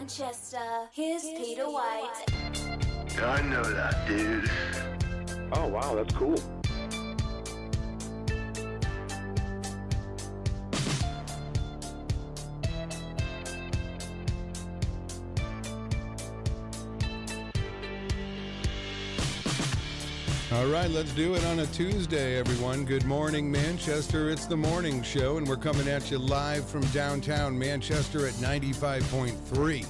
Manchester, here's Peter White. I know that, dude. Oh, wow, that's cool. All right, let's do it on a Tuesday, everyone. Good morning, Manchester. It's the morning show, and we're coming at you live from downtown Manchester at 95.3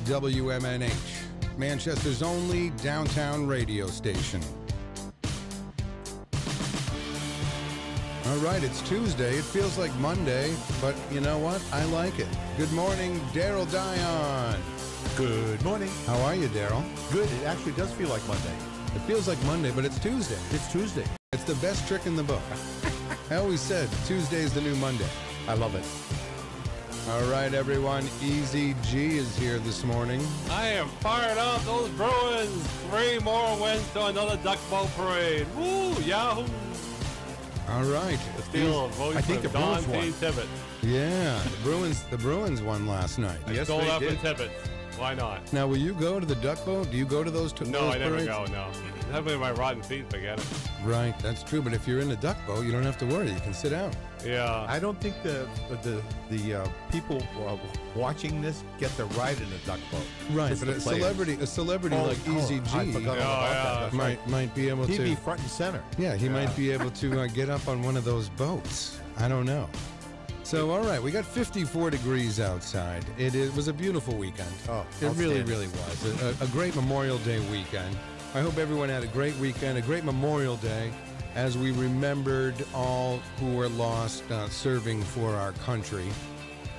WMNH, Manchester's only downtown radio station. All right, it's Tuesday. It feels like Monday, but you know what? I like it. Good morning, Darryl Dion. Good morning. How are you, Darryl? Good. It actually does feel like Monday. It feels like Monday, but it's Tuesday. It's Tuesday. It's the best trick in the book. I always said Tuesday is the new Monday. I love it. All right, everyone. Eazy G is here this morning. I am fired up. Those Bruins. 3 more wins to another Duck Bowl parade. Woo! Yahoo! All right. I think the Bruins won. Tibbet. Yeah, the Bruins won last night. Yes, they up did. In Tibbet. Why not? Now, will you go to the Duck Bowl? Do you go to those No, those I never parades? go, no. That'd be my rotten feet, forget it. Right, that's true. But if you're in the Duck Bowl, you don't have to worry. You can sit down. Yeah. I don't think the people watching this get the ride in the Duck Bowl. Right, but a celebrity like Eazy G I forgot about that. might be able He'd to be front and center. Yeah, he might be able to get up on one of those boats. I don't know. So, all right, we got 54 degrees outside. It was a beautiful weekend. Oh, it really, really was. A great Memorial Day weekend. I hope everyone had a great weekend, a great Memorial Day, as we remembered all who were lost serving for our country.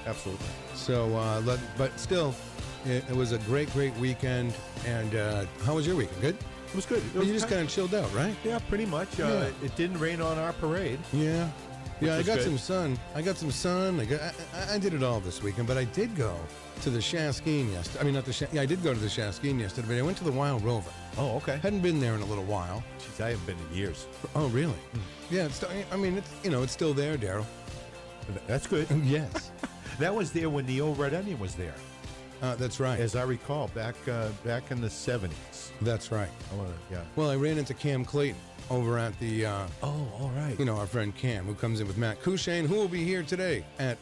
Absolutely. So, but still, it was a great, great weekend. And how was your weekend? Good? It was good. You just kind of chilled out, right? Yeah, pretty much. It didn't rain on our parade. Yeah. Yeah, I got good. some sun. I did it all this weekend, but I did go to the Shaskeen yesterday. I mean, not the I did go to the Shaskeen yesterday, but I went to the Wild Rover. Oh, okay. Hadn't been there in a little while. Jeez, I haven't been in years. Oh, really? Yeah, it's it's still there, Darryl. That's good. Yes. That was there when the old Red Onion was there. That's right. As I recall, back in the 70s. That's right. Yeah. Well, I ran into Cam Clayton over at the, all right. Our friend Cam, who comes in with Matt Courchesne, who will be here today at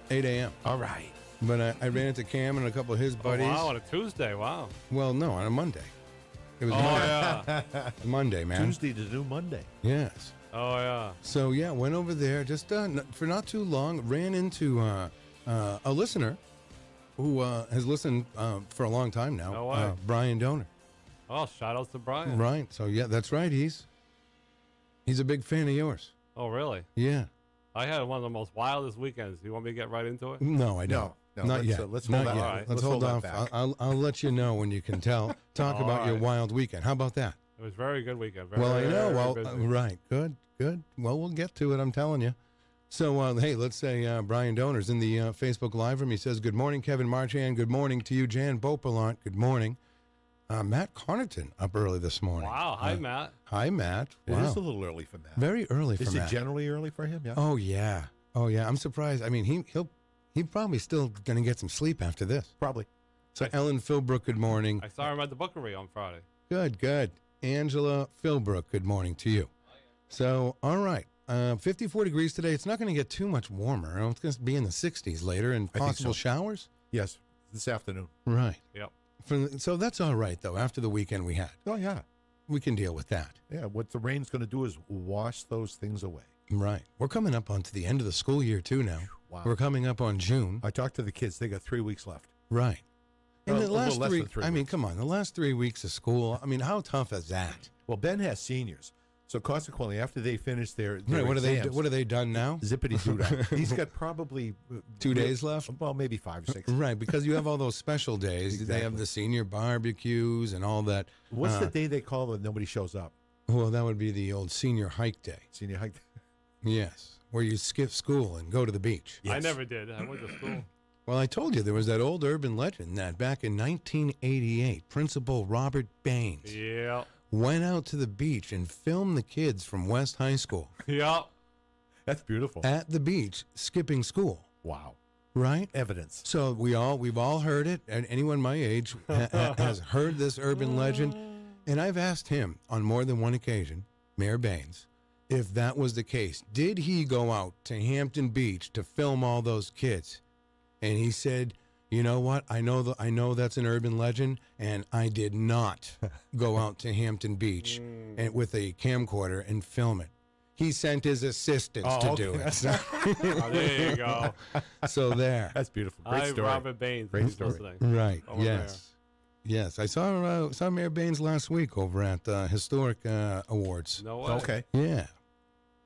8 a.m. All right. But I ran into Cam and a couple of his buddies. Oh, wow, on a Tuesday, wow. Well, no, on a Monday. It was Monday, man. Tuesday to new Monday. Yes. Oh, yeah. So, yeah, went over there just for not too long, ran into a listener who has listened for a long time now, No way. Brian Donor. Oh, shout outs to Brian. Right. So, yeah, that's right. He's a big fan of yours. Oh, really? Yeah. I had one of the most wildest weekends. You want me to get right into it? No, I don't. No, not yet. Let's not hold yet. that. Right. Let's hold off. I'll let you know when you can talk about your wild weekend. How about that? It was a very good weekend. I know. Well, busy. right. Good. Well, we'll get to it. I'm telling you. So, hey, let's say Brian Donor's in the Facebook Live room. He says, good morning, Kevin Marchand. Good morning to you, Jan Beaupelant. Good morning. Matt Carnington up early this morning. Wow. Hi, Matt. Hi, Matt. Wow. It is a little early for Matt. Very early for Matt. Is it generally early for him? Yeah. Oh, yeah. I'm surprised. I mean, he'll probably still going to get some sleep after this. Probably. So, Ellen Philbrook, good morning. I saw him at the Bookery on Friday. Good. Angela Philbrook, good morning to you. So, all right. 54 degrees today. It's not going to get too much warmer. It's going to be in the 60s later and possible showers. Yes, this afternoon. Right. Yep. So that's all right, though, after the weekend we had. Oh, yeah. We can deal with that. Yeah, what the rain's going to do is wash those things away. Right. We're coming up onto the end of the school year, too, now. Wow. We're coming up on June. I talked to the kids. They got 3 weeks left. Right. And the last less 3 than 3 I mean, weeks. come on, the last 3 weeks of school, I mean, how tough is that? Well, Ben has seniors. So consequently, after they finish their Right, what are they done now? Zippity doo. He's got probably 2 days left? Well, maybe 5 or 6. Right, because you have all those special days. Exactly. They have the senior barbecues and all that. What's the day they call when nobody shows up? Well, that would be the old senior hike day. Senior hike. Yes, where you skip school and go to the beach. I never did. I went to school. Well, I told you there was that old urban legend that back in 1988, Principal Robert Baines Yeah. went out to the beach and filmed the kids from West High School Yep. That's beautiful. at the beach skipping school. Wow. right? Evidence. So we've all heard it, and anyone my age has heard this urban legend. And I've asked him on more than one occasion, Mayor Baines, if that was the case. Did he go out to Hampton Beach to film all those kids? And he said, you know what? I know that's an urban legend, and I did not go out to Hampton Beach and with a camcorder and film it. He sent his assistants to do it. So, Oh, there you go. so there. That's beautiful. Great story. Robert Baines. Great Who's story. listening? Right. Over Yes. Yes. I saw Mayor Baines last week over at Historic Awards. No way. Okay. Yeah.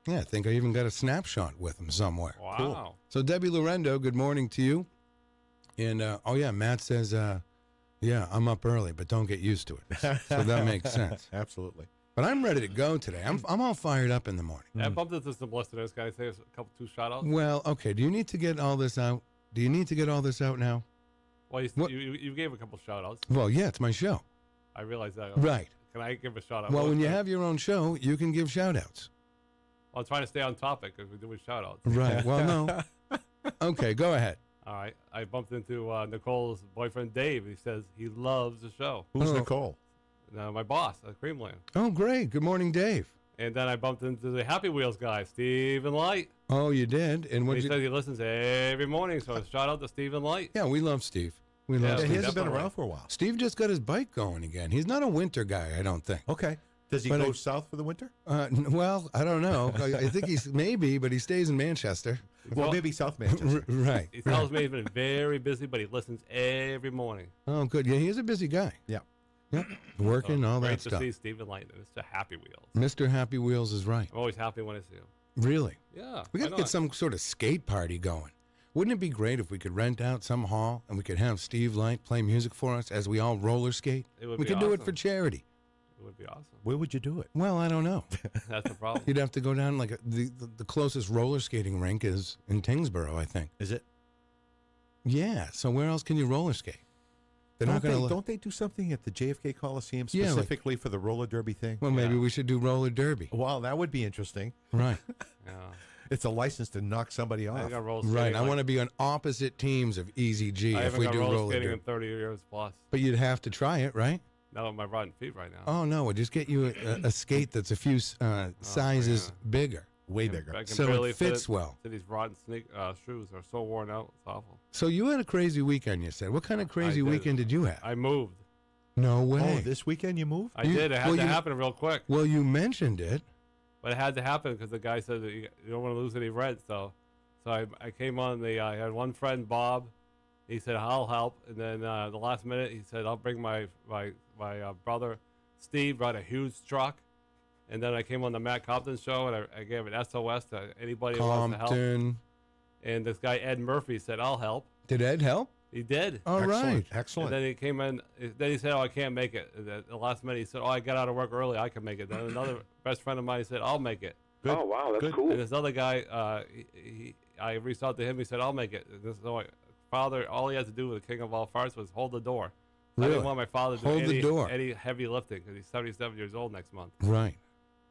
Yeah. I think I even got a snapshot with him somewhere. Wow. Cool. So Debbie Lorendo, good morning to you. And Matt says, yeah, I'm up early, but don't get used to it. So that makes sense. Absolutely. But I'm ready to go today. I'm all fired up in the morning. Yeah, I bumped into some listeners. Can I say a couple, 2 shout-outs? Well, okay. Do you need to get all this out? Do you need to get all this out now? Well, What? you gave a couple shout-outs. Well, yeah, it's my show. I realize that. Right. Can I give a shout-out? Well, when you have your own show, you can give shout-outs. I'm trying to stay on topic because we're doing shout-outs. Right. Well, no. Okay, go ahead. All right. I bumped into Nicole's boyfriend, Dave. He says he loves the show. Who's Oh. Nicole? My boss at Creamland. Oh, great. Good morning, Dave. And then I bumped into the Happy Wheels guy, Stephen Light. Oh, you did? And what He you... says he listens every morning, so shout out to Stephen Light. Yeah, we love Steve. We Yeah, love Yeah, he Steve. hasn't been definitely. around for a while. Steve just got his bike going again. He's not a winter guy, I don't think. Okay. Does he But go I- south for the winter? Well, I don't know. I think he's maybe, but he stays in Manchester. Well, maybe South Manchester. Right. He tells me he's been very busy, but he listens every morning. Oh, good. Yeah, he is a busy guy. Yeah. Yeah. Working, all Great that to stuff. see Stephen Light. It's a Happy Wheels. Mr. Happy Wheels is right. I'm always happy when I see him. Really? Yeah. We why got to get not? some sort of skate party going. Wouldn't it be great if we could rent out some hall and we could have Steve Light play music for us as we all roller skate? It would We be could do it awesome. for charity. It would be awesome. Where would you do it? Well, I don't know. That's the problem. You'd have to go down like the closest roller skating rink is in Tingsboro, I think. Is it? Yeah. So where else can you roller skate? They're Don't not going to. don't they do something at the JFK Coliseum Yeah, like- specifically for the roller derby thing? Well, maybe Yeah. we should do roller derby. Well, that would be interesting. Right. Yeah. It's a license to knock somebody I off. think I roll Right. skating, I want to be on opposite teams of Easy G I if haven't we got do roller roller skating derby. in 30 years plus. But you'd have to try it, right? Not with my rotten feet right now. Oh no, we'll just get you a skate that's a few sizes bigger, Way I can- bigger. I can so barely it fits fit well. to these rotten shoes are so worn out. It's awful. So you had a crazy weekend, you said. What kind of crazy did. weekend did you have? I moved. No way. Oh, this weekend you moved? I You- did. It had well, to you- happen real quick. Well, you mentioned it. But it had to happen because the guy said that you don't want to lose any rent. So I came on I had one friend, Bob. He said, I'll help. And then the last minute, he said, I'll bring my brother, Steve, brought a huge truck. And then I came on the Matt Compton show, and I gave an SOS to anybody who wants to help. Compton. And this guy, Ed Murphy, said, I'll help. Did Ed help? He did. All right. Excellent. And Excellent. then he came in. Then he said, "Oh, I can't make it." At the last minute, he said, "Oh, I got out of work early. I can make it." Then another best friend of mine said, "I'll make it." Good. Oh, wow, that's Good. cool. And this other guy, I reached out to him. He said, "I'll make it." And this is father, all he had to do with the king of all farts was hold the door. I Really? didn't want my father to do Hold the any, door. any heavy lifting because he's 77 years old next month. Right.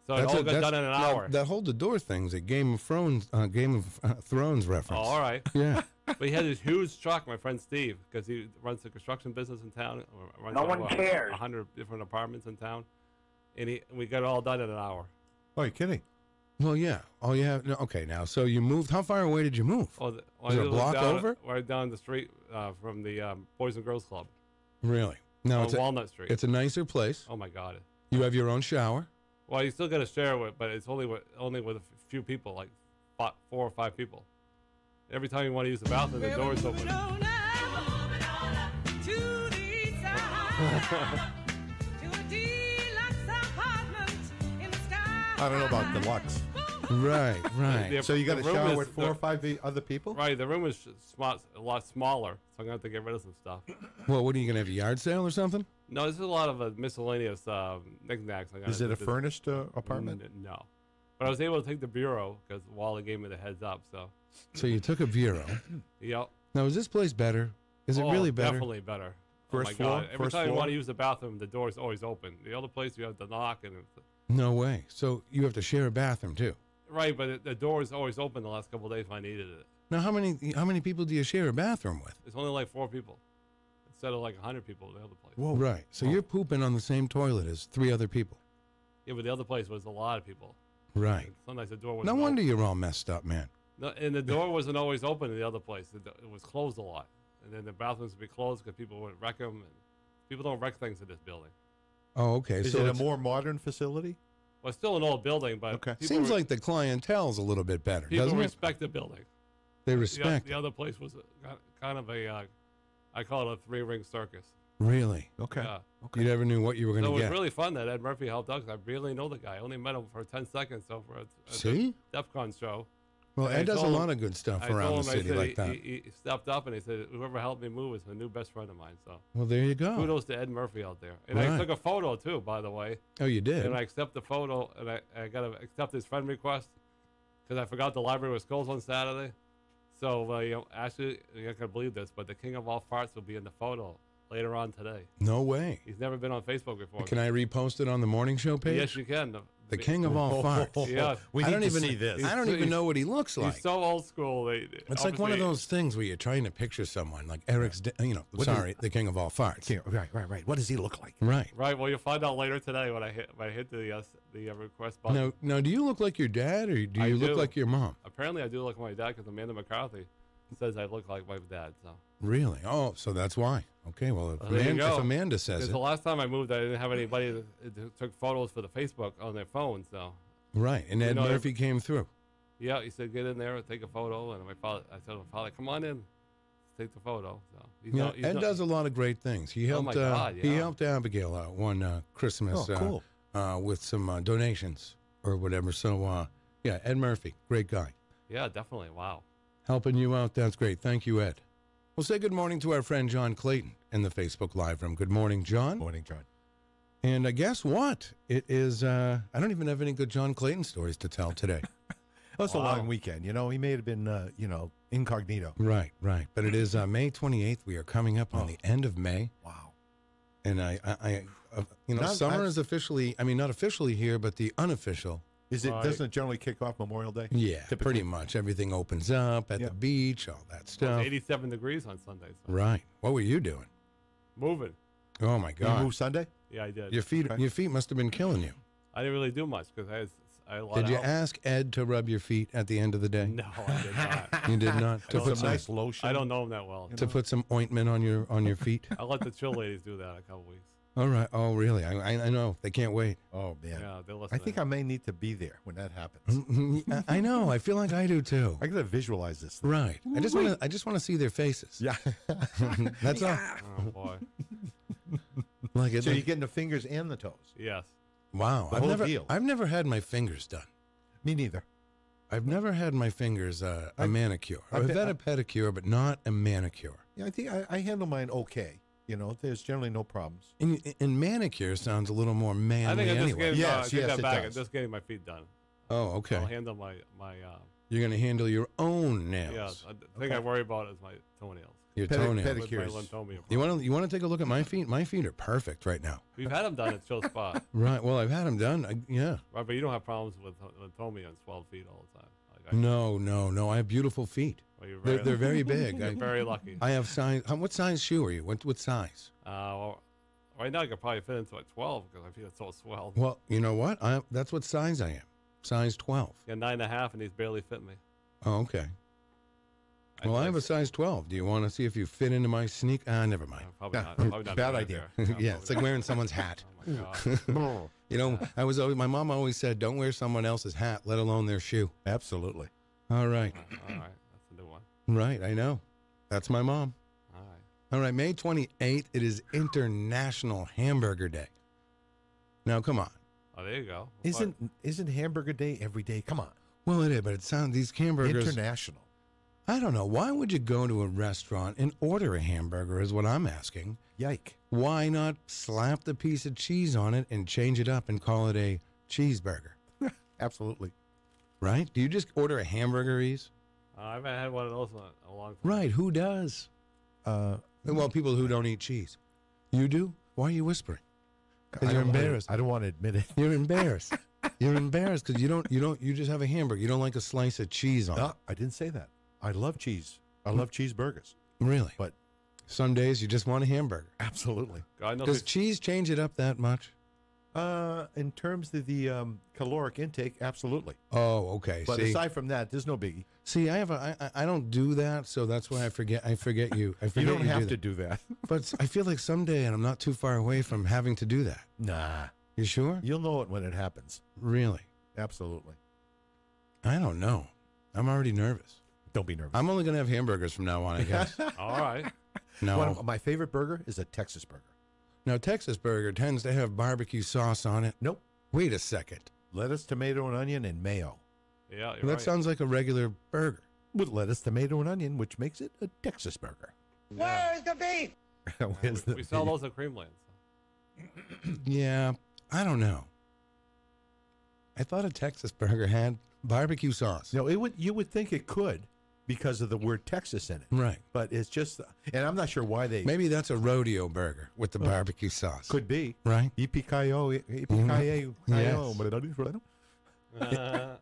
So it all got done in an now, hour. That hold the door thing's a Game of Thrones reference. Oh, all right. Yeah. But he had this huge truck, my friend Steve, because he runs a construction business in town. Runs No one cares. 100 different apartments in town. And we got it all done in an hour. Oh, you're kidding? Well, yeah. All you have. No, okay, now, so you moved. How far away did you move? Oh, Is it a block over? Right down the street from the Boys and Girls Club Really? No, on Walnut Street. it's a nicer place. Oh, my God. You have your own shower. Well, you still got to share it, but it's only with a few people, like 4 or 5 people. Every time you want to use the bathroom, the door's open. I don't know about deluxe. Right, right. The- So you got the a room shower is- with 4 or 5 other people? Right, the room is a lot smaller, so I'm going to have to get rid of some stuff. Well, what are you going to have, a yard sale or something? No, this is a lot of miscellaneous knickknacks. Is it a furnished apartment? No. But I was able to take the bureau because Wally gave me the heads up, so. So you took a bureau. Yep. Now, is this place better? Is it Oh, really better? Definitely better. First oh my floor? God. Every First time you floor? want to use the bathroom, the door's always open. The other place, you have to knock. No way. So you have to share a bathroom, too. Right, but the door is always open the last couple of days when I needed it. Now, how many people do you share a bathroom with? It's only like 4 people instead of like 100 people at the other place. Whoa. Right. So you're pooping on the same toilet as 3 other people. Yeah, but the other place was a lot of people. Right. And sometimes the door was No wonder you're all messed up, man. No, and the door wasn't always open in the other place. It was closed a lot. And then the bathrooms would be closed because people would wreck them. And people don't wreck things in this building. Oh, okay. Is so it a it's- more modern facility? Well, it's still an old building, but Okay. people Seems like the clientele's a little bit better, people doesn't it? respect the building. They respect The other place was kind of a, I call it a 3-ring circus. Really? Okay. Yeah. Okay. You never knew what you were going So to it was get. really fun that Ed Murphy helped out 'cause I really know the guy. I only met him for 10 seconds. So for a See? DEF CON show. Well, And Ed I does a told him- lot of good stuff I around told the him, I city said like that. he stepped up and he said, whoever helped me move is my new best friend of mine. So Well, there you go. kudos to Ed Murphy out there. And Right. I took a photo too, by the way. Oh, you did? And I accept the photo, and I got to accept his friend request because I forgot the library was closed on Saturday. So, actually, you're not going to believe this, but the king of all farts will be in the photo later on today. No way. He's never been on Facebook before. Can I repost it on the morning show page? Yes, you can. The king of all farts. Yeah. We I need don't to even see this. I don't even know what he looks like. He's so old school. It's like one of those things where you're trying to picture someone like Eric's, the king of all farts. Right. What does he look like? Right. Right. Well, you'll find out later today when I hit the request button. Now, do you look like your dad, or do you look do. like your mom? Apparently, I do look like my dad because Amanda McCarthy says I look like my dad. So. Really? Oh, so that's why. Okay, well, if, There you if go. Amanda says Because it. the last time I moved, I didn't have anybody that took photos for the Facebook on their phone. So, Right, and Ed know, Murphy came through. yeah, he said, get in there and take a photo. And I told my father, come on in, take the photo. So, Ed does a lot of great things. He helped. my God, He yeah. helped Abigail out one Christmas Oh, cool. with some donations or whatever. So, yeah, Ed Murphy, great guy. Yeah, definitely. Wow. Helping you out, that's great. Thank you, Ed. We'll say good morning to our friend John Clayton in the Facebook Live room. Good morning, John. Morning, John. And guess what? It is, I don't even have any good John Clayton stories to tell today. Oh, it's a Wow. long weekend. He may have been, incognito. Right. But it is May 28th. We are coming up on the end of May. Wow. And summer is officially, not officially here, but the unofficial. Right. Doesn't it generally kick off Memorial Day? Yeah, Typically. pretty much. Everything opens up at Yeah. the beach, all that It was stuff. 87 degrees on Sunday. So. Right. What were you doing? Moving. Oh my You God. move Sunday? Yeah, I did. Your feet must have been killing you. I didn't really do much because I had a lot Did of you help. ask Ed to rub your feet at the end of the day? No, I did not. You did not. To don't put know. some Nice lotion. I don't know him that well. to put some ointment on your feet. I'll let the chill ladies do that in a couple weeks. All right. Oh, really? I know. They can't wait. Oh, man. Yeah, they'll listen. I think I may need to be there when that happens. I know. I feel like I do too. I got to visualize this thing. Right. I just want to see their faces. Yeah. That's all. Oh boy. Like it. So you're getting the fingers and the toes. Yes. Wow. the whole deal. I've never had my fingers done. Me neither. I've never had my fingers a manicure. I've I've been- had a pedicure, but not a manicure. Yeah, I think I handle mine okay. There's generally no problems. And manicure sounds a little more I manly think I'm just anyway. getting Yes, I take yes, that it back. does. I'm just getting my feet done. Oh, okay. I'll handle my You're going to handle your own yeah. nails. The thing I worry about is my toenails. Your Pedi- toenails. pedi- With my Pedicures. lymphoma. You want to take a look at my feet? My feet are perfect right now. We've had them done at Joe Spa. Right. Well, I've had them done. Yeah. Right, but you don't have problems with lymphoma and swelled feet all the time. Like No. I have beautiful feet. well, you're They're very big. you're very lucky. I have size. What size shoe are you? What size? Well, right now I could probably fit into a 12 because my feet are so swelled. Well, you know what? That's what size I am. Size 12. Yeah, 9.5, and he's barely fit me. Oh, okay. Well, I have a size 12. Do you want to see if you fit into my sneak? Never mind. Probably Yeah, not. Probably not bad good idea. there. Yeah, it's like wearing someone's hat. Oh my god. You know, my mom always said, don't wear someone else's hat, let alone their shoe. Absolutely. All right. All right, that's a new one. Right, I know. That's my mom. All right. All right, May 28th, it is International Hamburger Day. Now, come on. Oh, there you go. Isn't Hamburger Day every day? Come on. Well, it is, but it sounds, these hamburgers, International. I don't know. Why would you go to a restaurant and order a hamburger is what I'm asking. Yike. Why not slap the piece of cheese on it and change it up and call it a cheeseburger? Absolutely. Right? Do you just order a hamburger, Ease? I haven't had one of those in a long time. Right, who does? Well, people who don't eat cheese. You do? Why are you whispering? Because you're embarrassed. I don't want to admit it. You're embarrassed. You're embarrassed because you just have a hamburger. You don't like a slice of cheese on No, it. I didn't say that. I love cheese. I love cheeseburgers. Really? But some days you just want a hamburger. absolutely. God knows Does if- cheese change it up that much? In terms of the caloric intake, absolutely. Oh, okay. But See, aside from that, there's no biggie. see, I don't do that, so that's why I forget you. I forget You don't have do to that. do that. But I feel like someday, and I'm not too far away from having to do that. Nah. You sure? You'll know it when it happens. Really? Absolutely. I don't know. I'm already nervous. Don't be nervous. I'm only gonna have hamburgers from now on, I guess. All right. No. One of my favorite burger is a Texas burger. Now, Texas burger tends to have barbecue sauce on it. Nope. Wait a second. Lettuce, tomato, and onion, and mayo. Yeah, you're That right. sounds like a regular burger. With lettuce, tomato, and onion, which makes it a Texas burger. Yeah. Where's the We sell beef? those at Creamland. So. Yeah, I don't know. I thought a Texas burger had barbecue sauce. No, you would think it could because of the word Texas in it. Right. But it's just, and I'm not sure why they Maybe that's a rodeo burger with the barbecue sauce. could be. Right? Yippee-ki-yo, yippee-ki-yo.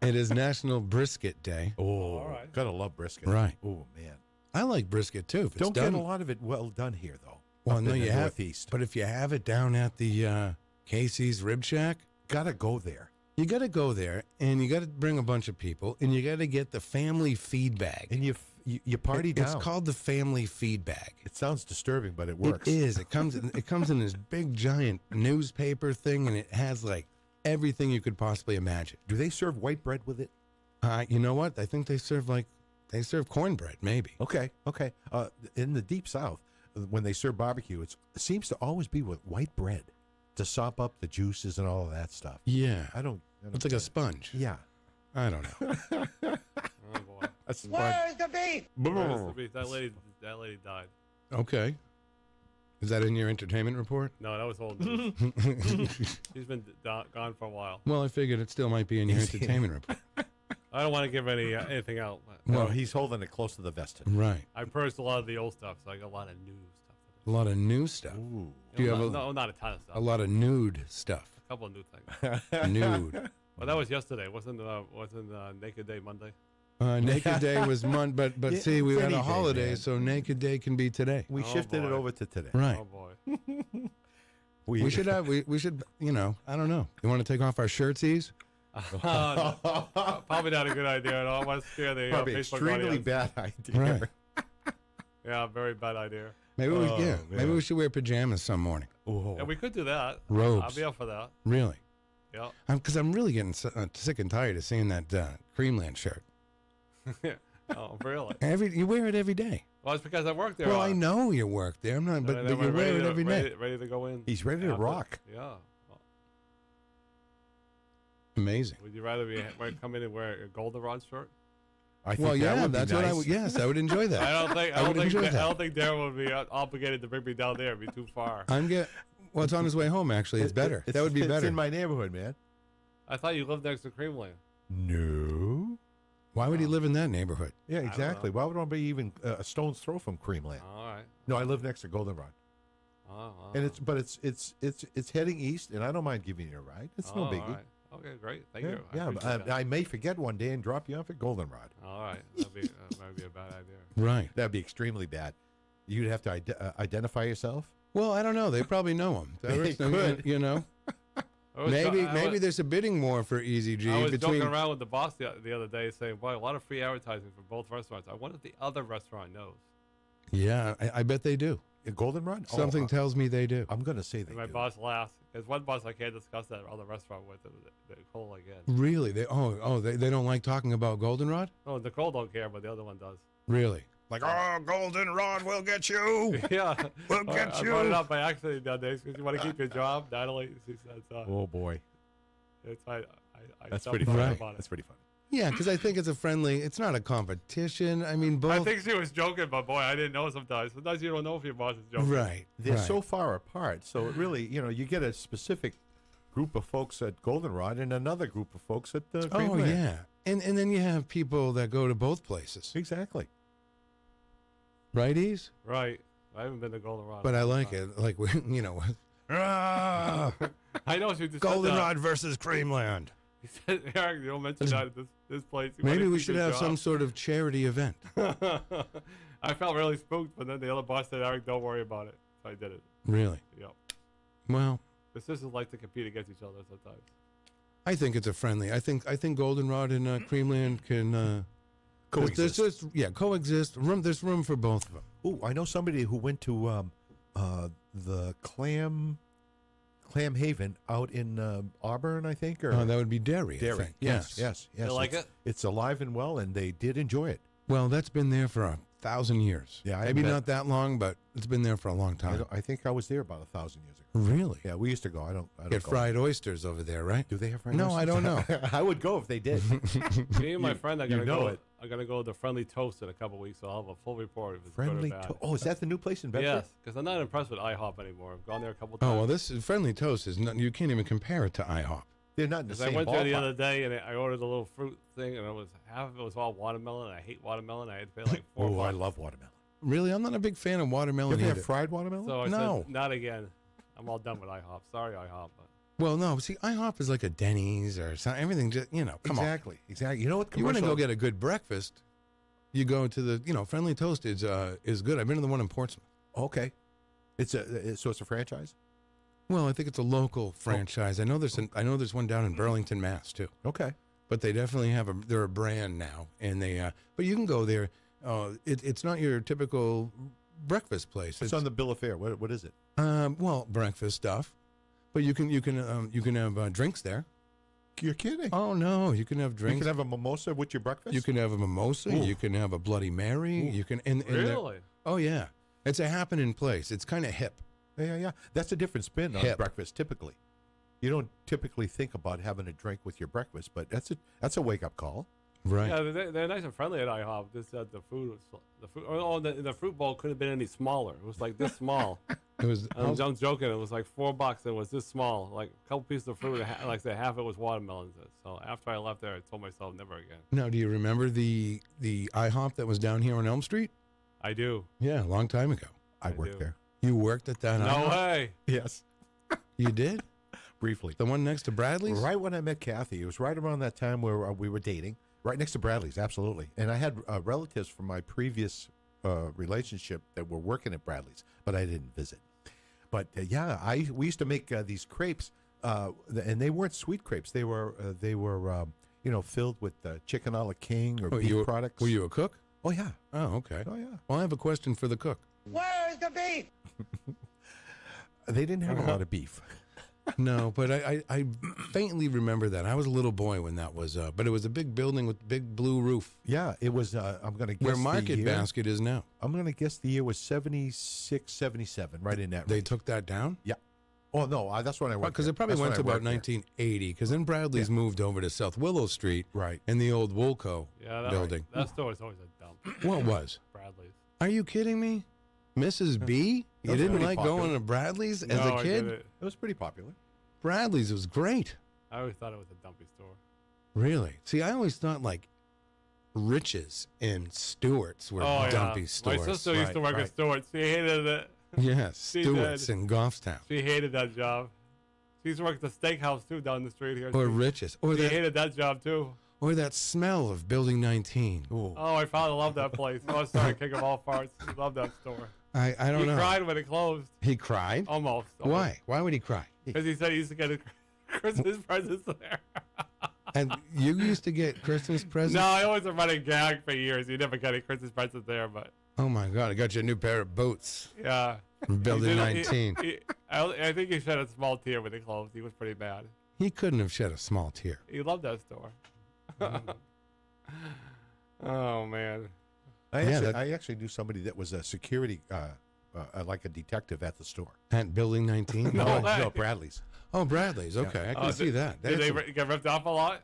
It is National Brisket Day. Oh, All right. gotta love brisket. Right. Oh, man. I like brisket too. If it's Don't done, get a lot of it well done here, though. well, up no, in the you have. Northeast. But if you have it down at the Casey's Rib Shack, Gotta go there. you got to go there and you got to bring a bunch of people and you got to get the family feed bag. And you party down. It's called the family feed bag. It sounds disturbing, but it works. It is. It comes in this big giant newspaper thing, and it has like everything you could possibly imagine. Do they serve white bread with it? You know what? I think they serve cornbread, maybe. Okay. In the Deep South, when they serve barbecue, it seems to always be with white bread to sop up the juices and all of that stuff. Yeah, I don't it's like get a it. sponge. Yeah. I don't know. Oh boy. A sponge. Where's the beef? That lady died. Okay, is that in your entertainment report? No, that was old news. She's been gone for a while. Well, I figured it still might be in your entertainment report. I don't want to give anything out. But Well, he's holding it close to the vest. Right, I purged a lot of the old stuff, so I got a lot of new stuff. a lot of new stuff. Ooh. Do you No, have no, not a ton of stuff. a lot of nude stuff? A couple of new things. Nude. Well, that was yesterday. Wasn't Naked Day Monday? Naked Day was Monday, but Yeah, see, we it's had any a day, holiday, man. so Naked Day can be today. We Oh, shifted it boy. over to today. Right. Oh boy. We should have. We should. You know. I don't know. You want to take off our shirtsies? No, probably not a good idea at all. I want to scare the Probably Facebook extremely audience. bad idea. Right. Yeah, very bad idea. Maybe we. Oh, Yeah. Maybe man. we should wear pajamas some morning. Oh. Yeah, we could do that. Robes. I'll be up for that. Really? Yeah. Because I'm really getting sick and tired of seeing that Creamland shirt. Oh, really? You wear it every day. Well, it's because I work there. Well, I know you work there. I'm not, but you wear it every day. Ready to go in. He's ready to after- rock. Yeah. Well, Amazing. would you rather come in and wear a goldenrod shirt? I think Well, that yeah, would be that's what I nice. would. Yes, I would enjoy that. I don't think. I would enjoy that. I don't think Darryl would be obligated to bring me down there. It'd be too far. Well, it's on his way home. Actually, it's better. That would be It's better. in my neighborhood, man. I thought you lived next to Creamland. No. Why would he live in that neighborhood? Yeah, don't exactly. know. Why would I be even a stone's throw from Creamland? All right. No, I live next to Goldenrod, Oh, and it's heading east, and I don't mind giving you a ride. It's no all biggie. right. Okay, great. Thank Yeah, you. I yeah. appreciate that. I may forget one day and drop you off at Goldenrod. All right. That might be a bad idea. Right. That'd be extremely bad. You'd have to identify yourself. Well, I don't know. They probably know him. They could. You know. I was Maybe jo- I was- there's a bidding war for Easy G I was between. joking around with the boss the other day saying, boy, a lot of free advertising for both restaurants. I wonder if the other restaurant knows. Yeah, I bet they do. Goldenrod. Something tells me they do. I'm going to say they And my do. boss laughs. There's one boss I can't discuss that other restaurant with, Nicole again. Really? They they don't like talking about Goldenrod? Oh, Nicole don't care, but the other one does. Really? Like, oh, Goldenrod will get you. Yeah. We'll get I you. brought it up by accident nowadays because you want to keep your job, Natalie. She said, Oh boy, I that's jumped pretty on funny. her about it. That's pretty funny. Yeah, because I think it's a friendly. It's not a competition. I mean, both. I think she was joking, but boy, I didn't know sometimes. Sometimes you don't know if your boss is joking. Right. They're right. so far apart, so it really, you get a specific group of folks at Goldenrod and another group of folks at the Oh Creamland. yeah, and then you have people that go to both places, Exactly. right, Ease? Right. I haven't been to Goldenrod. But I like it. Like I know she just said that. Goldenrod versus Creamland. He said, Eric, you don't mention that at this place. You Maybe might we keep should your have job." some sort of charity event. I felt really spooked, but then the other boss said, Eric, don't worry about it. So I did it. Really? Yep. Well, The sisters like to compete against each other sometimes. I think it's a friendly. I think Goldenrod and Creamland can Coexist. coexist. There's room for both of them. Oh, I know somebody who went to the Clam Haven out in Auburn, I think. Or That would be Darry. I Derry. think. Yes. You like it? It's alive and well, and they did enjoy it. Well, that's been there for 1,000 years. Yeah, I maybe bet. not that long, but it's been there for a long time. I think I was there about 1,000 years ago. Really? Yeah, we used to go. I don't Get go. fried oysters over there, right? Do they have fried No, oysters? I don't know. I would go if they did. Me and my friend are gonna know go. it. I'm gonna go to Friendly Toast in a couple weeks, so I'll have a full report if it's Friendly good or bad. Oh, is that the new place in Bedford? Yes, because I'm not impressed with IHOP anymore. I've gone there a couple times. Oh well, this is Friendly Toast is not. You can't even compare it to IHOP. They're not in the Because I same went there the ballpark. other day and I ordered a little fruit thing, and it was half of it was all watermelon. And I hate watermelon. I had to pay like $4. Oh, I love watermelon. Really, I'm not a big fan of You watermelon ever either. have fried watermelon? So I No. said, not again. I'm all done with IHOP. Sorry, IHOP. But Well, no. See, IHOP is like a Denny's or something. Everything just come on. Exactly. You know what? You want to commercial- go get a good breakfast? You go to the Friendly Toast is good. I've been to the one in Portsmouth. Okay. So it's a franchise? Well, I think it's a local franchise. I know there's one down in Burlington, Mass. too. Okay. But they definitely they're a brand now, and but you can go there. It's not your typical breakfast place. It's on the bill of fare. What is it? Well, breakfast stuff, but you can have drinks there. You're kidding. Oh no, you can have You drinks. can have a mimosa with your breakfast? You can have a mimosa. Ooh. You can have a Bloody Mary. Ooh. You can and there- really, oh yeah, it's a happening place. It's kind of hip. Yeah. That's a different spin on Hip. breakfast typically. You don't typically think about having a drink with your breakfast, but that's a wake-up call. Right. yeah, they're nice and friendly at IHOP. Just that the food was the fruit bowl couldn't have been any smaller. It was like this small. It was. I'm joking. It was like $4. And it was this small, like a couple pieces of fruit. And like I said, half of it was watermelons. So after I left there, I told myself never again. Now, do you remember the IHOP that was down here on Elm Street? I do. Yeah, a long time ago. I do. worked there. You worked at that No IHOP? way. Yes. You did? Briefly. The one next to Bradley's? Right when I met Kathy, it was right around that time where we were dating, right next to Bradley's, absolutely. And I had relatives from my previous relationship that were working at Bradley's, but I didn't visit. But we used to make these crepes, and they weren't sweet crepes. They were filled with chicken a la king or beef products. Were you a cook? Oh yeah. Oh, okay. Oh yeah. Well, I have a question for the cook. Where's the beef? They didn't have a lot of beef. No, but I faintly remember that. I was a little boy when that was, but it was a big building with big blue roof. Yeah, it was. I'm going to guess Where the Market year. Basket is now. I'm going to guess the year was 76, 77, right in that They range. took that down? Yeah. Oh no, that's when I worked. Because there. it probably That's when went I to about worked there. 1980. Because then Bradley's moved over to South Willow Street, Right. and the old Woolco Yeah, building. That store is always a dump. What was? Bradley's. Are you kidding me, Mrs. B? You That's didn't pretty like popular. going to Bradley's as No, a I kid? didn't. It was pretty popular. Bradley's was great. I always thought it was a dumpy store. Really? See, I always thought like Riches and Stewart's were dumpy stores. My sister used to Right, work right. at Stewart's. She hated it. Yes, She Stewart's did. in Goffstown. She hated that job. She used to work at the steakhouse too down the street here. Or She- Riches. Or She that, hated that job too. or that smell of Building 19. Ooh. Oh, my father loved that place. Oh, sorry, king of all farts. He loved that store. I don't He know. cried when it closed. He cried? Almost. Why? Why would he cry? Because he said he used to get his Christmas presents there. And you used to get Christmas presents? No, I always been running gag for years. You never got any Christmas presents there, but Oh my God, I got you a new pair of boots yeah. from Building He 19. I think he shed a small tear when it closed. He was pretty mad. He couldn't have shed a small tear. He loved that store. Oh man. I actually knew somebody that was a security, like a detective at the store. At Building 19? No way. No, Bradley's. Oh, Bradley's. Okay, I can see that. Did they That's- get ripped off a lot?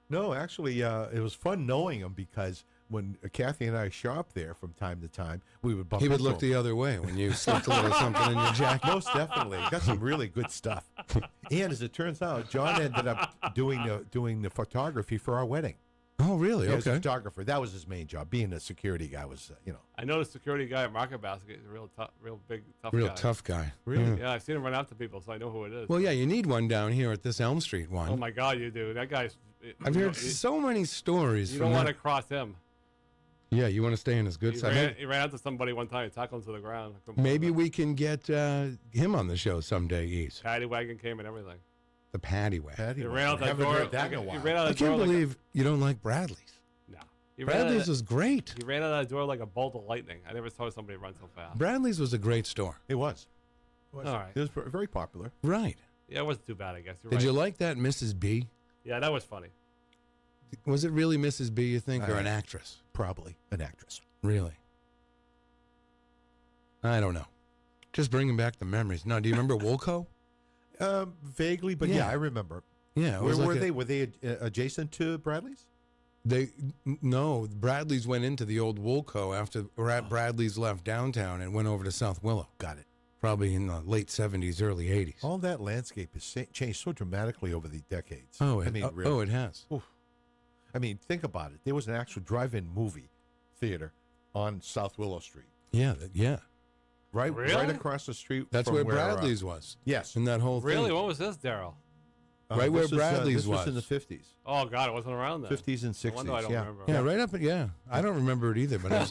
No, actually, it was fun knowing him because when Kathy and I shopped there from time to time, we would bump he would into look him. the other way when you slipped a little something in your jacket. Most definitely. Got some really good stuff. And as it turns out, John ended up doing the photography for our wedding. Oh, really? He was a Okay. photographer. That was his main job. Being a security guy was, I know the security guy at Market Basket is a real big, tough Real guy. tough guy. Really? Yeah, I've seen him run after people, so I know who it is. Well, yeah, you need one down here at this Elm Street one. Oh my God, you do. That guy's. I've heard so many stories. You from don't want to that. cross him. Yeah, you want to stay in his good He side. ran after somebody one time and tackled him to the ground. Maybe we can get him on the show someday, Ease. Paddy wagon came and everything. The paddy wagon. Patty. He ran out that Haven't door. heard that in a He while. ran out I the door can't like believe you don't like Bradley's. no. He ran out Bradley's of- was great. He ran out of that door like a bolt of lightning. I never saw somebody run so fast. Bradley's was a great store. It was. It was. All right. It was very popular. Right. Yeah, it wasn't too bad, I guess. You're Did right. you like that Mrs. B? Yeah, that was funny. Was it really Mrs. B, you think, or an actress? Probably an actress. Really? I don't know. Just bringing back the memories. Now, do you remember Woolco? Vaguely, but yeah, Yeah. I remember. Yeah. It Where was like were a- they? Were they adjacent to Bradley's? No, Bradley's went into the old Woolco after Bradley's left downtown and went over to South Willow. Got it. Probably in the late 70s, early 80s. All that landscape has changed so dramatically over the decades. Oh, I mean, really. oh, it has. Oof. I mean, think about it. There was an actual drive-in movie theater on South Willow Street, Yeah, yeah. right Really? across the street. That's from where Bradley's was. Yes, In that whole Really? thing. What was this, Darryl? Right where this Bradley's this was in the was. 50s, Oh, God, it wasn't around then. 50s and 60s. No wonder I don't yeah. remember. Yeah, right up. Yeah, I don't remember it either, but I've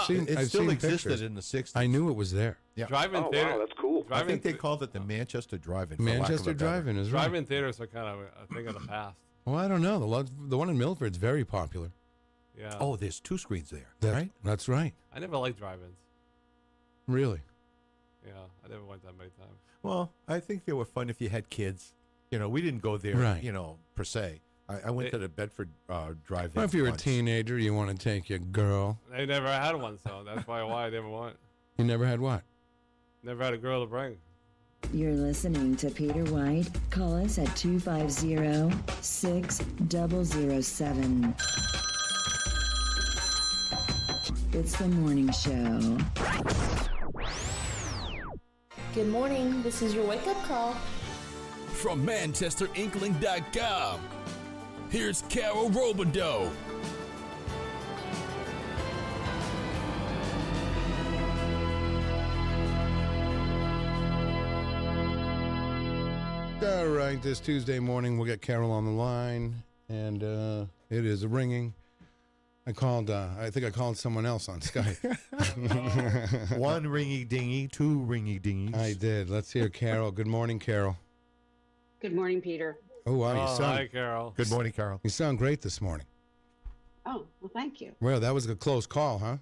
seen. It I've still seen existed pictures. in the 60s. I knew it was there. Yeah. Drive-in Oh, theater. wow, that's cool. I think they Drive-in called it the Manchester Drive-In. for lack of a Manchester better- Drive-In is right. drive-in theaters are kind of a thing of the past. Well, I don't know. The one in Milford's very popular. Yeah. Oh, there's two screens there, right? That's right. I never liked drive-ins. Really. Yeah, I never went that many times. Well, I think they were fun if you had kids. We didn't go there, Right. per se. I went to the Bedford Drive-In. Well, if you're once. a teenager, you want to take your girl. I never had one, so that's why I never went. You never had what? Never had a girl to bring. You're listening to Peter White. Call us at 250-6007. It's the morning show. Good morning. This is your wake-up call. From ManchesterInkling.com, here's Carol Robideau. All right, this Tuesday morning, we'll get Carol on the line, and it is ringing. I think I called someone else on Skype. One ringy dingy, two ringy dingies. I did. Let's hear Carol. Good morning, Carol. Good morning, Peter. Oh, wow, Oh, hi, Carol. Good morning, Carol. you sound great this morning. Oh, well, thank you. Well, that was a close call, huh?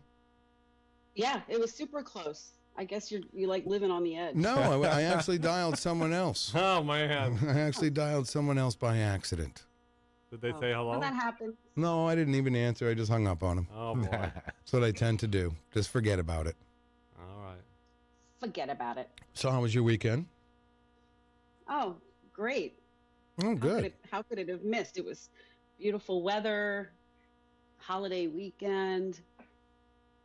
Yeah, it was super close. I guess you like living on the edge. No, I actually dialed someone else. Oh, man. I actually dialed someone else by accident. Did they say hello? Well, that happened. No, I didn't even answer. I just hung up on him. Oh, boy. That's what I tend to do. Just forget about it. All right. Forget about it. So, how was your weekend? Oh, great. Oh, good. How could it have missed? It was beautiful weather, holiday weekend.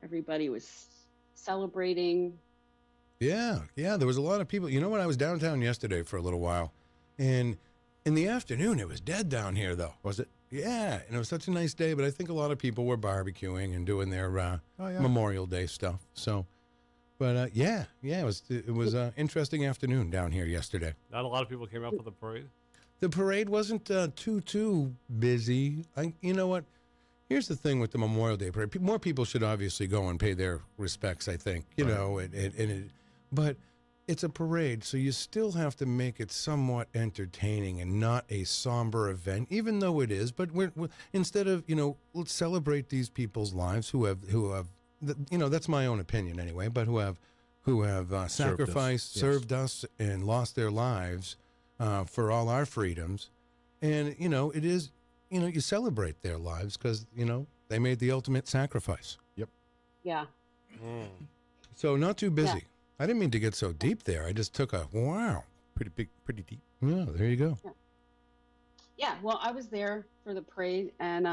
Everybody was celebrating. Yeah, there was a lot of people. You know what? I was downtown yesterday for a little while, and in the afternoon it was dead down here, though. Was it? Yeah, and it was such a nice day, but I think a lot of people were barbecuing and doing their Memorial Day stuff. So, but yeah, it was an interesting afternoon down here yesterday. Not a lot of people came out for the parade. The parade wasn't too busy. You know what? Here's the thing with the Memorial Day parade. More people should obviously go and pay their respects, I think. But it's a parade, so you still have to make it somewhat entertaining and not a somber event, even though it is. But we're instead of, let's celebrate these people's lives who have, that's my own opinion anyway, but who have sacrificed, served us, and lost their lives for all our freedoms. And, it is, you celebrate their lives because, they made the ultimate sacrifice. Yep. Yeah. So not too busy. Yeah. I didn't mean to get so deep there. I just took a wow. Pretty big, pretty deep. Yeah, there you go. Yeah, well, I was there for the parade and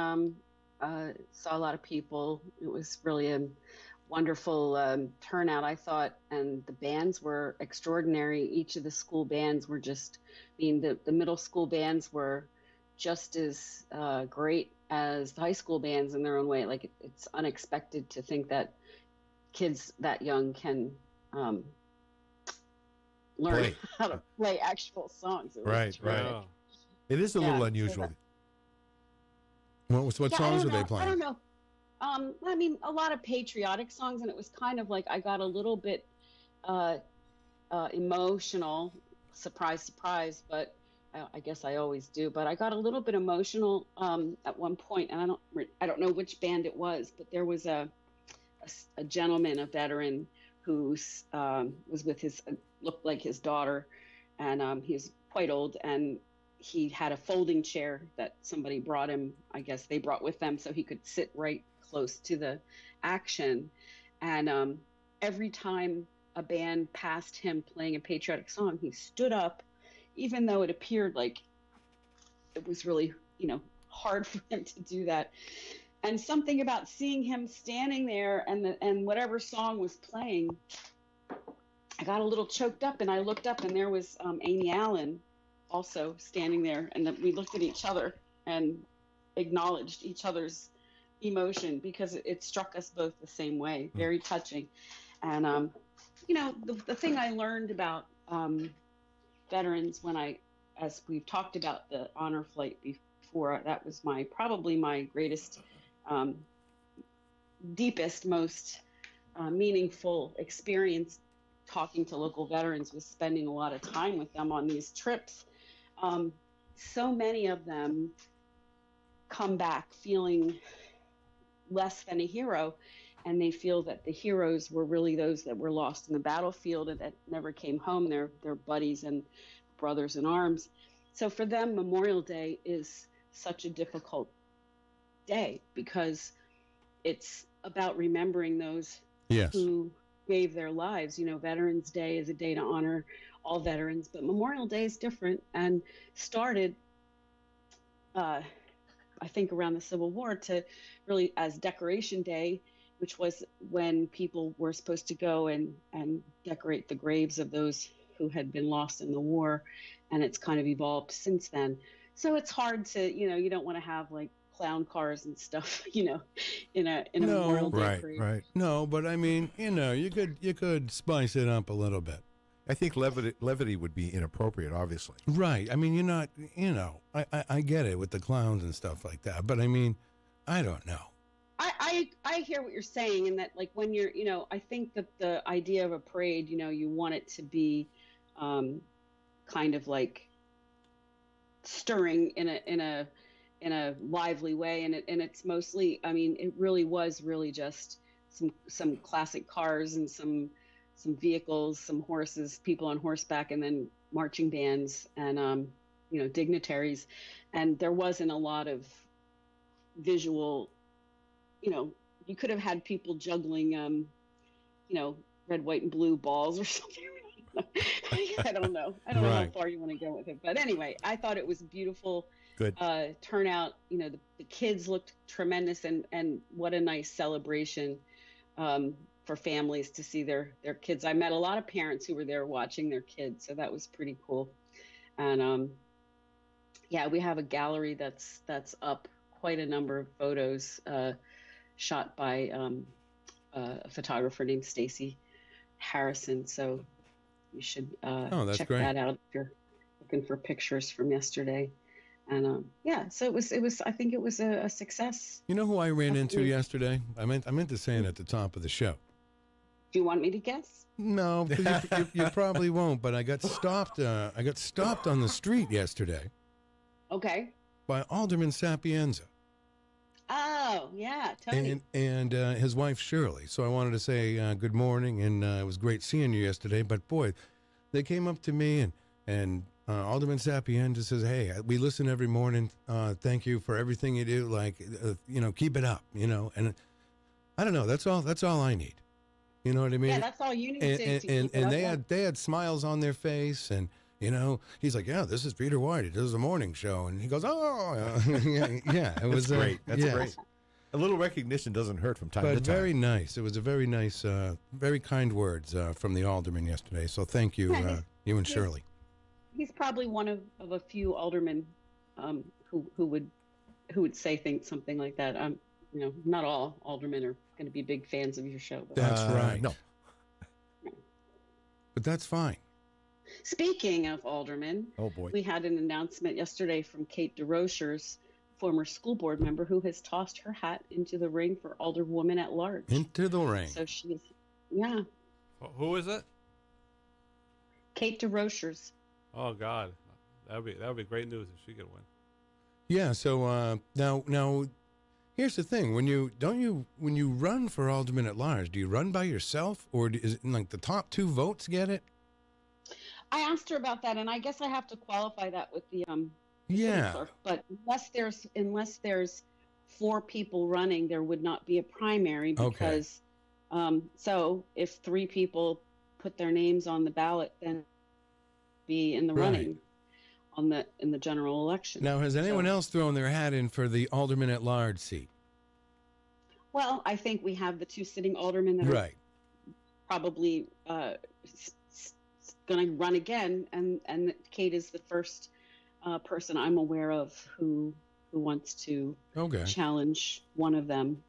saw a lot of people. It was really a wonderful turnout, I thought, and the bands were extraordinary. Each of the school bands were the middle school bands were just as great as the high school bands in their own way. Like it's unexpected to think that kids that young can learn how to play actual songs. Right. Yeah. It is a little so unusual. What songs are they playing? I don't know. I mean, a lot of patriotic songs, and it was kind of like I got a little bit emotional. Surprise, surprise! But I guess I always do. But I got a little bit emotional at one point, and I don't know which band it was, but there was a gentleman, a veteran, who was with his looked like his daughter, and he's quite old, and he had a folding chair that somebody brought him. I guess they brought with them so he could sit right close to the action. And every time a band passed him playing a patriotic song, he stood up, even though it appeared like it was really, hard for him to do that. And something about seeing him standing there and whatever song was playing, I got a little choked up, and I looked up, and there was Amy Allen also standing there, and we looked at each other and acknowledged each other's emotion because it struck us both the same way. Very touching. And the thing I learned about veterans as we've talked about the honor flight before, that was probably my greatest, deepest, most meaningful experience talking to local veterans, was spending a lot of time with them on these trips. So many of them come back feeling less than a hero, and they feel that the heroes were really those that were lost in the battlefield and that never came home, their buddies and brothers in arms. So for them, Memorial Day is such a difficult day because it's about remembering those who gave their lives. Veterans Day is a day to honor all veterans, but Memorial Day is different and started, I think, around the Civil War to really as Decoration Day, which was when people were supposed to go and decorate the graves of those who had been lost in the war, and it's kind of evolved since then. So it's hard to, you don't want to have like clown cars and stuff, in a Memorial Day parade. Right. No, but I mean, you could spice it up a little bit. I think levity would be inappropriate, obviously. Right. I mean, you're not, I get it with the clowns and stuff like that, but I mean, I don't know. I hear what you're saying, and that like when you're, I think that the idea of a parade, you want it to be kind of like stirring in a lively way, and it's mostly, I mean, it really was just some classic cars and some vehicles, some horses, people on horseback, and then marching bands and dignitaries, and there wasn't a lot of visual. You could have had people juggling red, white, and blue balls or something. I don't know how far you want to go with it, but anyway, I thought it was beautiful. Good turnout. The kids looked tremendous, and what a nice celebration for families to see their kids. I met a lot of parents who were there watching their kids, so that was pretty cool. And we have a gallery that's up, quite a number of photos shot by a photographer named Stacy Harrison. So you should check that out if you're looking for pictures from yesterday. And so it was. I think it was a success. You know who I ran into yesterday? I meant to say it at the top of the show. Do you want me to guess? No, because you probably won't. But I got stopped. I got stopped on the street yesterday. Okay. By Alderman Sapienza. Oh yeah, Tony. And his wife Shirley. So I wanted to say good morning, and it was great seeing you yesterday. But boy, they came up to me and Alderman Sapienza says, "Hey, we listen every morning. Thank you for everything you do. Like, keep it up. And I don't know. That's all I need. You know what I mean? Yeah, that's all you need to and they had smiles on their face, and he's like, "Yeah, this is Peter White. He does a morning show," and he goes, "Oh, yeah." It was great. That's great. A little recognition doesn't hurt from time to time. But very nice. It was a very nice, very kind words from the alderman yesterday. So thank you, you and Shirley. He's probably one of a few aldermen who would say something like that. Not all aldermen are going to be big fans of your show. But. That's right. No. But that's fine. Speaking of aldermen, Oh boy. we had an announcement yesterday from Kate DeRochers, former school board member, who has tossed her hat into the ring for alderwoman at large. Into the ring. So she's, yeah. Who is it? Kate DeRochers. Oh God, that would be great news if she could win. Yeah. So now, here's the thing: when you run for alderman at large, do you run by yourself, or is it like the top 2 votes get it? I asked her about that, and I guess I have to qualify that with the Yeah. clerk. But unless there's 4 people running, there would not be a primary because so if 3 people put their names on the ballot, then be in the running in the general election. Now, has anyone else thrown their hat in for the alderman at large seat? Well, I think we have the 2 sitting aldermen that are probably going to run again, and Kate is the first person I'm aware of who wants to challenge one of them.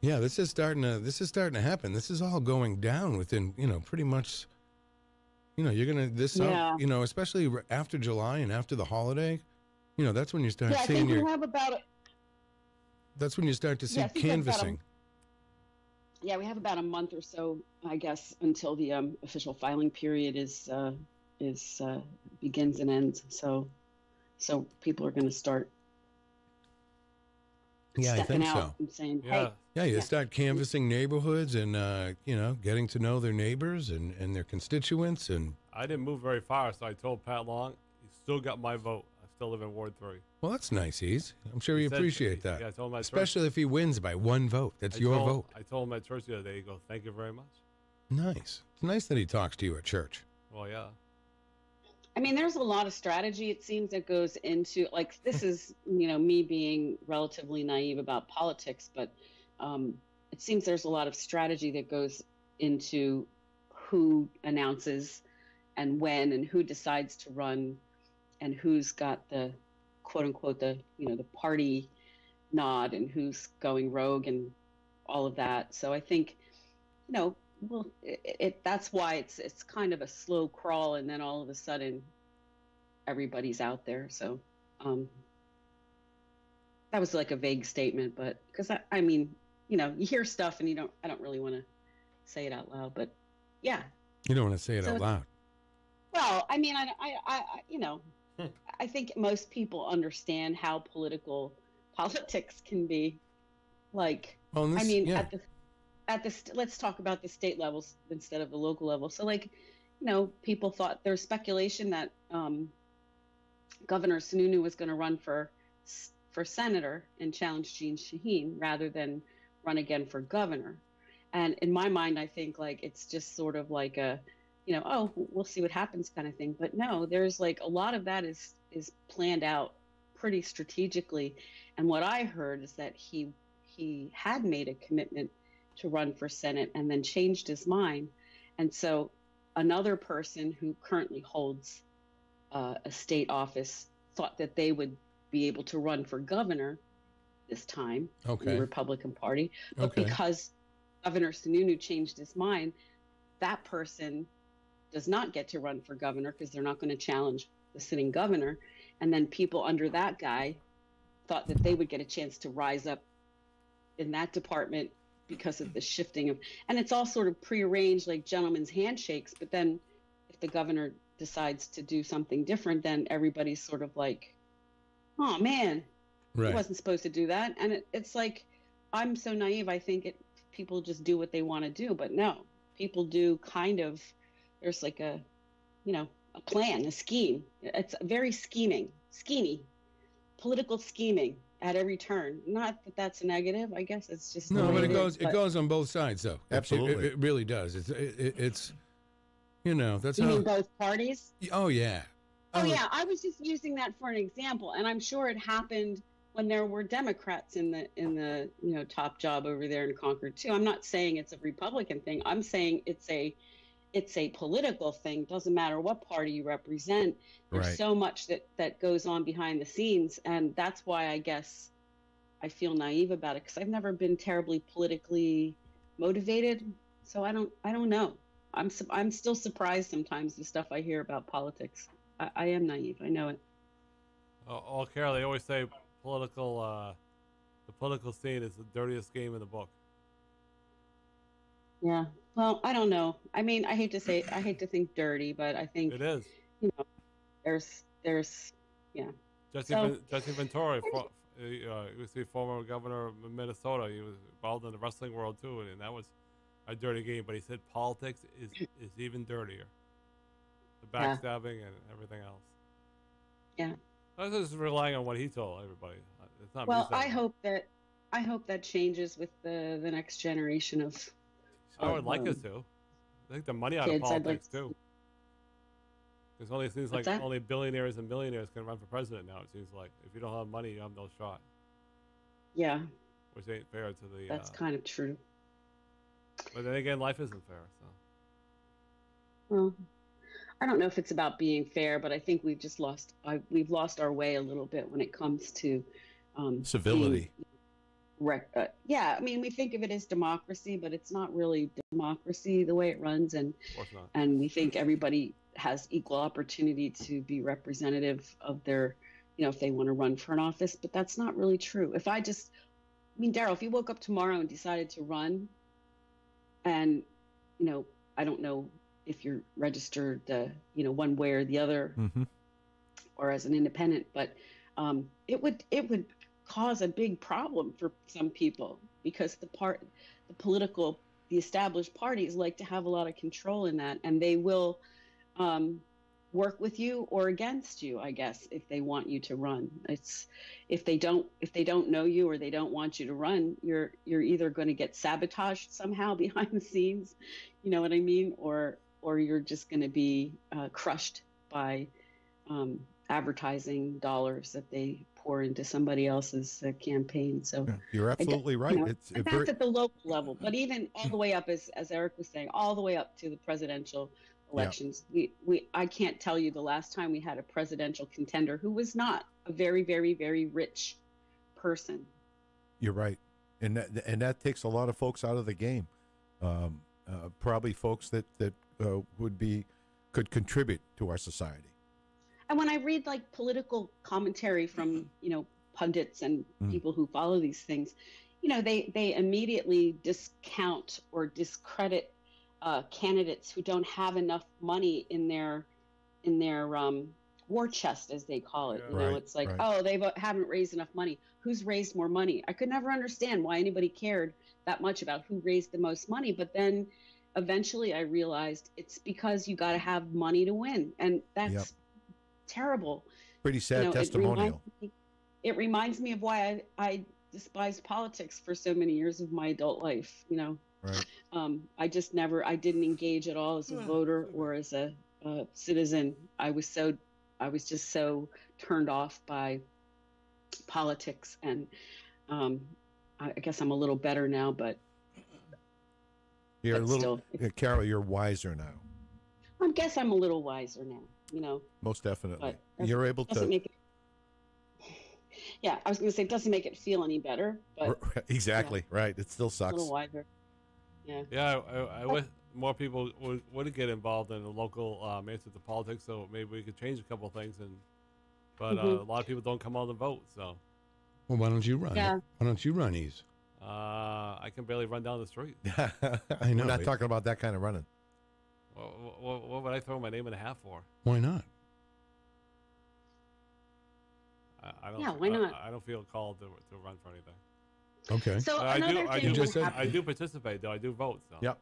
Yeah, this is starting to happen. This is all going down within, pretty much. You're gonna especially after July and after the holiday. That's when you start seeing That's when you start to see canvassing. We have about a month or so, I guess, until the official filing period begins and ends. So people are going to start stepping out and saying, "Hey." Yeah, you start canvassing neighborhoods and getting to know their neighbors and their constituents. And I didn't move very far, so I told Pat Long, "You still got my vote. I still live in Ward 3." Well, that's nice, Ease. I'm sure he appreciate that. Yeah, I told him especially if he wins by 1 vote. That's your vote. I told him at church the other day. He goes, "Thank you very much." Nice. It's nice that he talks to you at church. Well, yeah. I mean, there's a lot of strategy, it seems, that goes into, like, this is, me being relatively naive about politics, but it seems there's a lot of strategy that goes into who announces and when and who decides to run and who's got the quote unquote the party nod and who's going rogue and all of that. So I think, that's why it's kind of a slow crawl, and then all of a sudden everybody's out there. So that was like a vague statement, but because I mean, you hear stuff and I don't really want to say it out loud, but yeah. You don't want to say it out loud. Well, I mean, I think most people understand how politics can be. Like, let's talk about the state levels instead of the local level. So, like, people thought there's speculation that Governor Sununu was going to run for senator and challenge Jeanne Shaheen rather than run again for governor. And in my mind, I think like it's just sort of like a, we'll see what happens kind of thing. But no, there's like a lot of that is planned out pretty strategically. And what I heard is that he had made a commitment to run for Senate and then changed his mind. And so another person who currently holds a state office thought that they would be able to run for governor this time in the Republican Party. But because Governor Sununu changed his mind, that person does not get to run for governor because they're not going to challenge the sitting governor. And then people under that guy thought that they would get a chance to rise up in that department because of the shifting of, and it's all sort of prearranged, like gentlemen's handshakes. But then if the governor decides to do something different, then everybody's sort of like, oh man, he wasn't supposed to do that. And it's like, I'm so naive. I think people just do what they want to do, but no, people do kind of, there's like a plan, a scheme. It's very schemy, political scheming at every turn. Not that that's a negative. I guess it's just no, but it goes on both sides though. Absolutely, it really does. It's that's you mean both parties? Oh yeah. Oh yeah. I was just using that for an example, and I'm sure it happened when there were Democrats in the top job over there in Concord too. I'm not saying it's a Republican thing. I'm saying it's a it's a political thing. Doesn't matter what party you represent. There's Right. so much that goes on behind the scenes, and that's why I guess I feel naive about it, because I've never been terribly politically motivated. So I don't know. I'm still surprised sometimes the stuff I hear about politics. I am naive. I know it. Oh, Carol, they always say political. The political scene is the dirtiest game in the book. Yeah. Well, I don't know. I mean, I hate to think dirty, but I think It is. there's yeah. Jesse Ventura, you see, former governor of Minnesota, he was involved in the wrestling world too, and that was a dirty game. But he said politics is even dirtier. The backstabbing and everything else. Yeah. I was just relying on what he told everybody. It's not Well, me saying I hope that changes with the next generation of. I would like it to. I think the money out kids, of politics I'd like too. Because only seems like only billionaires and millionaires can run for president now. It seems like if you don't have money, you have no shot. Yeah. Which ain't fair to the. That's kind of true. But then again, life isn't fair. So. Well, I don't know if it's about being fair, but I think we've just lost our way a little bit when it comes to civility. Yeah, I mean, we think of it as democracy, but it's not really democracy the way it runs, and we think everybody has equal opportunity to be representative of their, if they want to run for an office, but that's not really true. Darryl, if you woke up tomorrow and decided to run, and, I don't know if you're registered, one way or the other, or as an independent, but it would cause a big problem for some people, because the established parties like to have a lot of control in that, and they will work with you or against you, I guess, if they want you to run. It's if they don't know you or they don't want you to run, you're either going to get sabotaged somehow behind the scenes, you know what I mean, or you're just going to be crushed by advertising dollars that they pour into somebody else's campaign. So you're absolutely right. That's at the local level, but even all the way up, as Eric was saying, all the way up to the presidential elections. I can't tell you the last time we had a presidential contender who was not a very, very, very rich person. You're right, and that takes a lot of folks out of the game. Probably folks that could contribute to our society. And when I read like political commentary from, pundits and people who follow these things, they immediately discount or discredit candidates who don't have enough money in their war chest, as they call it. It's like, oh, they haven't raised enough money. Who's raised more money? I could never understand why anybody cared that much about who raised the most money. But then eventually I realized it's because you got to have money to win. And that's terrible. Pretty sad testimonial. It reminds me of why I despised politics for so many years of my adult life, Right. I didn't engage at all as a voter or as a citizen. I was just so turned off by politics, and I guess I'm a little better now, but Carol, you're wiser now. I guess I'm a little wiser now, Most definitely. You're able to. I was going to say, it doesn't make it feel any better, but exactly right. It still sucks. A little wiser. Yeah. Yeah, I wish more people would get involved in the local answers to politics, so maybe we could change a couple of things. But a lot of people don't come out and vote. So. Well, why don't you run? Yeah. Why don't you run, Ease? I can barely run down the street. I know. We're not talking about that kind of running. What would I throw my name in a hat for? Why not? Why not? I don't feel called to run for anything. Okay. So I do participate though. I do vote. So. Yep.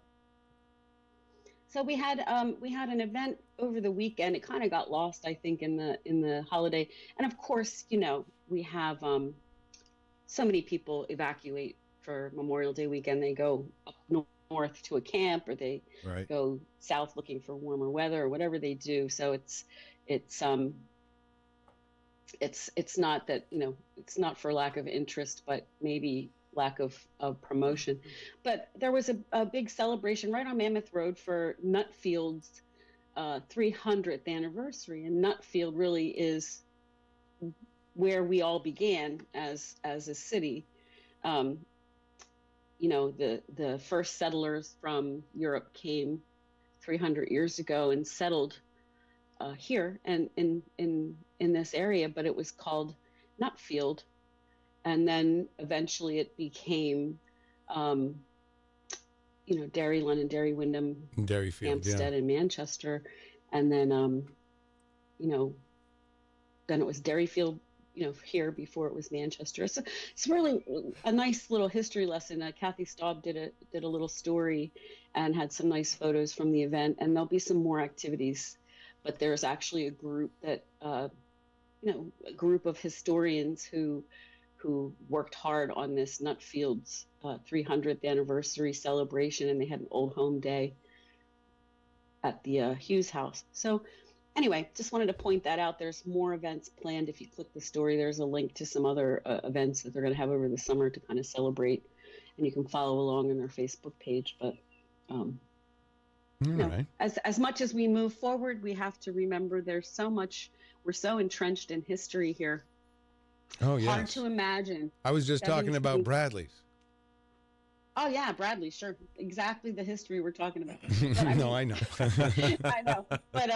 So we had an event over the weekend. It kind of got lost, I think, in the holiday. And of course, we have so many people evacuate for Memorial Day weekend. They go up north to a camp, or they go south looking for warmer weather, or whatever they do. So it's not that it's not for lack of interest, but maybe lack of promotion. But there was a big celebration right on Mammoth Road for Nutfield's 300th anniversary, and Nutfield really is where we all began as a city. The first settlers from Europe came 300 years ago and settled here and in this area, but it was called Nutfield, and then eventually it became Derry, London, Derry, Wyndham, Derryfield, Hampstead, and Manchester, and then then it was Derryfield, here before it was Manchester. So it's really a nice little history lesson. Kathy Staub did a little story and had some nice photos from the event, and there'll be some more activities. But there's actually a group that a group of historians who worked hard on this Nutfield's 300th anniversary celebration, and they had an old home day at the Hughes house. So anyway, just wanted to point that out. There's more events planned. If you click the story, there's a link to some other events that they're going to have over the summer to kind of celebrate, and you can follow along on their Facebook page. But right. As much as we move forward, we have to remember there's so much. We're so entrenched in history here. Oh, yeah. Hard to imagine. I was just talking about Bradley's. Oh, yeah, Bradley, sure. Exactly the history we're talking about. No, I know. I know. But,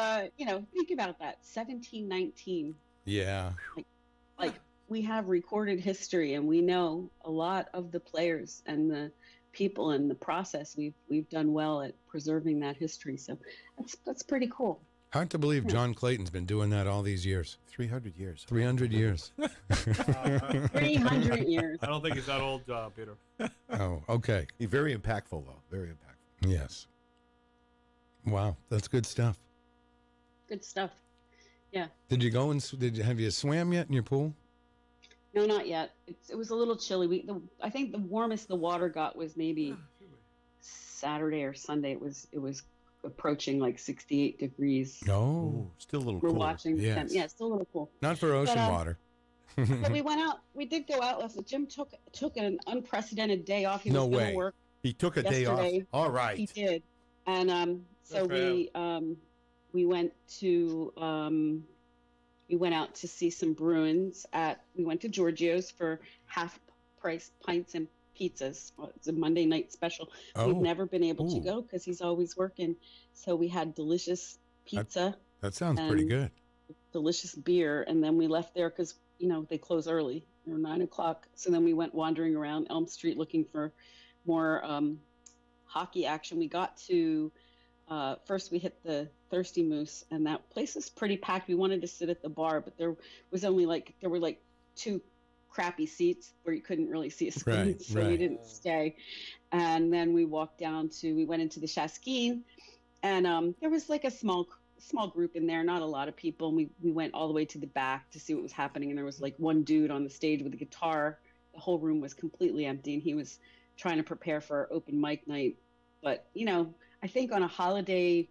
think about that. 1719. Yeah. Like we have recorded history, and we know a lot of the players and the people and the process. We've done well at preserving that history. So that's pretty cool. Hard to believe John Clayton's been doing that all these years. 300 years. 300 years. 300 years. I don't think he's that old, Peter. Oh, okay. He's very impactful, though. Very impactful. Yes. Wow, that's good stuff. Good stuff. Yeah. Did you go and have you swam yet in your pool? No, not yet. It was a little chilly. I think the warmest the water got was maybe Saturday or Sunday. It was approaching like 68 degrees. No, still a little We're cool. watching. Yes. Yeah, still a little cool. Not for ocean water. But we went out. We did go out. Jim took an unprecedented day off. He was going to work. He took a day off. All right. He did. And so we went out to see some Bruins we went to Giorgio's for half price pints and pizzas. It's a Monday night special. We've never been able to go because he's always working. So we had delicious pizza. That sounds pretty good. Delicious beer. And then we left there because, they close early. They were 9:00. So then we went wandering around Elm Street looking for more hockey action. We got to, first we hit the Thirsty Moose, and that place is pretty packed. We wanted to sit at the bar, but there were two crappy seats where you couldn't really see a screen, so we didn't stay. And then we went into the Chasquine, and there was like a small group in there, not a lot of people. And we went all the way to the back to see what was happening, and there was like one dude on the stage with a guitar. The whole room was completely empty, and he was trying to prepare for open mic night. But I think on a holiday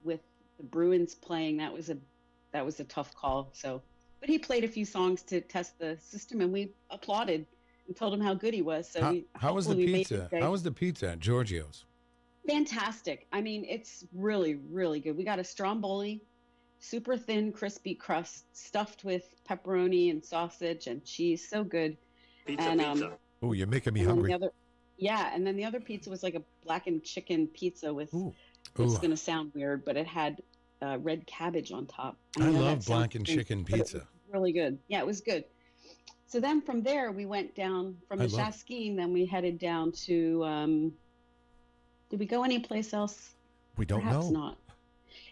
with the Bruins playing, that was a tough call. So, but he played a few songs to test the system, and we applauded and told him how good he was. So how was the pizza? How was the pizza at Giorgio's? Fantastic. I mean, it's really, really good. We got a stromboli, super thin, crispy crust stuffed with pepperoni and sausage and cheese. So good. Pizza. Oh, you're making me hungry. And then the other pizza was like a blackened chicken pizza with, it's going to sound weird, but it had red cabbage on top. I love blackened chicken pizza. Really good. Yeah, it was good. So then from there, we went down from the Chasquine, then we headed down to, did we go anyplace else? We don't Perhaps know. Not.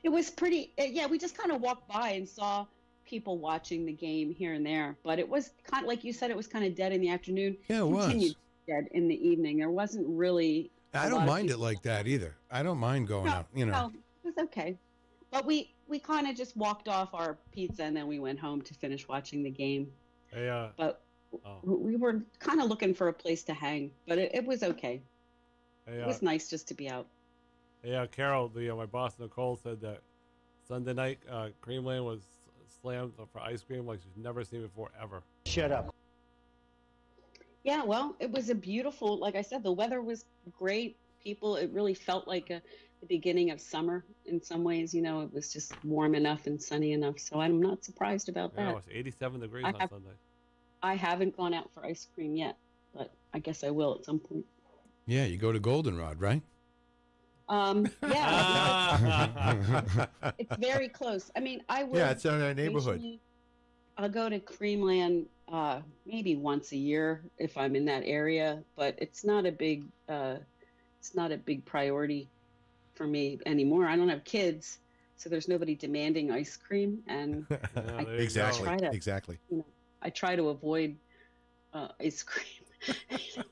It was pretty, we just kind of walked by and saw people watching the game here and there, but it was kind of, like you said, it was kind of dead in the afternoon. Yeah, it was. Dead in the evening. There wasn't really. I don't mind it like that either. I don't mind going out. No, it was okay. But we kind of just walked off our pizza and then we went home to finish watching the game. Hey, but we were kind of looking for a place to hang, but it was okay. Hey, it was nice just to be out. Yeah, Carol, my boss Nicole said that Sunday night Creamland was slammed for ice cream like she's never seen before ever. Shut up. Yeah, well, it was a beautiful, like I said, the weather was great. People, it really felt like the beginning of summer in some ways. You know, it was just warm enough and sunny enough. So I'm not surprised about Yeah, that. it was 87 degrees I on have- Sunday. I haven't gone out for ice cream yet, but I guess I will at some point. Yeah, you go to Goldenrod, right? Yeah, it's very close. I mean, I will. Yeah, it's in our neighborhood. occasionally- I'll go to Creamland maybe once a year if I'm in that area, but it's not a big priority for me anymore. I don't have kids, so there's nobody demanding ice cream, and Yeah, there you go. Exactly. I try to avoid ice cream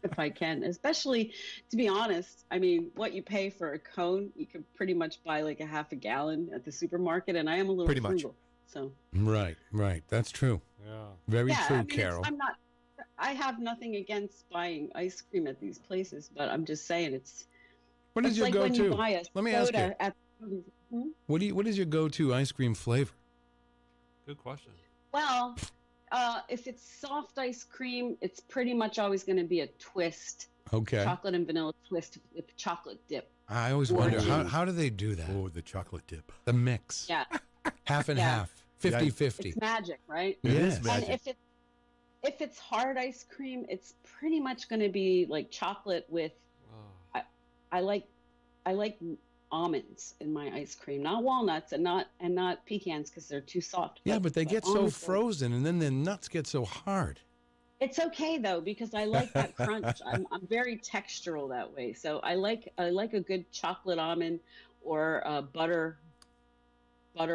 if I can, especially, to be honest. I mean, what you pay for a cone, you can pretty much buy like a half a gallon at the supermarket, and I am a little Pretty much. frugal. So Right. That's true. Yeah. Very yeah, true, I mean, Carol. I have nothing against buying ice cream at these places, but I'm just saying it's What is it's your like when go-to? you buy a Let me ask you. soda at What is your go-to ice cream flavor? Good question. Well, if it's soft ice cream, it's pretty much always going to be a twist, Okay. chocolate and vanilla twist with chocolate dip. I always wonder how do they do that? Oh, the chocolate dip. The mix. Yeah, Half and Yeah. half. 50-50. it's magic, right? It is Yes. magic. And if it's hard ice cream, it's pretty much going to be like chocolate with. Oh. I like almonds in my ice cream, not walnuts and not pecans because they're too soft. Yeah, but they get so almonds are- frozen, and then the nuts get so hard. It's okay though because I like that crunch. I'm very textural that way, so I like a good chocolate almond or butter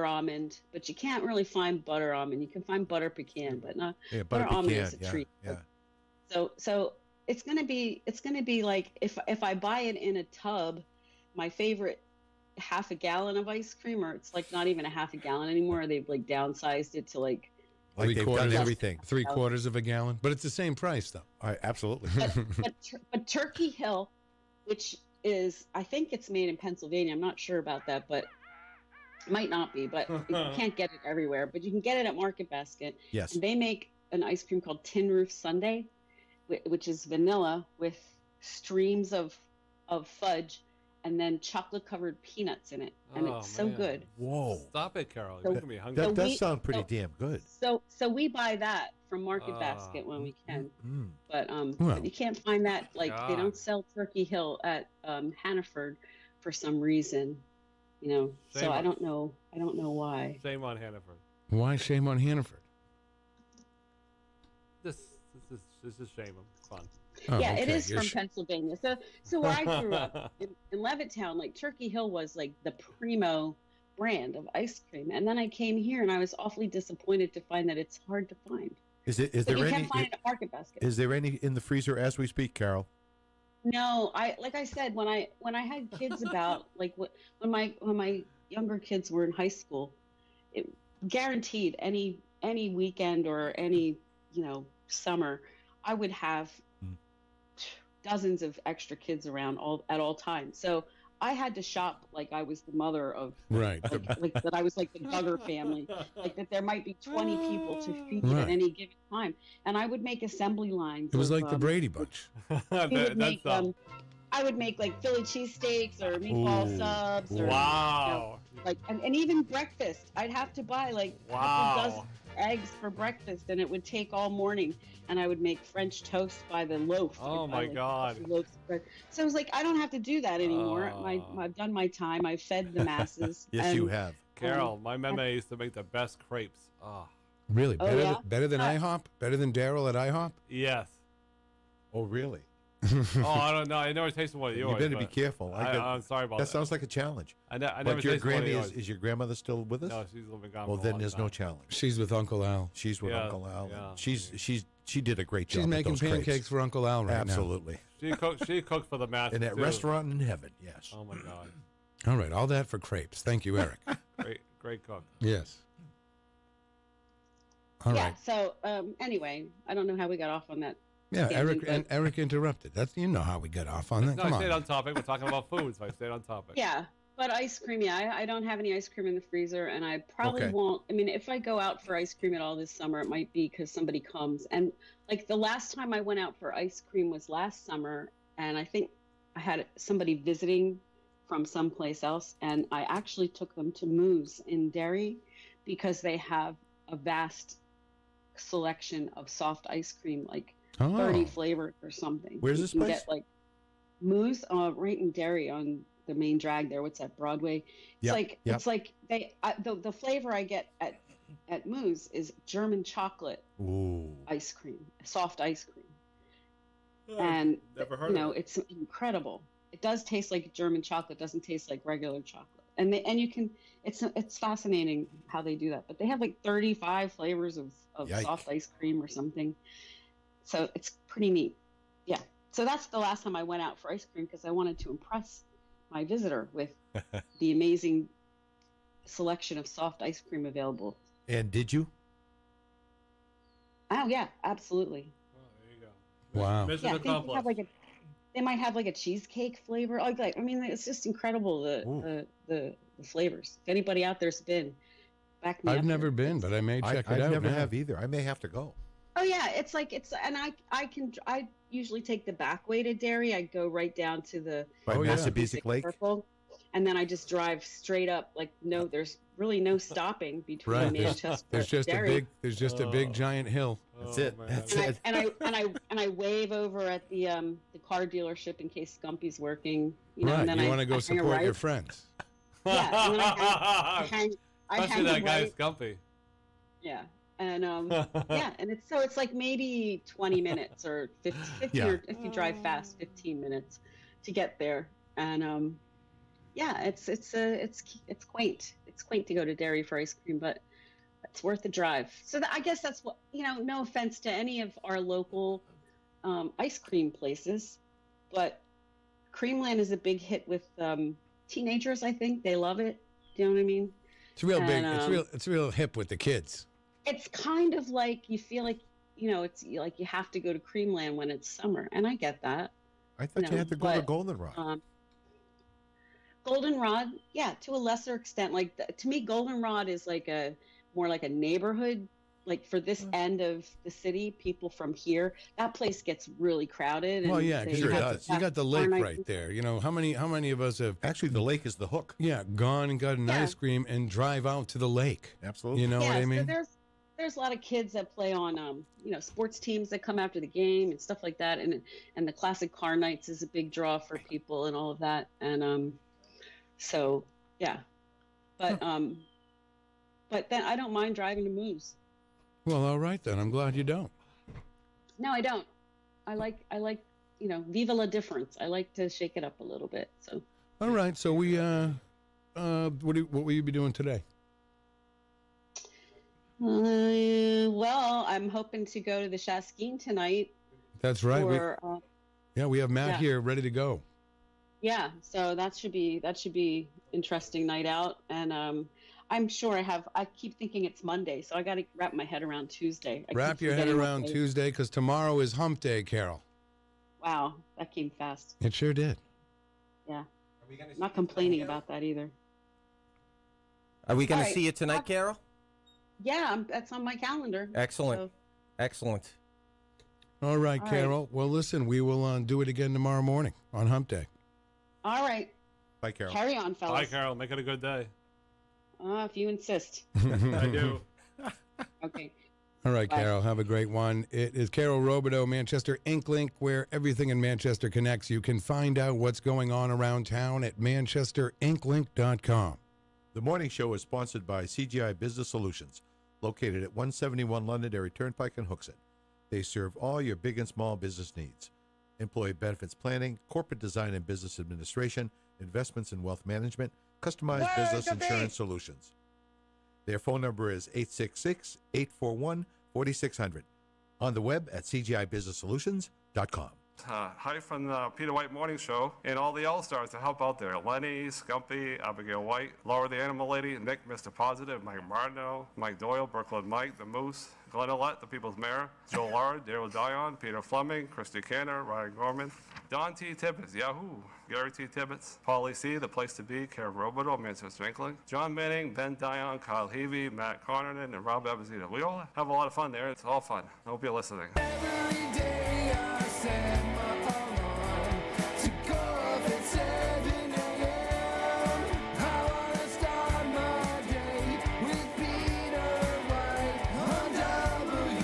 almond. But you can't really find butter almond. You can find butter pecan, but not Yeah, butter butter almond pecan. is a Yeah, treat. yeah. So it's gonna be like if I buy it in a tub, my favorite half a gallon of ice cream, or it's like not even a half a gallon anymore. They've like downsized it to like. Like they've done everything. 3/4 of a gallon, but it's the same price though. All right, absolutely. But Turkey Hill, which is, I think it's made in Pennsylvania. I'm not sure about that, but it might not be. But you can't get it everywhere. But you can get it at Market Basket. Yes. And they make an ice cream called Tin Roof Sundae, which is vanilla with streams of fudge and then chocolate covered peanuts in it, and Oh, it's so man. good. Whoa. Stop it, Carol. So- You're making me hungry. That does we- sound pretty so- damn good. So we buy that from Market Basket when we can. Mm. But Well. but you can't find that, like they God. don't sell Turkey Hill at Hannaford for some reason, you know. Shame So I on- don't know why. Shame on Hannaford. Why shame on Hannaford? This is shame. It's fun. Oh, Yeah, it okay. is You're from Pennsylvania. So where I grew up in Levittown, like Turkey Hill was like the primo brand of ice cream, and then I came here and I was awfully disappointed to find that it's hard to find. Is But there you any? can't find it at Market Basket. Is there any in the freezer as we speak, Carol? No, like I said, when I had kids about like when my younger kids were in high school, it guaranteed any weekend or any summer, I would have dozens of extra kids around at all times. So I had to shop like I was the mother of right. like that I was like the Duggar family, like that there might be 20 people to feed Right. at any given time, and I would make assembly lines. It was of, like the Brady Bunch. we would make, That's I would make like Philly cheesesteaks or meatball Ooh. subs or wow. like and even breakfast. I'd have to buy like a couple dozen eggs for breakfast, and it would take all morning. And I would make French toast by the loaf. Oh, I'd buy, my like, God. 2 loaves of bread. So I was like, I don't have to do that anymore. Oh. I've done my time. I've fed the masses. Yes, and, you have. Carol, my meme used to make the best crepes. Oh, Really? Oh, Better, yeah? better than IHOP? Better than Darryl at IHOP? yes. Oh, really? Oh, I don't know. I never tasted one of yours. You better be but careful. I'm sorry about That that. sounds like a challenge. I never But your tasted one of granny yours. is your grandmother still with us? No, she's living gone. Well, for a then long there's no time. challenge. She's with Uncle Al. She's with Yeah, Uncle Al. yeah. She did a great job. She's with making those crepes. pancakes for Uncle Al right Absolutely. She cooked for the masses. In that too. restaurant in heaven, yes. Oh my God, now. All right, all that for crepes. Thank you, Eric. great cook. Yes. All right. So anyway, I don't know how we got off on that. Yeah, tangent, Eric interrupted. You know how we got off on that. No, Come I stayed on. on topic. We're talking about food, so I stayed on topic. Yeah, But ice cream, yeah, I don't have any ice cream in the freezer, and I probably Okay. won't. I mean, if I go out for ice cream at all this summer, it might be because somebody comes. And like the last time I went out for ice cream was last summer, and I think I had somebody visiting from someplace else, and I actually took them to Moose in Derry because they have a vast selection of soft ice cream, like 30 flavors or something. Where's You this can place? Get like Moose, right in Derry on the main drag there. What's that, Broadway? It's like they the flavor I get at Moose is German chocolate Ooh. ice cream, soft ice cream, and Never heard of it. it's incredible. It does taste like German chocolate. Doesn't taste like regular chocolate, and you can. It's fascinating how they do that. But they have like 35 flavors of Yike. soft ice cream or something. So it's pretty neat. Yeah. So that's the last time I went out for ice cream because I wanted to impress my visitor with the amazing selection of soft ice cream available. And did you? Oh yeah, absolutely. Oh, there you go. Wow. Mission Yeah, I think accomplished. they might have like a cheesecake flavor. Like I mean, it's just incredible the flavors. If anybody out there's been, back me up I've never here. been, but I may check it I out never now. have either. I may have to go. Oh yeah, I usually take the back way to Derry. I go right down to the By Oh, yeah. Massabesic Lake. Circle, and then I just drive straight up. Like there's really no stopping between Right. Manchester There's just and a Derry. big giant hill. That's Oh, it. man. That's And it. I wave over at the car dealership in case Scumpy's working. Right. And then You want to I go hang a support right. your friends. Yeah, and then I hang Especially that a guy right. Scumpy. Yeah, and yeah, and it's like maybe 20 minutes or 50 Yeah. or if you drive fast, 15 minutes to get there. And yeah, it's quaint. It's quaint to go to Derry for ice cream, but it's worth the drive. So I guess that's what no offense to any of our local ice cream places, but Creamland is a big hit with teenagers. I think they love it. Do you know what I mean? It's real big. And, It's real hip with the kids. It's kind of like you feel like it's like you have to go to Creamland when it's summer, and I get that. I thought you had to go to but, Goldenrod. Goldenrod, yeah, to a lesser extent. Like to me, Goldenrod is like more like a neighborhood. Like for this end of the city, people from here, that place gets really crowded. And Well, yeah, they because Sure you, does. got the lake Fahrenheit- right there. How many of us have Actually, the lake is the hook. gone and got an Yeah. ice cream and drive out to the lake? Absolutely. You know yeah, what I mean? So there's a lot of kids that play on sports teams that come after the game and stuff like that, and the classic car nights is a big draw for people and all of that, and so yeah, but then I don't mind driving to Moose. Well, all right then. I'm glad you don't. No, I don't. I like viva la difference. I like to shake it up a little bit. So All right. So we what will you be doing today? well, I'm hoping to go to the Shaskeen tonight. That's right. For, We have Matt yeah. here ready to go. Yeah, so that should be interesting night out, and I'm sure I keep thinking it's Monday, so I got to wrap my head around Tuesday. I Wrap keep your head forgetting what around day- Tuesday because tomorrow is Hump Day, Carol. Wow, that came fast. It sure did. Yeah, not complaining about that either. Are we going All to right. see you tonight, Carol? Yeah, that's on my calendar. Excellent. So, Excellent. All right, All right. Carol. Well, listen, we will do it again tomorrow morning on Hump Day. all right, Bye, Carol. carry on, Bye, fellas. Carol. Make it a good day. If you insist. I do. Okay. All right, Bye. Carol. Have a great one. It is Carol Robideau, Manchester Ink Link, where everything in Manchester connects. You can find out what's going on around town at manchesterinklink.com. The morning show is sponsored by CGI Business Solutions, located at 171 Londonderry Turnpike in Hooksett. They serve all your big and small business needs. Employee benefits planning, corporate design and business administration, investments and wealth management, customized business insurance solutions. Their phone number is 866-841-4600. On the web at cgibusinesssolutions.com. Hi from the Peter White Morning Show and all the All-Stars to help out there. Lenny, Scumpy, Abigail White, Laura the Animal Lady, Nick, Mr. Positive, Mike Martineau, Mike Doyle, Brooklyn Mike, The Moose, Glenn Ouellette, the People's Mayor, Joe Lard, Darryl Dion, Peter Fleming, Christy Canner, Ryan Gorman, Don T. Tibbetts, Yahoo, Gary T. Tibbetts, Paulie C., The Place to Be, Carol Robidoux, Manchester Inkling, John Manning, Ben Dion, Kyle Heavey, Matt Connerton, and Rob Abazita. We all have a lot of fun there. It's all fun. I hope you're listening. Every day I set my alarm to go off at 7 a.m. I wanna start my day with Peter White on WMNH.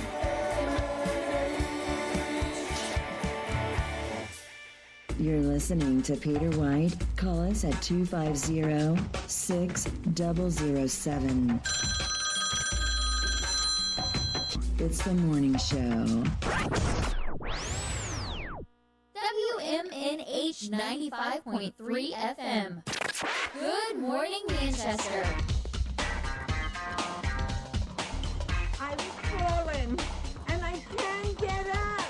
You're listening to Peter White. Call us at 250-6007. It's the morning show. WMNH 95.3 FM. Good morning, Manchester. I was falling, and I can't get up.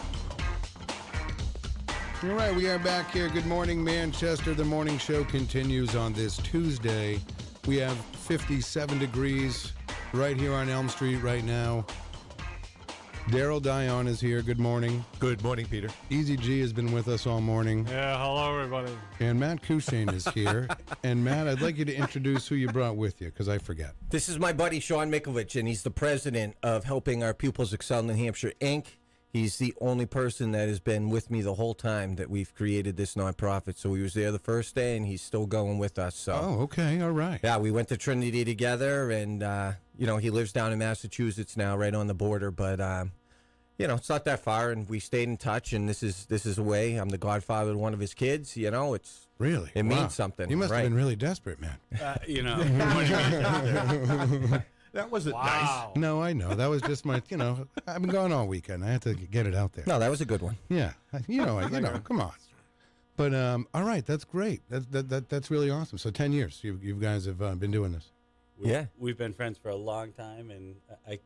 All right, we are back here. Good morning, Manchester. The morning show continues on this Tuesday. We have 57 degrees right here on Elm Street right now. Darryl Dion is here. Good morning. Good morning, Peter. Eazy G has been with us all morning. Yeah, hello, everybody. And Matt Courchesne is here. And Matt, I'd like you to introduce who you brought with you, because I forget. This is my buddy Shawn Micklovich, and he's the president of Helping Our Pupils Excel New Hampshire, Inc. He's the only person that has been with me the whole time that we've created this nonprofit. So he was there the first day, and he's still going with us. So. Oh, okay. All right. Yeah, we went to Trinity together, and, he lives down in Massachusetts now, right on the border. But, it's not that far, and we stayed in touch, and this is a way. I'm the godfather of one of his kids. It's really it means something. You must right? have been really desperate, man. That wasn't Wow. nice. No, I know. That was just my, I've been gone all weekend. I had to get it out there. No, that was a good one. Yeah. Come on. But, all right, that's great. That's really awesome. So 10 years you guys have been doing this. We've been friends for a long time, and I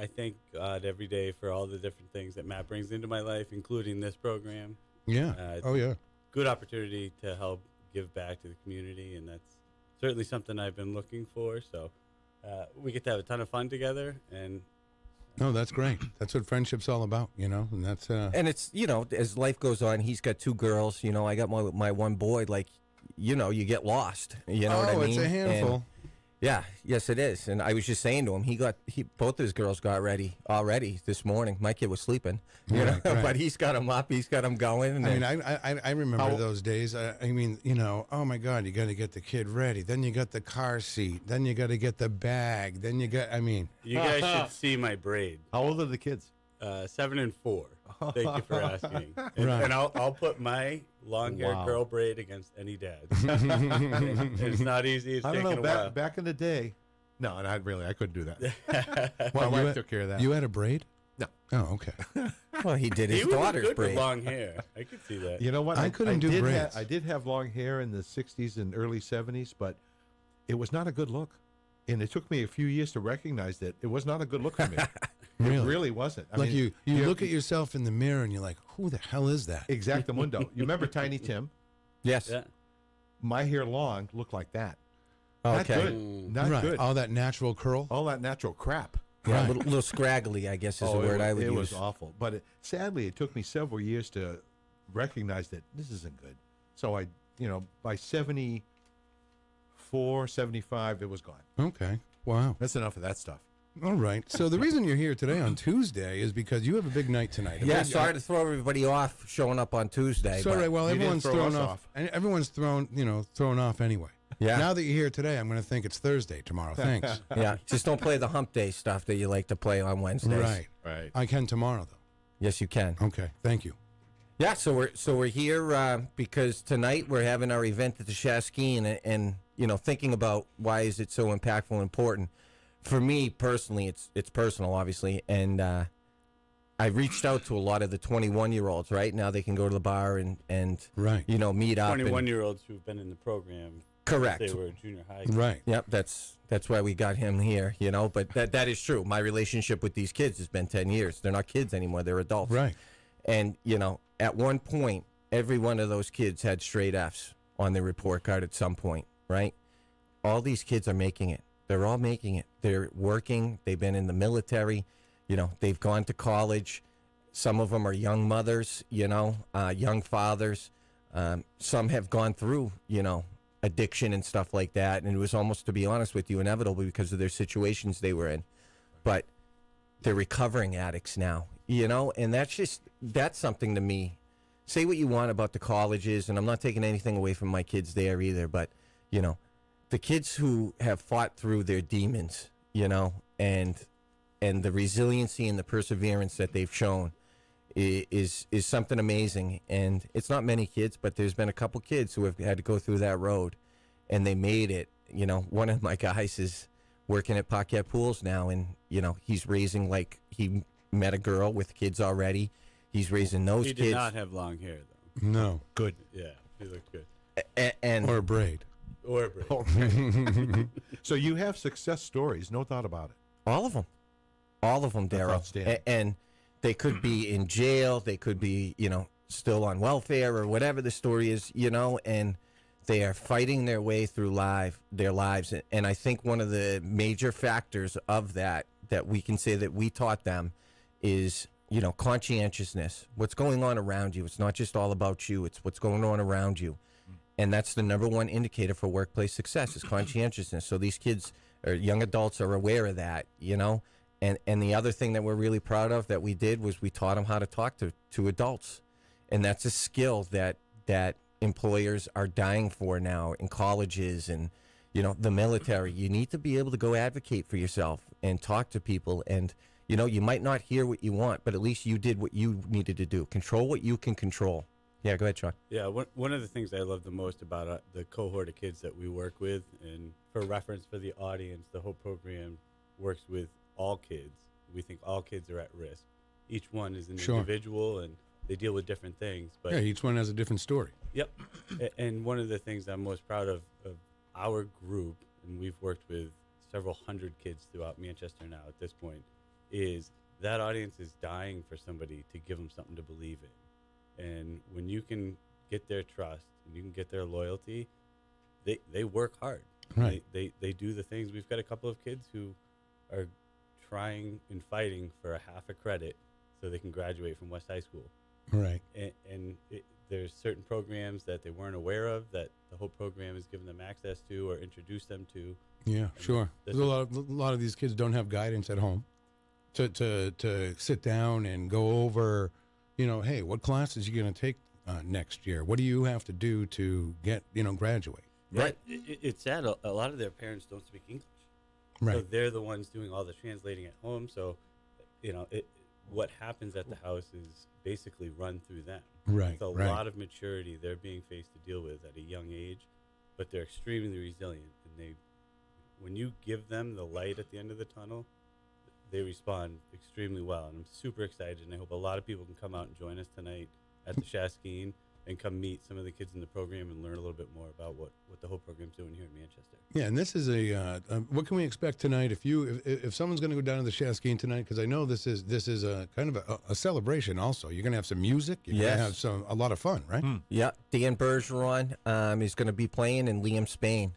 thank God every day for all the different things that Matt brings into my life, including this program. Yeah. Yeah. Good opportunity to help give back to the community, and that's certainly something I've been looking for. So we get to have a ton of fun together, and no, that's great. That's what friendship's all about, and that's and it's as life goes on, he's got two girls. I got my one boy. Like, you get lost. You know what I mean? It's a handful. And, yeah, yes, it is. And I was just saying to him, both his girls got ready already this morning. My kid was sleeping, Right. but he's got them up, he's got them going. I remember those days. Oh my God, you got to get the kid ready. Then you got the car seat. Then you got to get the bag. Then you guys should see my braid. How old are the kids? 7 and 4. Thank you for asking. Right. And I'll put my long-haired girl braid against any dad. It's not easy. It's taking a while. Back in the day, no, not really. I couldn't do that. My wife took care of that. You had a braid? No. Oh, okay. Well, he did his daughter's good braid. With long hair. I could see that. You know what? I couldn't do braids. I did have long hair in the 60s and early 70s, but it was not a good look. And it took me a few years to recognize that it was not a good look for me. Really? It really wasn't. You look at yourself in the mirror and you're like, who the hell is that? Exactamundo. You remember Tiny Tim? Yes. Yeah. My hair long looked like that. Okay. Not good. Not good. All that natural curl? All that natural crap. Yeah, a little scraggly, I guess is the word I would use. It was awful. But sadly, it took me several years to recognize that this isn't good. So by 74, 75, it was gone. Okay. Wow. That's enough of that stuff. All right. So the reason you're here today on Tuesday is because you have a big night tonight. Yeah, sorry to throw everybody off showing up on Tuesday. Sorry, well, everyone's thrown off. off. Everyone's thrown off anyway. Yeah. Now that you're here today, I'm going to think it's Thursday tomorrow. Thanks. Yeah, just don't play the hump day stuff that you like to play on Wednesdays. Right. I can tomorrow, though. Yes, you can. Okay. Thank you. Yeah, so we're here because tonight we're having our event at the Courchesne, and thinking about why is it so impactful and important. For me personally, it's personal, obviously, and I reached out to a lot of the 21-year-olds. Right now, they can go to the bar and right. Meet up. 21-year-olds who've been in the program. Correct. They were junior high. Right. Yep. That's why we got him here. But that is true. My relationship with these kids has been 10 years. They're not kids anymore. They're adults. Right. And at one point, every one of those kids had straight Fs on their report card at some point. Right. All these kids are making it. They're all making it. They're working. They've been in the military. they've gone to college. Some of them are young mothers, young fathers. Some have gone through, addiction and stuff like that. And it was almost, to be honest with you, inevitable because of their situations they were in. But they're recovering addicts now, and that's something to me. Say what you want about the colleges, and I'm not taking anything away from my kids there either, but, the kids who have fought through their demons, and the resiliency and the perseverance that they've shown is something amazing. And it's not many kids, but there's been a couple kids who have had to go through that road, and they made it. One of my guys is working at Paquette Pools now, and, he's raising, he met a girl with kids already. He's raising those kids. He did not have long hair, though. No. Good. Yeah, he looked good. And or a braid. Or a braid. So you have success stories, no thought about it. All of them, Darryl. Outstanding. And they could be in jail. They could be, still on welfare or whatever the story is, and they are fighting their way through their lives. And I think one of the major factors of that we can say that we taught them is, conscientiousness. What's going on around you? It's not just all about you. It's what's going on around you. And that's the number one indicator for workplace success is conscientiousness. So these kids or young adults are aware of that, And the other thing that we're really proud of that we did was we taught them how to talk to adults. And that's a skill that employers are dying for now in colleges and, the military. You need to be able to go advocate for yourself and talk to people. And, you might not hear what you want, but at least you did what you needed to do. Control what you can control. Yeah, go ahead, Shawn. Yeah, one of the things I love the most about the cohort of kids that we work with, and for reference for the audience, the whole program works with all kids. We think all kids are at risk. Each one is an individual, and they deal with different things. But yeah, each one has a different story. Yep. And one of the things I'm most proud of our group, and we've worked with several hundred kids throughout Manchester now at this point, is that audience is dying for somebody to give them something to believe in. And when you can get their trust and you can get their loyalty, they work hard. Right. They do the things. We've got a couple of kids who are trying and fighting for a half a credit so they can graduate from West High School. Right. And there's certain programs that they weren't aware of that the whole program has given them access to or introduced them to. Yeah, sure. There's a lot of these kids don't have guidance at home to sit down and go over, hey, what classes are you going to take next year? What do you have to do to get, graduate? Right. It's sad. A lot of their parents don't speak English. Right. So they're the ones doing all the translating at home. So, what happens at the house is basically run through them. Right. It's a lot of maturity they're being faced to deal with at a young age, but they're extremely resilient. And when you give them the light at the end of the tunnel, they respond extremely well. And I'm super excited, and I hope a lot of people can come out and join us tonight at the Shaskeen and come meet some of the kids in the program and learn a little bit more about what the whole program's doing here in Manchester. Yeah, and this is what can we expect tonight if someone's going to go down to the Shaskeen tonight? Because I know this is a kind of a celebration. Also, you're going to have some music. You're going to have a lot of fun, right? Yeah, Dan Bergeron is going to be playing, and Liam Spain.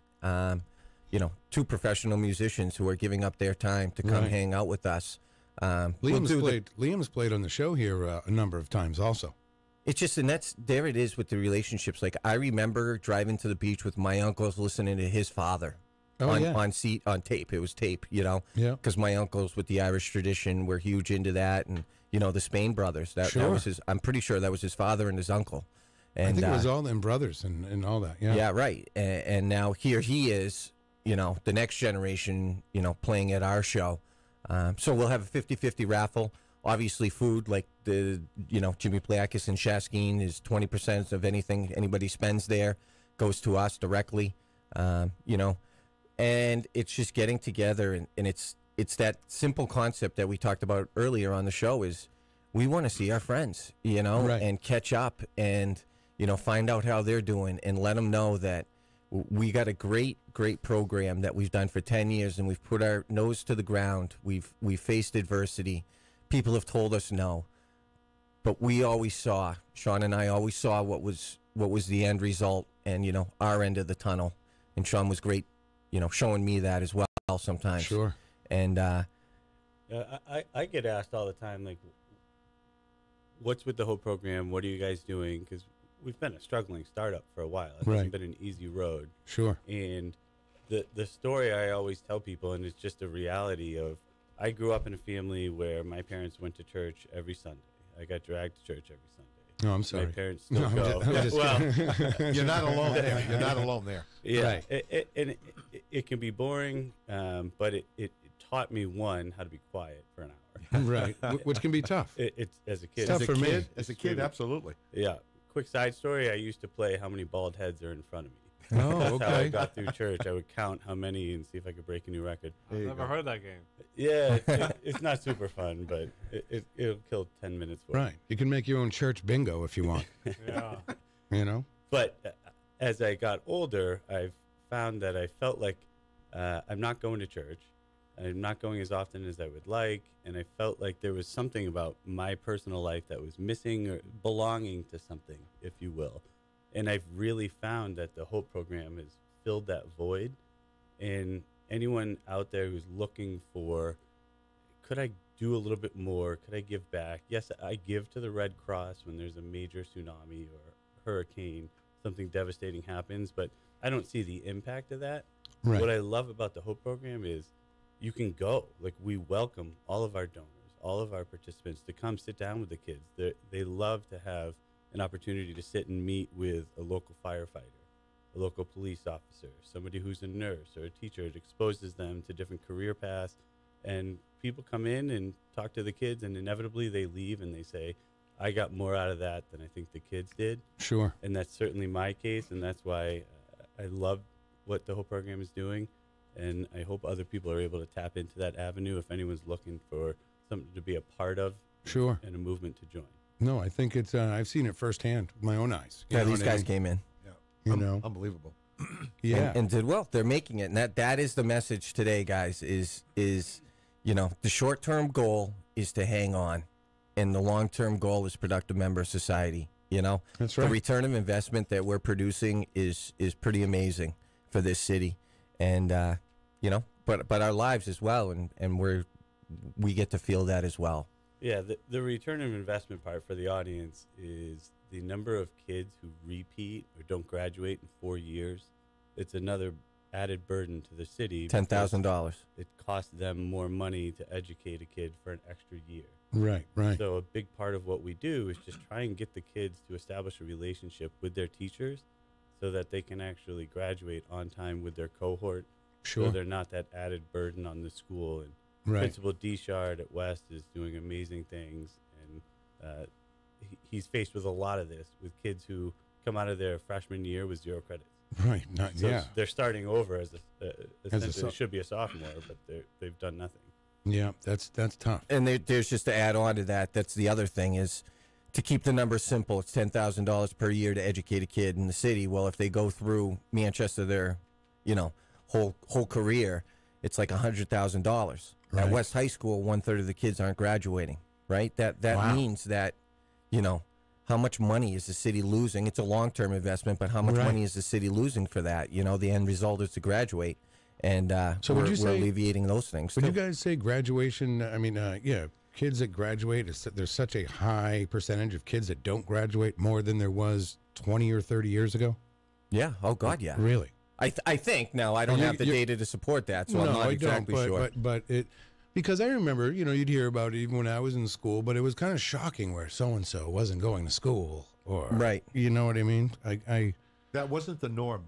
Two professional musicians who are giving up their time to come hang out with us. Liam's played on the show here a number of times also. It's just, and there it is with the relationships. Like, I remember driving to the beach with my uncles listening to his father on tape. It was tape, Yeah. Because my uncles with the Irish tradition were huge into that. And, the Spain brothers. That was I'm pretty sure that was his father and his uncle. And, I think it was all them brothers and all that. Yeah. Yeah, right. And now here he is, the next generation, playing at our show. So we'll have a 50-50 raffle. Obviously, food, like Jimmy Pliakis and Shaskeen is 20% of anything anybody spends there goes to us directly, and it's just getting together, and it's that simple concept that we talked about earlier on the show is we want to see our friends, and catch up and, find out how they're doing and let them know that we got a great program that we've done for 10 years, and we've put our nose to the ground. We've faced adversity. People have told us no, but Shawn and I always saw what was the end result and, our end of the tunnel. And Shawn was great, showing me that as well sometimes. Sure. And I get asked all the time, like, what's with the whole program? What are you guys doing? Because we've been a struggling startup for a while. It hasn't been an easy road. Sure. And the story I always tell people, and it's just a reality of, I grew up in a family where my parents went to church every Sunday. I got dragged to church every Sunday. No, I'm sorry. My parents still go. You're not alone there. You're not alone there. Yeah, right. It can be boring, but it taught me, one, how to be quiet for an hour. Right, which can be tough. It's as a kid. It's tough for me. As a kid, absolutely. Yeah. Quick side story: I used to play how many bald heads are in front of me. Oh, That's okay. how I got through church. I would count how many and see if I could break a new record. I've never heard that game. Yeah, it's not super fun, but it'll kill 10 minutes for Right. You can make your own church bingo if you want. Yeah. You know? But as I got older, I've found that I felt like I'm not going to church. I'm not going as often as I would like. And I felt like there was something about my personal life that was missing or belonging to something, if you will. And I've really found that the Hope program has filled that void. And anyone out there who's looking for, could I do a little bit more? Could I give back? Yes, I give to the Red Cross when there's a major tsunami or hurricane, something devastating happens, but I don't see the impact of that. Right. What I love about the Hope program is you can go. Like, we welcome all of our donors, all of our participants to come sit down with the kids. They love to have an opportunity to sit and meet with a local firefighter, a local police officer, somebody who's a nurse or a teacher. It exposes them to different career paths, and people come in and talk to the kids, and inevitably they leave and they say, I got more out of that than I think the kids did. Sure. And that's certainly my case, and that's why I love what the whole program is doing, and I hope other people are able to tap into that avenue if anyone's looking for something to be a part of. Sure. And a movement to join. No, I think it's, I've seen it firsthand with my own eyes. You Yeah, know these what I guys mean? came in. You know? Unbelievable. Yeah. And did well. They're making it. And that is the message today, guys, is you know, the short-term goal is to hang on, and the long-term goal is productive member of society, you know? That's right. The return of investment that we're producing is pretty amazing for this city. And, you know, but our lives as well, and we get to feel that as well. Yeah, the return of investment part for the audience is the number of kids who repeat or don't graduate in 4 years. It's another added burden to the city. $10,000. It costs them more money to educate a kid for an extra year. Right, right. So a big part of what we do is just try and get the kids to establish a relationship with their teachers so that they can actually graduate on time with their cohort. Sure. So they're not that added burden on the school. And Right. Principal Deshard at West is doing amazing things, and he's faced with a lot of this with kids who come out of their freshman year with 0 credits. Right. Not, So yeah. they're starting over as essentially so- should be a sophomore, but they've done nothing. Yeah, that's tough. And there's just to add on to that, that's the other thing is to keep the numbers simple. It's $10,000 per year to educate a kid in the city. Well, if they go through Manchester their, you know, whole career, it's like $100,000. Right. At West High School, 1/3 of the kids aren't graduating. Right. That Wow. means that, you know, how much money is the city losing? It's a long-term investment, but how much Right. money is the city losing for that? You know, the end result is to graduate, and So would you we're say- alleviating those things. Would you too. guys say graduation? I mean, yeah, kids that graduate, there's such a high percentage of kids that don't graduate more than there was 20 or 30 years ago? Yeah. Oh God. Yeah. Really? I think now I don't You- have the you- data to support that, so no, I'm not I exactly don't, sure. but it, because I remember, you know, you'd hear about it even when I was in school, but it was kind of shocking where so-and-so wasn't going to school or, Right. You know what I mean? I That wasn't the norm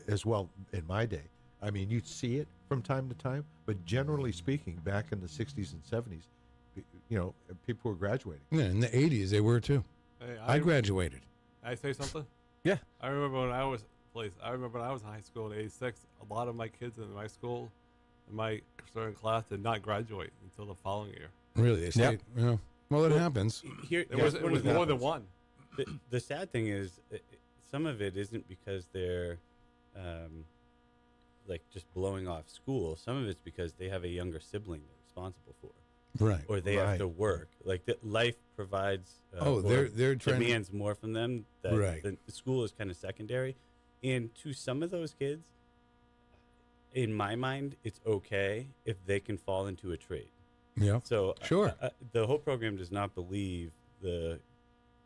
as well in my day. I mean, you'd see it from time to time, but generally speaking, back in the 60s and 70s, you know, people were graduating. yeah, in the 80s they were too. Hey, I graduated. I say something? Yeah. I remember when I was in high school in '86. A lot of my kids in my school, in my certain class, did not graduate until the following year. Really? They stayed, yeah. Well, it happens. It was more than one. The sad thing is, some of it isn't because they're like just blowing off school. Some of it's because they have a younger sibling they're responsible for. Right. Or they have to work. Like life provides. They're trying demands more from them. That Right. The school is kind of secondary, and to some of those kids, in my mind, it's okay if they can fall into a trade. Yeah. So Sure. The whole program does not believe the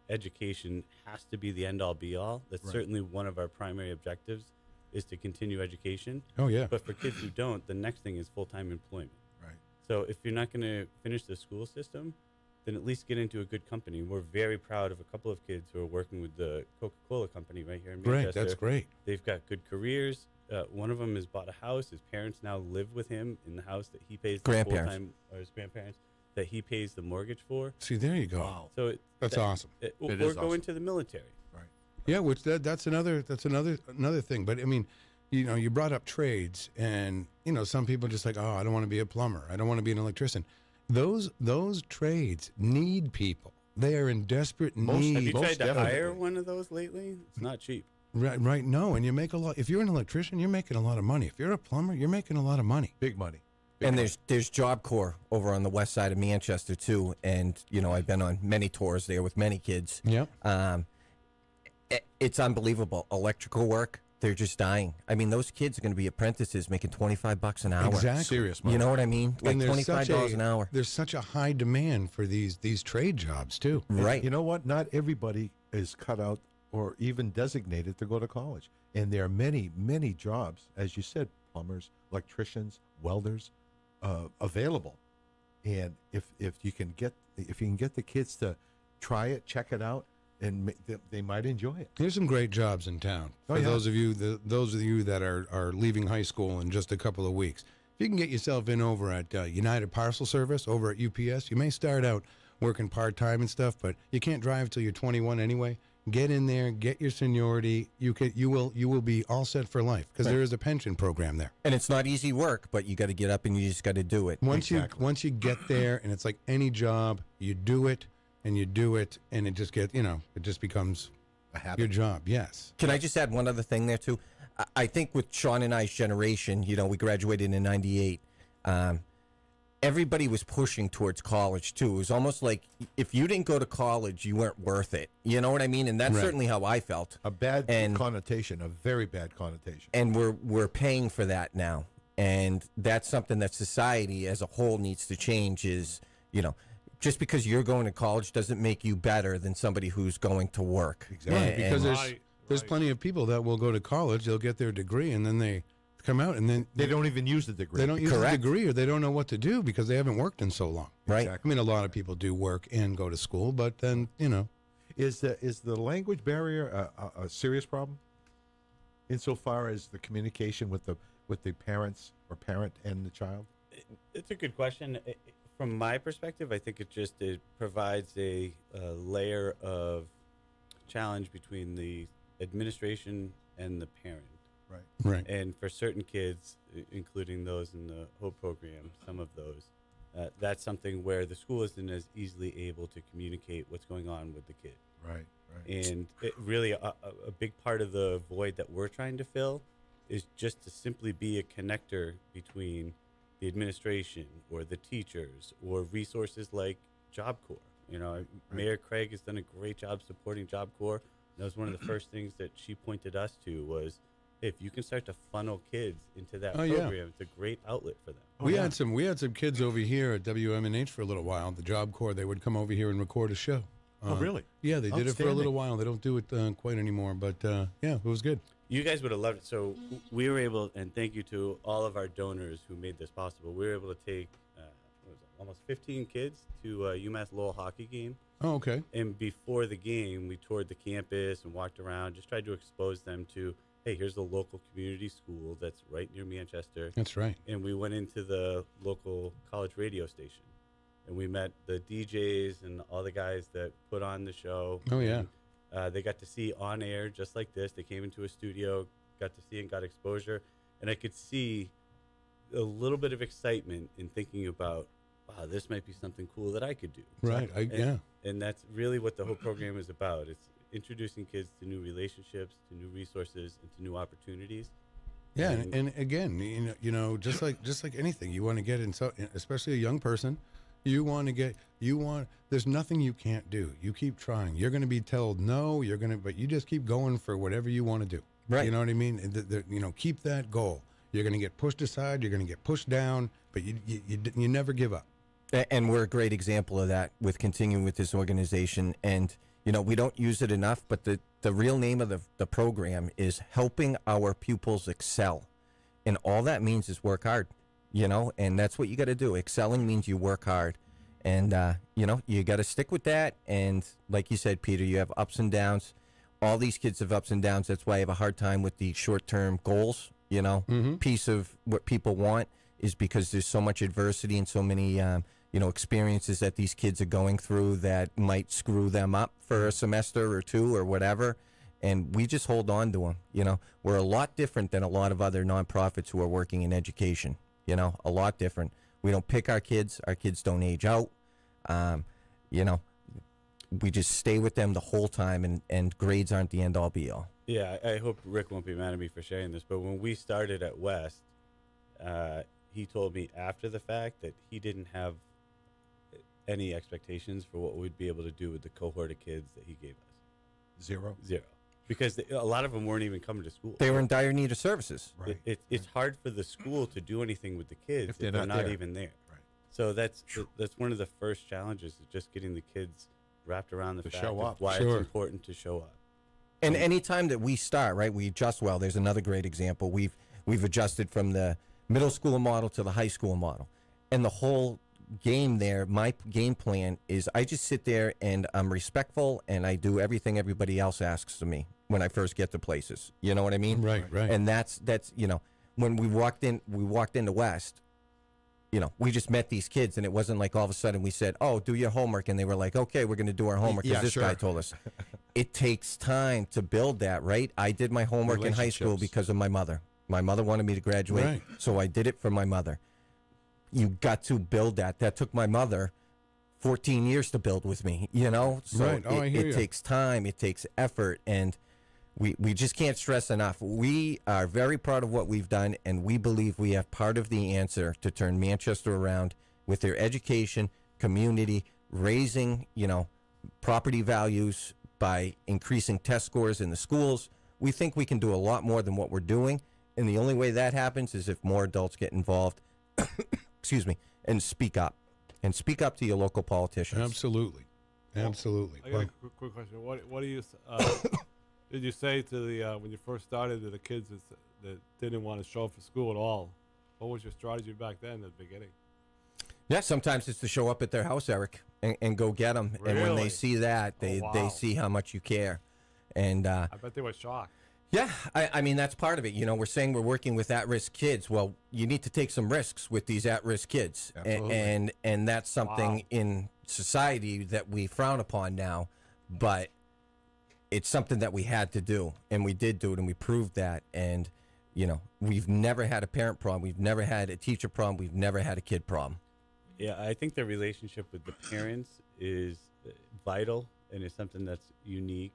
education has to be the end all be all. That's Right. certainly one of our primary objectives is to continue education. Oh, yeah. But for kids who don't, the next thing is full-time employment. Right. So if you're not going to finish the school system, then at least get into a good company. We're very proud of a couple of kids who are working with the Coca-Cola company right here in Great, Manchester. that's great. They've got good careers. One of them has bought a house. His parents now live with him in the house that he pays the Grandparents. full-time, or his grandparents, that he pays the mortgage for. See, there you go. Wow. So That's awesome. Or is going awesome. to the military. Right. Yeah, which that's another thing. But I mean, you know, you brought up trades, and you know, some people just like, oh, I don't want to be a plumber. I don't want to be an electrician. Those trades need people. They are in desperate need. Have you tried to definitely. hire one of those lately? It's not cheap. Right. No, and you make a lot. If you're an electrician, you're making a lot of money. If you're a plumber, you're making a lot of money. Big money. And there's Job Corps over on the west side of Manchester too, and you know I've been on many tours there with many kids. Yep. It's unbelievable. Electrical work, they're just dying. I mean, those kids are going to be apprentices making $25 an hour. Exactly. Serious money. You know what I mean? Like And there's $25 an hour. There's such a high demand for these trade jobs too. Right. You know what? Not everybody is cut out or even designated to go to college. And there are many, many jobs, as you said, plumbers, electricians, welders, available. And if you can get the kids to try it, check it out, and they might enjoy it. There's some great jobs in town Oh, for yeah. those of you that are leaving high school in just a couple of weeks. If you can get yourself in over at United Parcel Service over at UPS, you may start out working part-time and stuff, but you can't drive till you're 21 anyway. Get in there, get your seniority. You will be all set for life because Right. there is a pension program there. And it's not easy work, but you got to get up and you just got to do it. Once you get there, and it's like any job, you do it and you do it, and it just it just becomes A habit. your job. Yes. Can I just add one other thing there too? I think with Shawn and I's generation, you know, we graduated in '98. Everybody was pushing towards college too. It was almost like if you didn't go to college, you weren't worth it. You know what I mean? And that's Right. certainly how I felt. A bad And- connotation, a very bad connotation. And we're paying for that now. And that's something that society as a whole needs to change. Is, you know, just because you're going to college doesn't make you better than somebody who's going to work. Exactly. Right, because And- there's plenty of people that will go to college, they'll get their degree, and then they come out, and then They don't even use the degree. they don't use the Correct. degree, or they don't know what to do because they haven't worked in so long. Right. I mean, a lot of people do work and go to school, but then Is the language barrier a serious problem? Insofar as the communication with the parents or parent and the child? It's a good question. From my perspective, I think it provides a layer of challenge between the administration and the parent. Right. And for certain kids, including those in the HOPE program, some of those, that's something where the school isn't as easily able to communicate what's going on with the kid. Right. And it really, a big part of the void that we're trying to fill is just to simply be a connector between the administration or the teachers or resources like Job Corps. You know, Mayor Craig has done a great job supporting Job Corps. That was one of the first things that she pointed us to was, if you can start to funnel kids into that Oh, yeah. program, it's a great outlet for them. we had some kids over here at WMNH for a little while. The Job Corps, they would come over here and record a show. Oh, really? Yeah, they did it for a little Outstanding. while. They don't do it quite anymore, but yeah, it was good. You guys would have loved it. So we were able, and thank you to all of our donors who made this possible. We were able to take what was it, almost 15 kids to a UMass Lowell hockey game. Oh, okay. And before the game, we toured the campus and walked around, just tried to expose them to, hey, here's the local community school that's right near Manchester. That's right. And we went into the local college radio station. And we met the DJs and all the guys that put on the show. Oh, yeah. And, they got to see on air just like this. They came into a studio, got to see and got exposure. And I could see a little bit of excitement in thinking about, wow, this might be something cool that I could do. Right. And that's really what the whole program is about. It's introducing kids to new relationships, to new resources, and to new opportunities. Yeah, and again, you know, just like anything, you want to get in, especially a young person. There's nothing you can't do. You keep trying. You're going to be told no. But you just keep going for whatever you want to do. Right. You know what I mean? Keep that goal. You're going to get pushed aside. You're going to get pushed down, but you never give up. And we're a great example of that with continuing with this organization. And, you know, we don't use it enough, but the real name of the program is helping our pupils excel. And all that means is work hard, you know, and that's what you got to do. Excelling means you work hard. And, you know, you got to stick with that. And like you said, Peter, you have ups and downs. All these kids have ups and downs. That's why I have a hard time with the short-term goals, you know. Piece of what people want is because there's so much adversity and so many, you know, experiences that these kids are going through that might screw them up for a semester or two or whatever. And we just hold on to them, you know. We're a lot different than a lot of other nonprofits who are working in education, you know, a lot different. We don't pick our kids don't age out. You know, we just stay with them the whole time, and grades aren't the end-all be-all. Yeah, I hope Rick won't be mad at me for sharing this, but when we started at West, he told me after the fact that he didn't have any expectations for what we'd be able to do with the cohort of kids that he gave us. Zero. Because a lot of them weren't even coming to school. They were in dire need of services. Right. It's hard for the school to do anything with the kids if they're not there. even there. Right. So that's one of the first challenges, is just getting the kids wrapped around the fact show of up. why it's important to show up. And anytime that we start, right, we adjust well. There's another great example. We've adjusted from the middle school model to the high school model. And the whole game there, my game plan is I just sit there and I'm respectful and I do everything everybody else asks of me when I first get to places. You know what I mean? Right. And that's you know, when we walked into West, you know, we just met these kids, and it wasn't like all of a sudden we said, "Oh, do your homework," and they were like, "Okay, we're going to do our homework because this guy told us." It takes time to build that, right? I did my homework in high school because of my mother. My mother wanted me to graduate, so I did it for my mother. You got to build that. That took my mother 14 years to build with me, you know? So it takes time, it takes effort, and we just can't stress enough. We are very proud of what we've done, and we believe we have part of the answer to turn Manchester around with their education, community, raising, you know, property values by increasing test scores in the schools. We think we can do a lot more than what we're doing, and the only way that happens is if more adults get involved, excuse me, and speak up. And speak up to your local politicians. Absolutely. Absolutely. I got a quick question. What do you did you say to the when you first started to the kids that didn't want to show up for school at all? What was your strategy back then at the beginning? Yeah, sometimes it's to show up at their house, Eric, and go get them. Really? And when they see that, they see how much you care. And I bet they were shocked. Yeah, I mean, that's part of it. You know, we're saying we're working with at-risk kids. Well, you need to take some risks with these at-risk kids. Absolutely. And that's something in society that we frown upon now. But it's something that we had to do, and we did do it, and we proved that. And, you know, we've never had a parent problem. We've never had a teacher problem. We've never had a kid problem. Yeah, I think the relationship with the parents is vital, and is something that's unique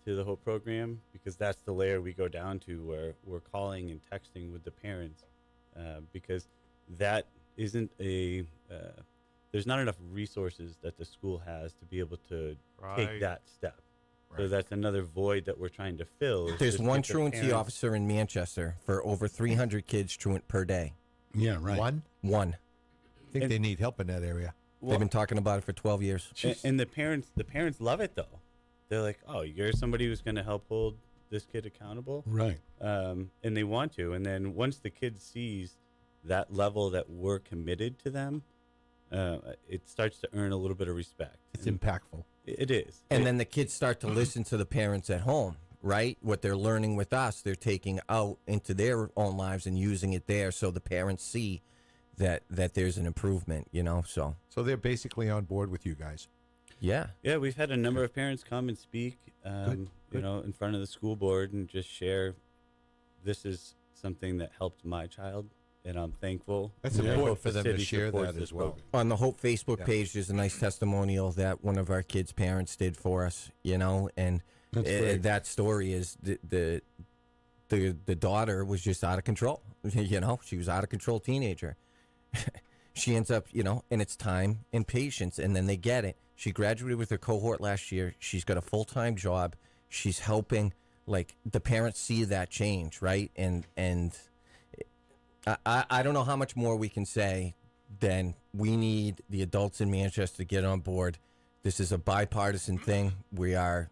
to the whole program, because that's the layer we go down to, where we're calling and texting with the parents, because that isn't there's not enough resources that the school has to be able to take that step. So that's another void that we're trying to fill. There's one truancy officer in Manchester for over 300 kids truant per day. Yeah, right. One. I think they need help in that area. They've been talking about it for 12 years. And the parents love it, though. They're like, "Oh, you're somebody who's going to help hold this kid accountable." Right. And they want to. And then once the kid sees that level that we're committed to them, it starts to earn a little bit of respect. It's impactful. It is. And then the kids start to listen to the parents at home, right? What they're learning with us, they're taking out into their own lives and using it there, so the parents see that there's an improvement, you know. So they're basically on board with you guys. Yeah. Yeah, we've had a number of parents come and speak, you know, in front of the school board and just share, this is something that helped my child, and I'm thankful. That's important for them to share that as well. On the Hope Facebook page, there's a nice testimonial that one of our kids' parents did for us, you know, and that story is the daughter was just out of control. You know, she was out of control teenager. She ends up, you know, and it's time and patience, and then they get it. She graduated with her cohort last year. She's got a full-time job. She's helping, like, the parents see that change, right? And I don't know how much more we can say, then we need the adults in Manchester to get on board. This is a bipartisan thing. We are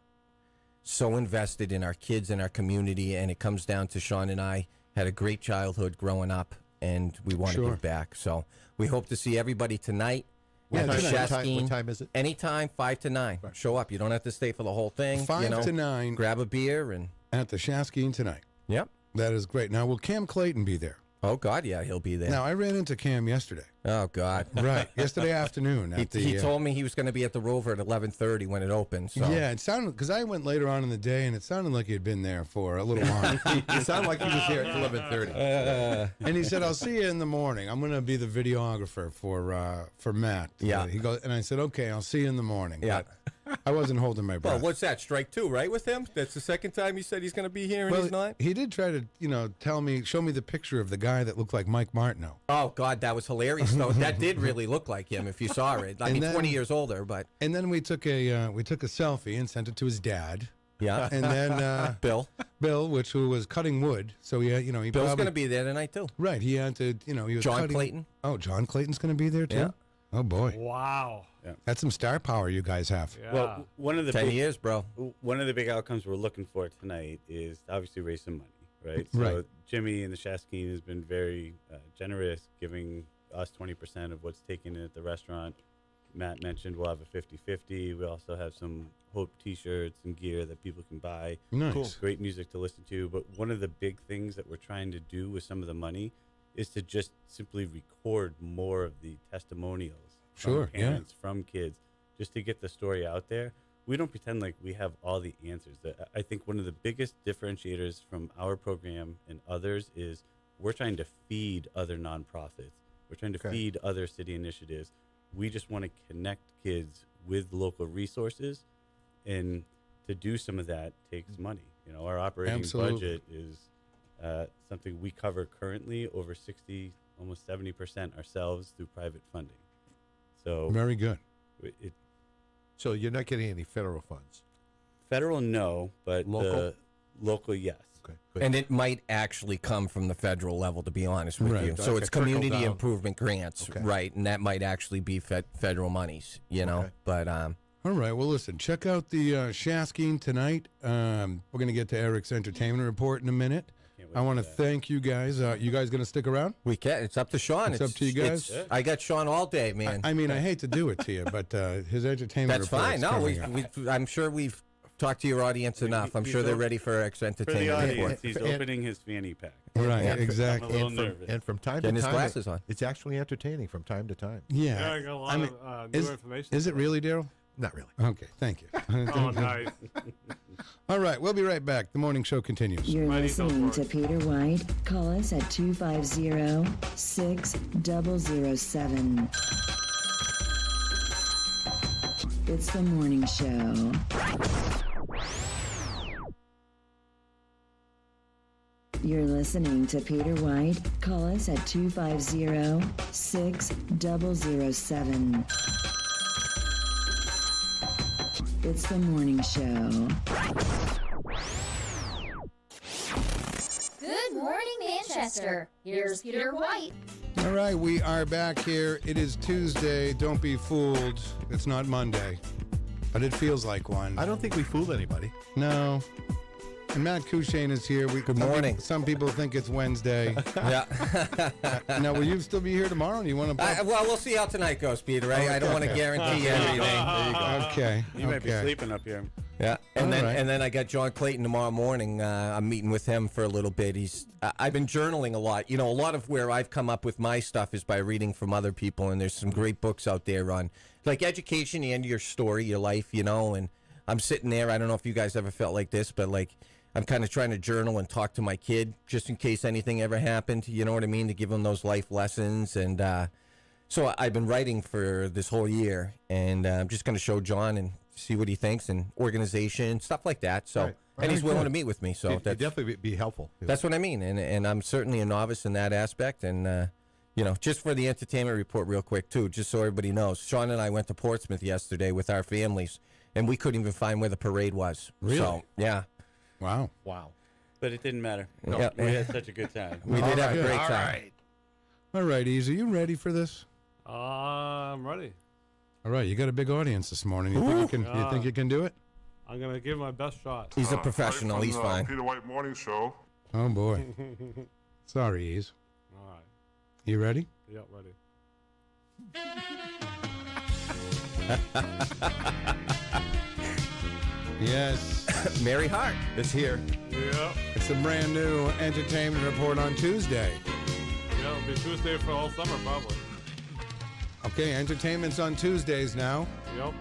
so invested in our kids and our community, and it comes down to Shawn and I had a great childhood growing up, and we want to give back. So we hope to see everybody tonight. Yeah, at the what Shaskeen. time is it? Anytime, 5 to 9. Right. Show up. You don't have to stay for the whole thing. 5 to 9. Grab a beer and at the Shaskeen tonight. Yep. That is great. Now, will Cam Clayton be there? Oh, God, yeah, he'll be there. Now, I ran into Cam yesterday. Oh, God. Right. Yesterday afternoon. He told me he was going to be at the Rover at 11:30 when it opens. So. Yeah, it sounded, because I went later on in the day, and it sounded like he had been there for a little while. It sounded like he was there at 11:30. And he said, I'll see you in the morning. I'm going to be the videographer for Matt. Yeah. He goes, and I said, okay, I'll see you in the morning. Yeah. But I wasn't holding my breath. Well, what's that? Strike 2, right, with him? That's the second time he said he's going to be here and he's not? He did try to, show me the picture of the guy that looked like Mike Martineau. Oh, God, that was hilarious. No, that did really look like him if you saw it. I mean, 20 years older, but... And then we took a selfie and sent it to his dad. Yeah. And then... Bill, who was cutting wood. So, he Bill's going to be there tonight, too. Right. He had to, he was John cutting. Clayton. Oh, John Clayton's going to be there, too? Yeah. Oh, boy. Wow. Yeah. That's some star power you guys have. Yeah. Well, one of the 10 big, years, bro. One of the big outcomes we're looking for tonight is to obviously raise some money, right? So Right. Jimmy and the Shaskeen has been very generous, giving us 20% of what's taken in at the restaurant. Matt mentioned we'll have a 50-50. We also have some Hope T-shirts and gear that people can buy. Nice. Cool. Great music to listen to. But one of the big things that we're trying to do with some of the money is to just simply record more of the testimonials Sure, from parents, from kids, just to get the story out there. We don't pretend like we have all the answers. I think one of the biggest differentiators from our program and others is we're trying to feed other nonprofits. We're trying to feed other city initiatives. We just want to connect kids with local resources, and to do some of that takes money. Our operating budget is something we cover currently over 60, almost 70% ourselves through private funding. So very good. So you're not getting any federal funds? Federal, no, but local, local, yes. Okay, good. And it might actually come from the federal level, to be honest with you. So Like it's a trickle community down. improvement grants, right? And that might actually be federal monies, Okay. But All right. Well, listen, check out the Shaskeen tonight. We're going to get to Eric's entertainment report in a minute. I want to thank you guys. You guys going to stick around? we can. It's up to Shawn. It's up to you guys. I got Shawn all day, man. I mean, I hate to do it to you, but his entertainment That's report fine. is No, coming up. I'm sure we've talked to your audience enough. I'm he's sure they're op- ready for Eric's For the entertainment audience, report. he's And- opening his fanny pack. Right, I'm a exactly. little nervous. And from time Getting to his time, glasses on. it's actually entertaining from time to time. Yeah. I got a lot of new information. Is it really, Darryl? Not really. Okay, thank you. Oh, nice. All right, we'll be right back. The morning show continues. You're Mighty listening Southport. to Peter White. Call us at 250-6007. It's the morning show. You're listening to Peter White. Call us at 250-6007. It's the morning show. Good morning, Manchester. Here's Peter White. All right, we are back here. It is Tuesday. Don't be fooled. It's not Monday, but it feels like one. I don't think we fooled anybody. No. And Matt Courchesne is here. Good morning. Some people think it's Wednesday. Yeah. Now, will you still be here tomorrow? Do you want to? Well, we'll see how tonight goes, Peter. I don't want to guarantee anything. There you go. Okay. You might be sleeping up here. Yeah, and All then right. and then I got John Clayton tomorrow morning. I'm meeting with him for a little bit. I've been journaling a lot. A lot of where I've come up with my stuff is by reading from other people, and there's some great books out there on like education and your story, your life, and I'm sitting there. I don't know if you guys ever felt like this, but like I'm kind of trying to journal and talk to my kid just in case anything ever happened. You know what I mean? To give him those life lessons. And so I've been writing for this whole year, and I'm just going to show John and see what he thinks and organization, stuff like that. So, Right. and he's Very willing good. to meet with me. So It'd that's definitely be helpful. that's what I mean. And I'm certainly a novice in that aspect. And, just for the entertainment report real quick, too, just so everybody knows, Shawn and I went to Portsmouth yesterday with our families, and we couldn't even find where the parade was. Really? So, yeah. Wow. Wow. But it didn't matter. Yeah. We had such a good time. We did have a great All time. right. All right, Eazy, you ready for this? I'm ready. All right, you got a big audience this morning. You think you can? You think you can do it? I'm gonna give it my best shot. He's a professional. Right from He's the fine. Peter White Morning Show. Oh boy. Sorry, Ease. All right. You ready? Yep, ready. Yes. Mary Hart is here. Yep. It's a brand new entertainment report on Tuesday. Yeah, it'll be Tuesday for all summer probably. Okay, entertainment's on Tuesdays now. Yep.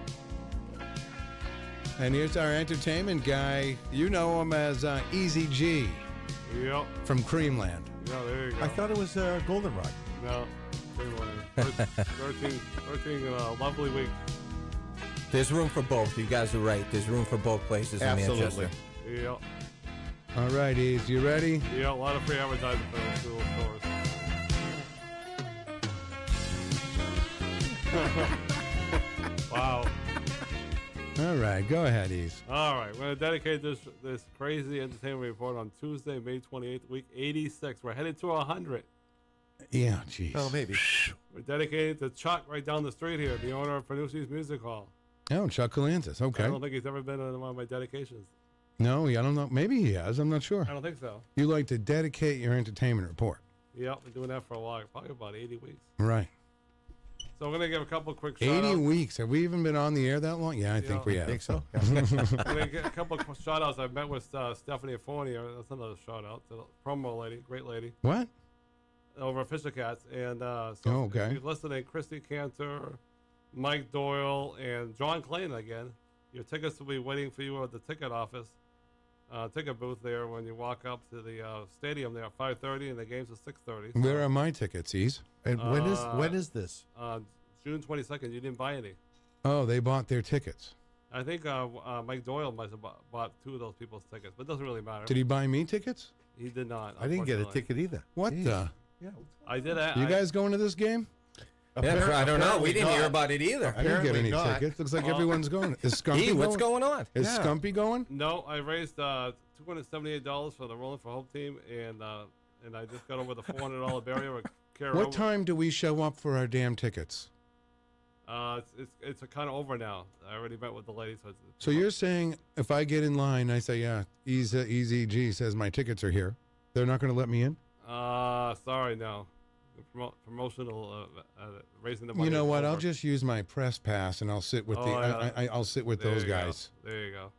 And here's our entertainment guy. You know him as Eazy G Yep. from Creamland. Yeah, there you go. I thought it was Goldenrod. No. 13 lovely weeks. There's room for both. You guys are right. There's room for both places in Manchester. Yep. All right, Ease, you ready? Yeah, a lot of free advertising for those little stores. Wow. All right, go ahead, Ease. All right, we're going to dedicate this crazy entertainment report on Tuesday, May 28th, week 86. We're headed to 100. Yeah, jeez. Oh, maybe. We're dedicated to Chuck right down the street here, the owner of Panucci's Music Hall. Oh, Chuck Galantis. Okay. I don't think he's ever been in one of my dedications. No, I don't know. Maybe he has. I'm not sure. I don't think so. You like to dedicate your entertainment report. Yep, been doing that for a while, probably about 80 weeks. Right. So we're going to give a couple quick 80 shout-outs. weeks. Have we even been on the air that long? Yeah, I think we have. I think so. I'm going to get a couple of shout-outs. I met with Stephanie Afoni. That's another shout-out. The promo lady, great lady. What? Over at Fisher Cats. And so okay. if you're listening, Christy Cantor, Mike Doyle, and John Clayton again. Your tickets will be waiting for you at the ticket office, ticket booth there when you walk up to the stadium there at 5:30, and the game's at 6:30. So, Where are my tickets, Ease? And when is this? June 22nd. You didn't buy any. Oh, they bought their tickets. I think Mike Doyle must have bought two of those people's tickets, but it doesn't really matter. Did he buy me tickets? He did not. I didn't get a unfortunately. ticket either. What the? Yeah. I did. You guys going to this game? Yeah, I don't know. We didn't hear about it either. I didn't get any tickets. Looks like everyone's going. Is Scumpy what's going on? Is Scumpy going? No, I raised $278 for the Rolling for Hope team, and I just got over the $400 barrier with Kara. What time do we show up for our damn tickets? It's kind of over now. I already met with the lady, so it's So you're saying if I get in line, I say, yeah, Easy G says my tickets are here. They're not going to let me in? sorry, no. Promotional raising the money. You know what? over. I'll just use my press pass and I'll sit with I'll sit with There those you go. guys. There you go.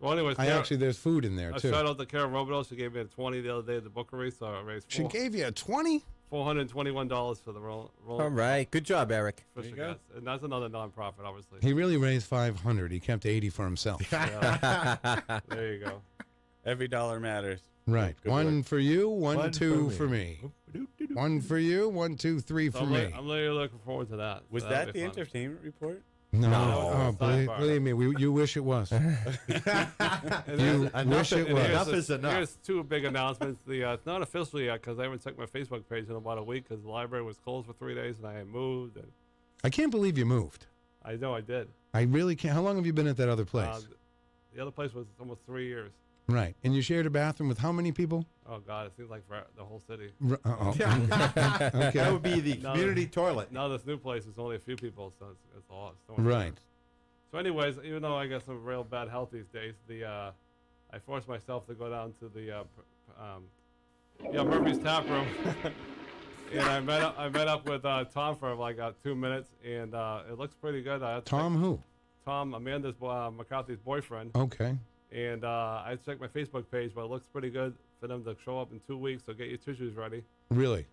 Well, anyways, There's food in there too. Shout out to Kara Robidoux. She gave me a 20 the other day at the Bookery, so I raised. She gave you a 20? $421 for the roll. All right, good job, Eric. And that's another nonprofit, obviously. He really raised 500. He kept 80 for himself. There you go. Every dollar matters. Right. Good One work. for you, one, two for me. One for you, 1, 2, 3 So for me. I'm really looking forward to that. Was So that'll that be the fun. entertainment report? No, No, believe me, you wish it was. You wish it was. Enough is enough. Here's two big announcements. It's not official yet because I haven't checked my Facebook page in about a week because the library was closed for 3 days and I had moved. And I can't believe you moved. I know I did. I really can't. How long have you been at that other place? The other place was almost 3 years. Right. And you shared a bathroom with how many people? Oh God, it seems like for the whole city. Okay. That would be the community toilet. Now this new place is only a few people, so it's a lot. Right. So, anyways, even though I got some real bad health these days, I forced myself to go down to the Murphy's Tap Room, and I met up with Tom for like 2 minutes, and it looks pretty good. Tom who? Tom, Amanda's McCarthy's boyfriend. Okay. And I checked my Facebook page, but it looks pretty good for them to show up in 2 weeks. So get your tissues ready Really?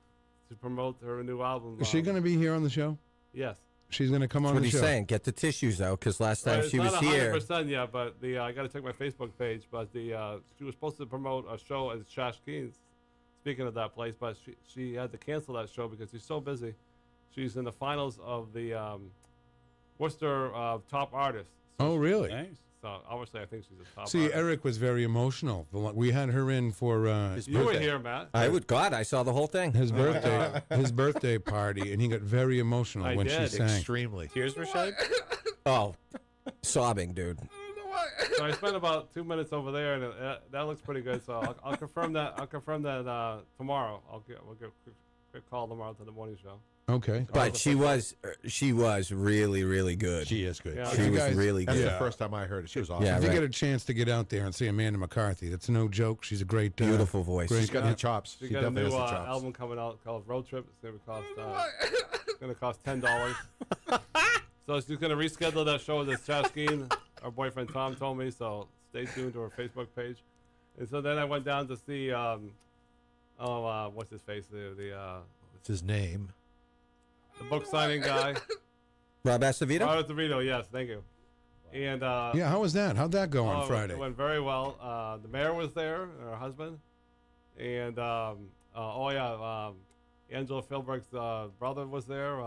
to promote her new album. Is she going to be here on the show? Yes. She's going to come on That's what the he's show. saying. Get the tissues out because last time It's she was not here. 100% yet, but I got to check my Facebook page. But she was supposed to promote a show at Shashkeen's. Speaking of that place, but she had to cancel that show because she's so busy. She's in the finals of the Worcester Top Artist. Oh, really? Nice. So obviously, I think she's a top. See, artist. Eric was very emotional. We had her in for his You were birthday. here, Matt. I saw the whole thing. His birthday party, and he got very emotional I when did. she sang. Extremely. Tears were shed? Oh, sobbing, dude. So I spent about 2 minutes over there, and that looks pretty good. So I'll confirm that. I'll confirm that tomorrow. We'll get call tomorrow to the morning show. Okay. But she was really, really good. She is good. Yeah. She was really That's good. the first time I heard it. She was awesome. Yeah, If you right. get a chance to get out there and see Amanda McCarthy, that's no joke. She's a great, Beautiful voice. Great, She's got the chops. She She got a definitely new has the chops. album coming out called Road Trip. It's gonna cost $10. So she's gonna reschedule that show with Chaskin. Our boyfriend Tom told me. So stay tuned to her Facebook page. And so then I went down to see what's his face? What's his name? The book signing guy. Rob Acevedo? Rob Acevedo, yes, thank you. And yeah, how was that? How'd that go on it Friday? went very well. The mayor was there, her husband, and Angela Philbrick's brother was there.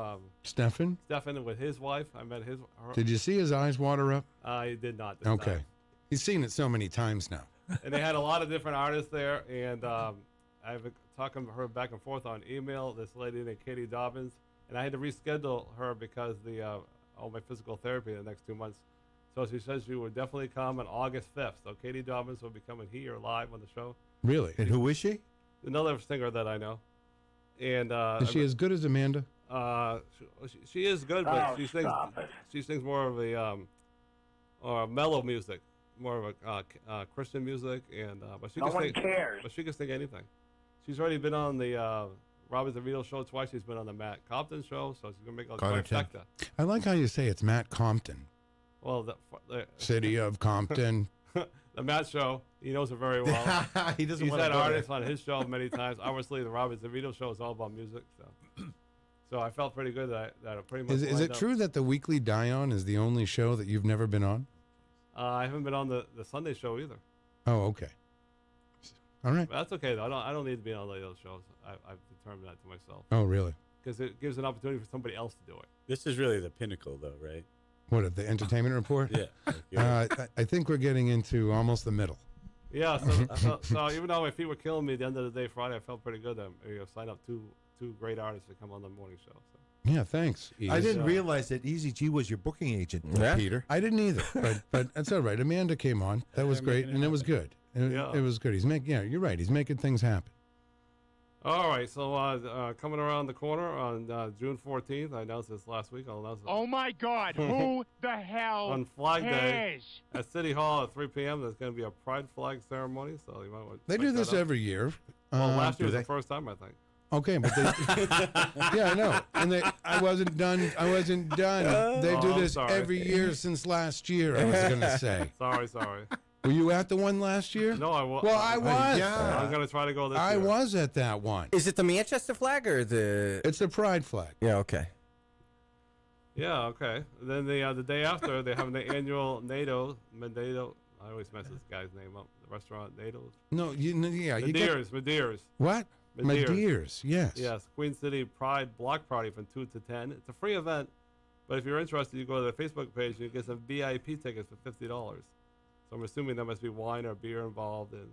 Stefan? Stefan with his wife. I met her. Did you see his eyes water up? I did not. This Okay. time. He's seen it so many times now. And they had a lot of different artists there, and I've been talking to her back and forth on email. This lady named Katie Dobbins, and I had to reschedule her because all my physical therapy in the next 2 months. So she says she would definitely come on August 5th. So Katie Dobbins will be coming here live on the show. Really? And who is she? Another singer that I know. And Is she as good as Amanda? she is good, but she sings more of a mellow music, more of a Christian music, and but she No can one sing, cares. But she can sing anything. She's already been on the Robert DeVito show twice. She's been on the Matt Compton show, so she's gonna make a trifecta. I like how you say it's Matt Compton. Well, City of Compton. The Matt show, he knows it very well. He doesn't He's wanna had go there. artists on his show many times. Obviously, the Robert DeVito show is all about music, so I felt pretty good that I pretty much. Is lined it up. true that the weekly Dion is the only show that you've never been on? I haven't been on the Sunday show either. Oh, okay. All right. But that's okay though. I don't need to be on any of those shows. I've determined that to myself. Oh, really? Because it gives an opportunity for somebody else to do it. This is really the pinnacle, though, right? What, the entertainment report? Yeah. I think we're getting into almost the middle. Yeah. So even though my feet were killing me at the end of the day Friday, I felt pretty good that I signed up two great artists to come on the morning show. So. Yeah, thanks. I didn't realize that Eazy G was your booking agent, Peter. I didn't either, but that's all right. Amanda came on. That was great, and it was good. It was good. You're right. He's making things happen. All right, so coming around the corner on June 14th, I announced this last week. I'll announce it. Oh my God! Who the hell on Flag Day cares? at City Hall at 3 p.m. There's going to be a pride flag ceremony, so you might want to They do this every year. Well, last year was the first time, I think. Okay, but they, yeah, I know. And I wasn't done. They do this sorry. every year since last year. I was going to say. Sorry. Were you at the one last year? No, I was. Well, I was. Yeah. I'm going to try to go this year. I was at that one. Is it the Manchester flag or the? It's the pride flag. Yeah. Okay. Yeah. Okay. Then the day after, they have the annual NATO. I always mess this guy's name up. The restaurant NATO's. No, yeah. Medeers. What? Medeers, yes. Yes, Queen City Pride Block Party from 2 to 10. It's a free event, but if you're interested, you go to the Facebook page and you get some VIP tickets for $50. So I'm assuming there must be wine or beer involved and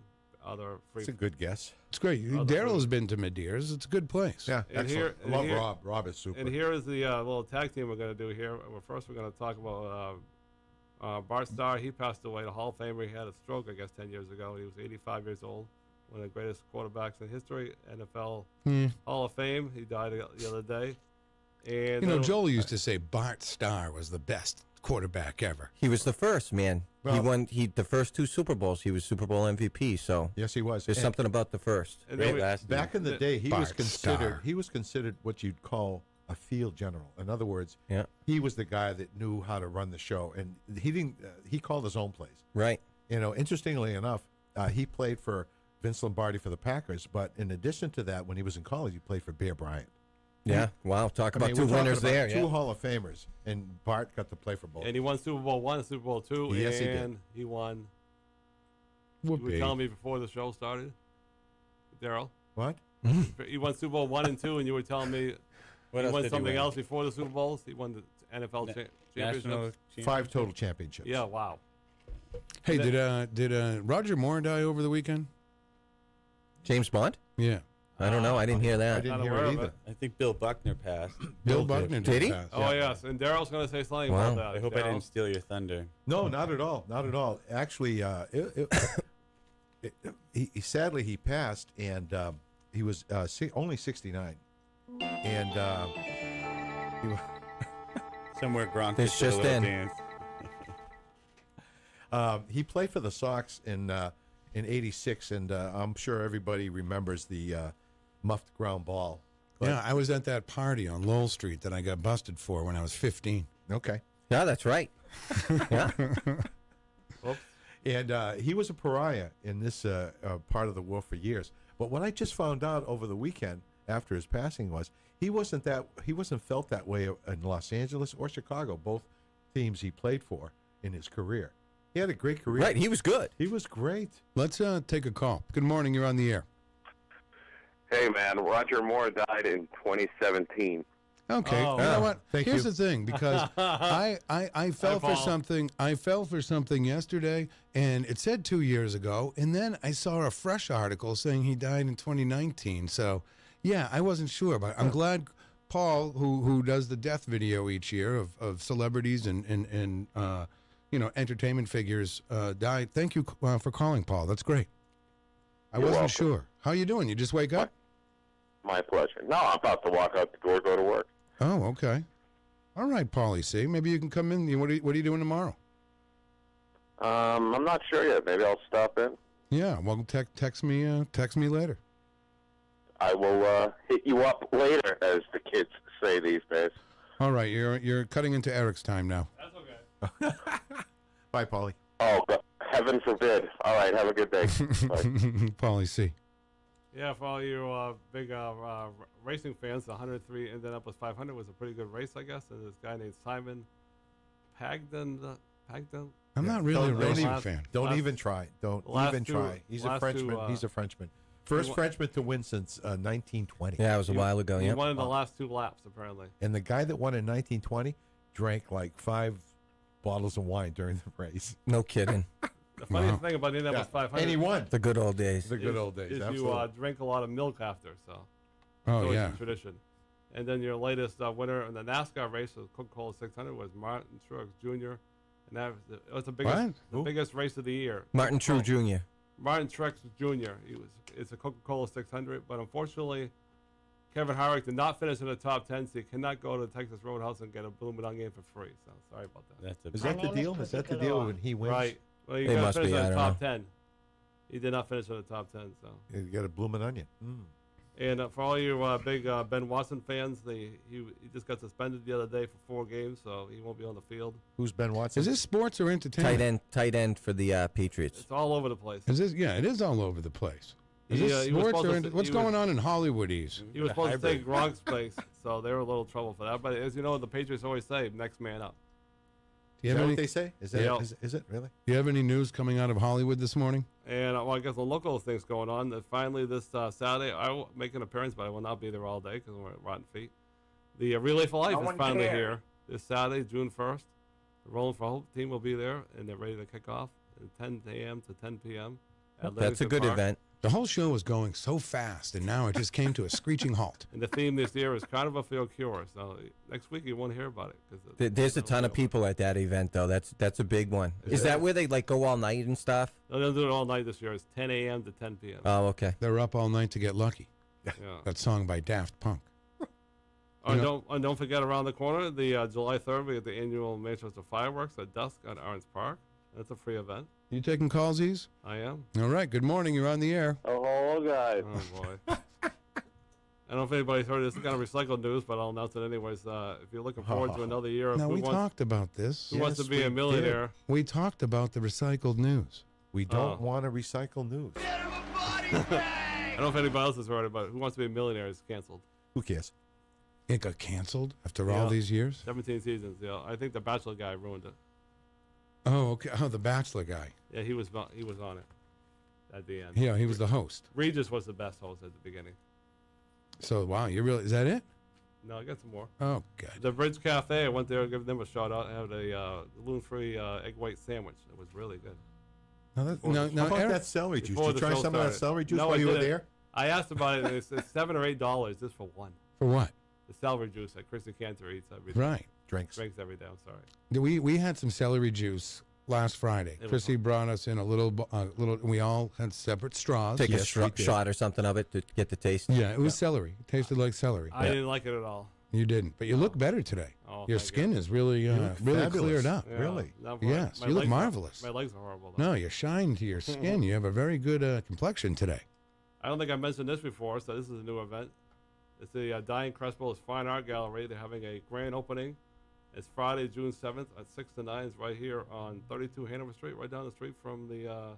other free. It's a good guess. It's great. Darryl has been to Medeers. It's a good place. Yeah, And excellent. here- I love and here- Rob. Rob is super. And here is the little tag team we're going to do here. First, we're going to talk about Bart Starr. He passed away, the Hall of Famer. He had a stroke, I guess, 10 years ago. He was 85 years old. One of the greatest quarterbacks in history, NFL Hall of Fame. He died the other day. And Joel used to say Bart Starr was the best quarterback ever. He was the first, man. Well, he won the first 2 Super Bowls. He was Super Bowl MVP. So yes, he was. There's something about the first. Back in the day, he was Bart considered. Starr. He was considered what you'd call a field general. In other words, Yeah. he was the guy that knew how to run the show, and he didn't. He called his own plays. Right. Interestingly enough, he played for Vince Lombardi for the Packers, but in addition to that, when he was in college, he played for Bear Bryant. Yeah. Wow. Talk about we're 2 talking winners about there. Two Yeah. Hall of Famers, and Bart got to play for both. And he won Super Bowl I and Super Bowl II. Yes, he did. and he won. Whoopee. You were telling me before the show started, Darryl. What? He won Super Bowl I and II, and you were telling me What he else won did he something win? else before the Super Bowls. He won the NFL National championship. 5 total championships. Yeah, wow. Hey, did Roger Moore die over the weekend? James Bond? Yeah. I don't know. I didn't hear that. I didn't Not hear aware it of either. it. I think Bill Buckner passed. Bill Buckner Did he? pass. Oh, yes. And Daryl's going to say something Wow. about that. I hope I Darryl. didn't steal your thunder. No, not at all. Not at all. Actually, he sadly he passed, and he was only 69. and he wa- Somewhere Gronk It's did a just little in. dance. he played for the Sox in '86, and I'm sure everybody remembers the muffed ground ball. But- Yeah, I was at that party on Lowell Street that I got busted for when I was 15. Okay. Yeah, that's right. Yeah. And he was a pariah in this part of the world for years. But what I just found out over the weekend after his passing was he wasn't felt that way in Los Angeles or Chicago, both teams he played for in his career. He had a great career. Right, he was good. He was great. Let's take a call. Good morning. You're on the air. Hey, man, Roger Moore died in 2017. Okay, Oh. you know what? Thank Here's you. the thing, because I fell for Paul. something. I fell for something yesterday, and it said 2 years ago, and then I saw a fresh article saying he died in 2019. So, yeah, I wasn't sure, but I'm glad Paul, who does the death video each year of celebrities and entertainment figures died. Thank you for calling, Paul. That's great. I You're wasn't welcome. sure. How you doing? You just wake up? My pleasure. No, I'm about to walk out the door, go to work. Oh, okay. All right, Paulie C. Maybe you can come in. What are you doing tomorrow? I'm not sure yet. Maybe I'll stop in. Yeah, well, text me later. I will hit you up later, as the kids say these days. All right, you're cutting into Eric's time now. That's okay. Bye, Paulie. Oh, God, heaven forbid. All right, have a good day. Bye. Paulie C. Yeah, for all you big racing fans, the 103 ended up with 500 was a pretty good race, I guess. And this guy named Simon Pagden. I'm not really a Don't racing even- fan. Don't even try. Don't last even two- try. He's a last Frenchman. two, He's a Frenchman. First wa- Frenchman to win since 1920. Yeah, it was a while ago. He Yeah. won in the last two laps, apparently. And the guy that won in 1920 drank like 5 bottles of wine during the race. No kidding. The funniest thing about Indianapolis 500 And he won. The good old days. The good old days. is Absolutely. you drink a lot of milk after, so Oh, it's always yeah. a tradition. And then your latest winner in the NASCAR race, the Coca-Cola 600, was Martin Truex Jr. And that was the biggest race of the year. Martin True Jr. Martin Truex Jr. It's a Coca-Cola 600, but unfortunately, Kevin Harvick did not finish in the top 10, so you cannot go to Texas Roadhouse and get a Bloomin' Onion for free. So sorry about that. Is that the deal? Is that the deal when he wins? Right. Well, you It got to must finish be, in I the don't top 10. He did not finish in the top 10, so. You got a blooming onion. And for all you big Ben Watson fans, he just got suspended the other day for 4 games, so he won't be on the field. Who's Ben Watson? Is this sports or entertainment? Tight end for the Patriots. It's all over the place. Is this? Yeah, it is all over the place. Is He, this he was sports supposed or to- what's he going was- on in Hollywoodies? He was supposed to take Gronk's place, so they were a little trouble for that. But as you know, the Patriots always say, next man up. Do you Is have that any? what they say? Is that Yeah. is it really? Do you have any news coming out of Hollywood this morning? And well, I guess the local things going on. That finally this Saturday, I will make an appearance, but I will not be there all day because we're at Rotten Feet. The Relay for Life No is one finally cares. here this Saturday, June 1st. The Rolling for Hope team will be there, and they're ready to kick off at 10 a.m. to 10 p.m. at That's a Livingston good Park. event. The whole show was going so fast, and now it just came to a screeching halt. And the theme this year is Carnival for Your Cure. So next week you won't hear about it. There's a ton of people at that event, though. That's a big one. Is that where they like go all night and stuff? No, they'll do it all night this year. It's 10 a.m. to 10 p.m. Oh, okay. They're up all night to get lucky. Yeah. That song by Daft Punk. Don't forget, around the corner, the July 3rd, we get the annual Manchester Fireworks at dusk at Orange Park. That's a free event. You taking calls, Ease? I am. All right. Good morning. You're on the air. Oh, hello, guys. Oh, boy. I don't know if anybody's heard this kind of recycled news, but I'll announce it anyways. If you're looking forward to another year of Now, Who we Wants, talked about this. Who Wants to Yes, Be a we Millionaire. We talked about the recycled news. We don't want to recycle news. I don't know if anybody else has heard it, but Who Wants to Be a Millionaire is canceled. Who cares? It got canceled after all these years? 17 seasons, yeah. I think the Bachelor guy ruined it. Oh, okay. Oh, the Bachelor guy. Yeah, he was on it at the end. Yeah, he was the host. Regis was the best host at the beginning. So, wow, is that it? No, I got some more. Oh, good. The Bridge Cafe, I went there, give them a shout out. I had a gluten-free egg white sandwich. It was really good. Now, How about Eric, that celery juice? Before Did you the try show some of that started. celery juice No, while I you were didn't. there? I asked about it, and it's $7 or $8 just for one. for what? The celery juice that Christy Cantor eats every day. Right. Drinks every day, I'm sorry. We had some celery juice last Friday. It was Chrissy brought us in a little. We all had separate straws. Take Yes, a we did. shot or something of it to get the taste. Yeah, it was celery. It tasted like celery. I didn't like it at all. You didn't, but you look better today. Oh, Your thank skin is really, look really fabulous. cleared up. Yeah, Really? not Yes, my you look legs marvelous. My legs are horrible, though. No, you shine to your skin. You have a very good complexion today. I don't think I mentioned this before, so this is a new event. It's the Dion Crespo's Fine Art Gallery. They're having a grand opening. It's Friday, June 7th at 6 to 9. It's right here on 32 Hanover Street, right down the street from the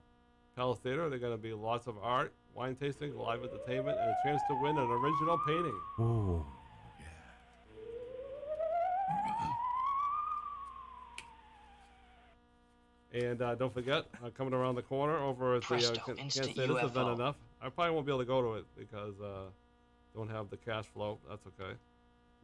Palace Theater. There's going to be lots of art, wine tasting, live entertainment, and a chance to win an original painting. Ooh. And don't forget, coming around the corner over at the can't say this event enough. I probably won't be able to go to it because don't have the cash flow. That's okay.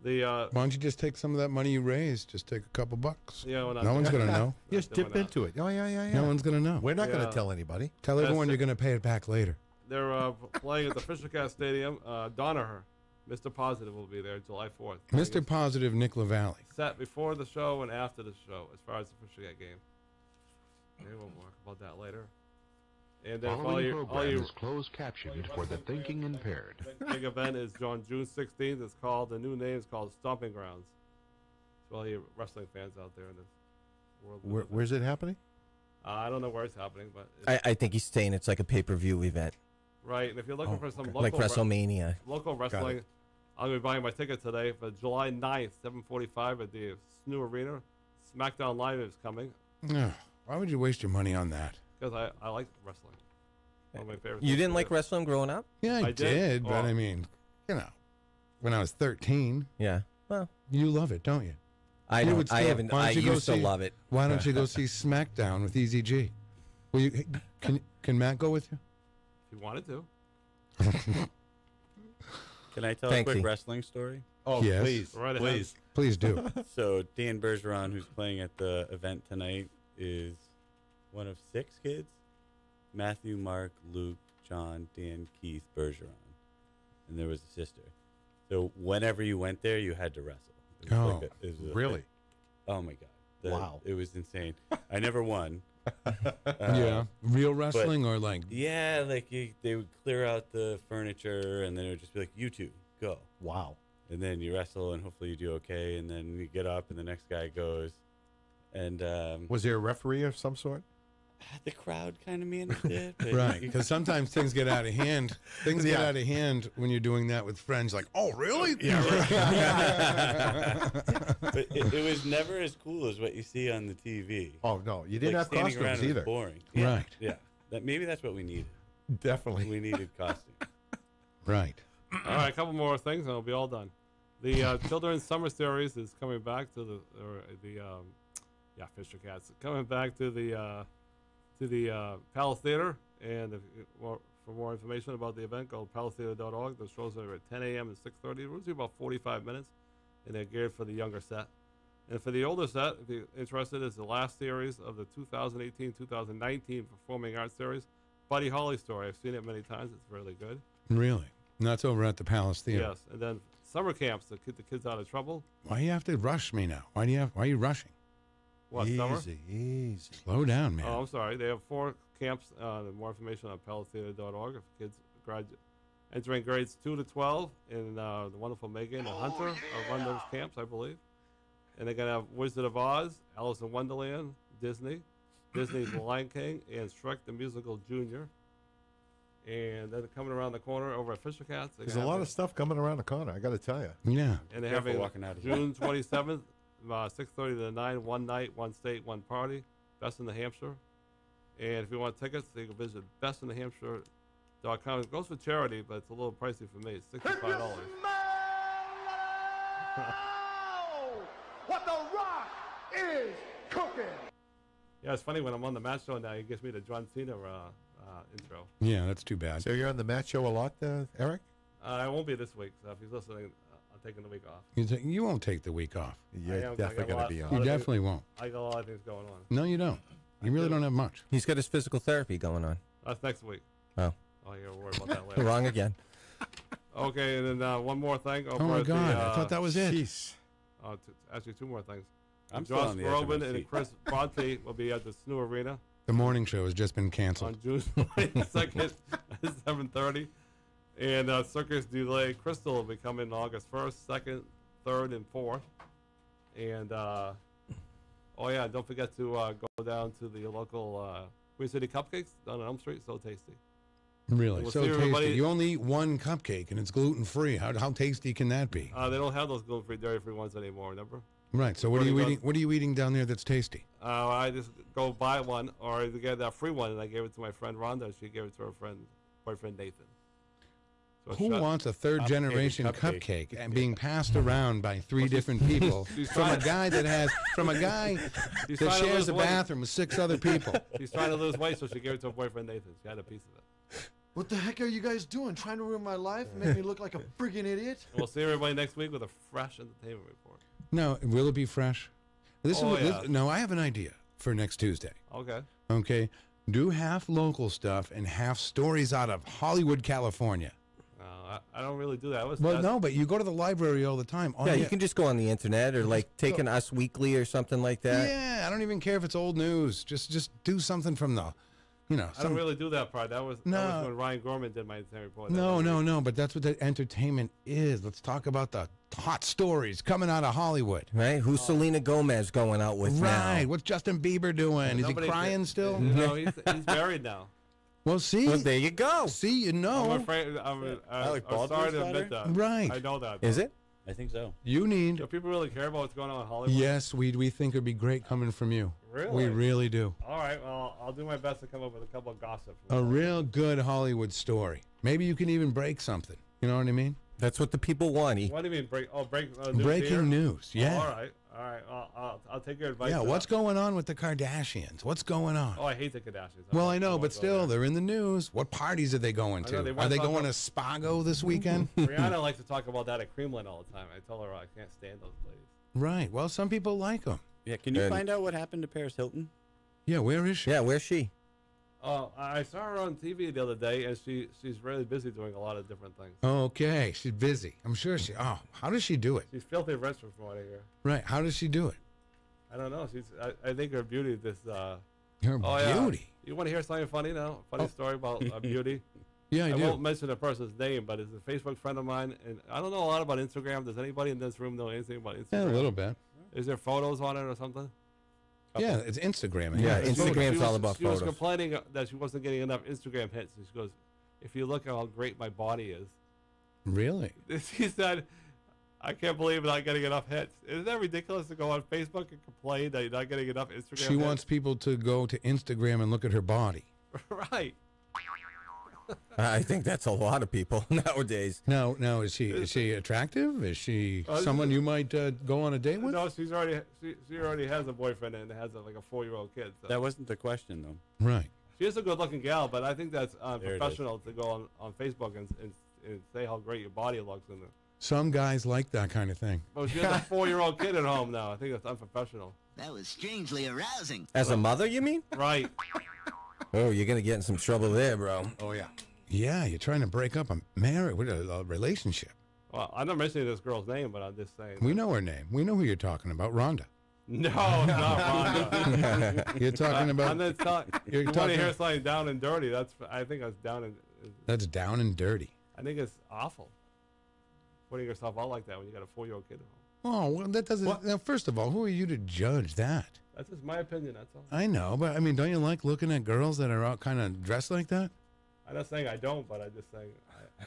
Why don't you just take some of that money you raised? Just take a couple bucks. Yeah, we're not no one's doing going to that. know. Just dip into it. Oh, yeah. No one's going to know. We're not going Yeah. to tell anybody. Tell everyone you're going to pay it back later. They're playing at the FisherCat Stadium. Donaher, Mr. Positive will be there July 4th. Mr. Positive, Micklovich. Set before the show and after the show, as far as the FisherCat game. Maybe we'll talk about that later. And then Following program is closed captioned for the thinking impaired. big event is on June 16th. It's called, the new name is called Stomping Grounds. So all you wrestling fans out there in this world. Where's it happening? I don't know where it's happening, but it's, I think he's saying it's like a pay-per-view event. right. And if you're looking for some local Like WrestleMania. local wrestling, I'm gonna be buying my ticket today for July 9th, 7:45 at the SNU Arena. SmackDown Live is coming No. Why would you waste your money on that? because I like wrestling. One of my favorite. You things didn't to like do. wrestling growing up? Yeah, I I did. did, but Oh. I mean, when I was 13, Yeah. Well, you love it, don't you? I You don't. would I still- haven't. why I don't you go used to see- love it. Why don't you go see SmackDown with Eazy? Well, can Matt go with you? If you wanted to. Can I tell Thank a quick you. wrestling story? Oh, Yes. please. Right ahead. Please. Please do. So Dan Bergeron, who's playing at the event tonight, is one of 6 kids. Matthew, Mark, Luke, John, Dan, Keith, Bergeron. And there was a sister. So whenever you went there, you had to wrestle. It was Oh, it was really? Oh, my God. Wow. It was insane. I never won. Yeah. Real wrestling or like. Yeah, like they would clear out the furniture, and then it would just be like, you two, go. Wow. And then you wrestle, and hopefully you do okay, and then you get up, and the next guy goes. And Was there a referee of some sort? the crowd kind of managed it. But Right, because sometimes things get out of hand. Things get out of hand when you're doing that with friends. Like, oh, really? Yeah, But it was never as cool as what you see on the TV. Oh, no. You didn't Like, have standing around, costumes it was either. boring. Yeah, Right. Yeah. Maybe that's what we needed. Definitely. We needed costumes. Right. All right, a couple more things, and it'll be all done. The Children's Summer Series is coming back to FisherCats coming back to the Palace Theater. And for more information about the event, go to palacetheater.org. The shows are at 10 a.m. and 6:30. It runs about 45 minutes, and they're geared for the younger set. And for the older set, if you're interested, is the last series of the 2018-2019 Performing Arts Series, Buddy Holly Story. I've seen it many times. It's really good. Really? And that's over at the Palace Theater. Yes, and then summer camps to keep the kids out of trouble. Why do you have to rush me now? Why are you rushing? What, summer? Easy. Slow down, man. Oh, I'm sorry. They have 4 camps. More information on palacetheater.org. If kids entering grades 2 to 12, and the wonderful Megan and Hunter run those camps, I believe. And they're gonna have Wizard of Oz, Alice in Wonderland, Disney's The Lion King, and Shrek the Musical Junior. And then coming around the corner over at FisherCats. There's a lot of stuff coming around the corner, I got to tell you. Yeah. And they're Careful having walking out of here. June 27th, 6:30 to 9, one night, one state, one party. Best in New Hampshire. And if you want tickets, you can visit bestinNewHampshire.com. It goes for charity, but it's a little pricey for me. It's $65. What the Rock is cooking. Yeah, it's funny when I'm on the match show now. He gives me the John Cena intro. Yeah, that's too bad. So you're on the Matt show a lot, Eric? I won't be this week, so if he's listening, I'm taking the week off. You won't take the week off. You're definitely going to be on. You definitely won't. I got a lot of things going on. No, you don't. You really don't have much. He's got his physical therapy going on. That's next week. Oh. Oh, you're worried about that later. Wrong again. Okay, and then one more thing. Oh, my God. I thought that was it. Jeez. Actually, 2 more things. I'm still Josh on the edge of my Groban and seat. Chris Bronte will be at the Snu Arena The morning show has just been on canceled. June 22nd at 7:30. And Circus du Lait Crystal will be coming August 1st, 2nd, 3rd, and 4th. And, don't forget to go down to the local Green City Cupcakes down on Elm Street. So tasty. Really? We'll So see tasty. everybody- You only eat one cupcake and it's gluten-free. How tasty can that be? They don't have those gluten-free, dairy-free ones anymore, remember? Right. So what are you eating? What are you eating down there that's tasty? I just go buy one or either get that free one, and I gave it to my friend Rhonda. She gave it to her boyfriend Nathan. So Who wants a third-generation cupcake. cupcake and being passed around by three different people from a guy that She's that trying to shares lose a weight. bathroom with 6 other people? She's trying to lose weight, so she gave it to her boyfriend Nathan. She had a piece of it. What the heck are you guys doing? Trying to ruin my life? Make me look like a friggin' idiot? We'll see everybody next week with a fresh entertainment report. No, will it be fresh? No, I have an idea for next Tuesday. Okay. Okay, do half local stuff and half stories out of Hollywood, California. I don't really do that. But you go to the library all the time. Yeah, you can just go on the internet or like take an Us Weekly or something like that. Yeah, I don't even care if it's old news. Just do something from the, I don't really do that part. That was when Ryan Gorman did my entertainment report. No, but that's what the entertainment is. Let's talk about the hot stories coming out of Hollywood. Right? Who's Selena Gomez going out with now? Right. What's Justin Bieber doing? Is he crying still? No, he's married now. Well, see. Well, there you go. See, you know. I'm afraid. I'm sorry to admit that. Right. I know that. Is it? I think so. You need. Do people really care about what's going on in Hollywood? Yes, we think it'd be great coming from you. Really? We really do. All right. Well, I'll do my best to come up with a couple of gossip. A real good Hollywood story. Maybe you can even break something. You know what I mean? That's what the people want. What do you mean break? News breaking here? news. Yeah. Oh, all right. I'll take your advice. Yeah. What's going on with the Kardashians? What's going on? Oh, I hate the Kardashians. Well, I know, but still, they're in the news. What parties are they going I know, to? they Are wanna they talk going to about- Spago this weekend? Rihanna likes to talk about that at Creamland all the time. I tell her I can't stand those ladies. Right. Well, some people like them. Yeah, can you find out what happened to Paris Hilton? Yeah, where is she? Yeah, where's she? Oh, I saw her on TV the other day, and she's really busy doing a lot of different things. Okay, she's busy. I'm sure she. Oh, how does she do it? She's filthy rich from what I hear. Right. How does she do it? I don't know. I think her beauty. Her Yeah. beauty. You want to hear something funny now? Funny story about beauty. Yeah, I do. won't mention the person's name, but it's a Facebook friend of mine, and I don't know a lot about Instagram. Does anybody in this room know anything about Instagram? Yeah, a little bit. Is there photos on it or something? Yeah, it's Instagram. Yeah, it's Instagram's all about She was photos. complaining that she wasn't getting enough Instagram hits. And she goes, "If you look at how great my body is," Really? she said, "I can't believe I'm not getting enough hits." Isn't that ridiculous to go on Facebook and complain that you're not getting enough Instagram She hits? wants people to go to Instagram and look at her body. Right. I think that's a lot of people nowadays. No, is she attractive? Is she someone you might go on a date with? No, she already has a boyfriend and has like a 4-year-old kid. So. That wasn't the question, though. Right. She is a good-looking gal, but I think that's There it is. unprofessional to go on Facebook and say how great your body looks. Some guys like that kind of thing. Well, she has a 4-year-old kid at home now. I think that's unprofessional. That was strangely arousing. As a mother, you mean? Right. Oh, you're gonna get in some trouble there, bro. Oh yeah. Yeah, you're trying to break up a marriage with a relationship. Well, I'm not mentioning this girl's name, but I'm just saying. We know her name. We know who you're talking about, Rhonda. No, not Rhonda. You're talking about. I'm just telling. You want to hear something down and dirty? I think that's down and. That's down and dirty. I think it's awful. Putting yourself out like that when you got a 4-year-old kid at home. Oh well, that doesn't. Now, first of all, who are you to judge that? That's just my opinion. That's all. I know, but I mean, don't you like looking at girls that are out kind of dressed like that? I'm not saying I don't, but I'm just saying.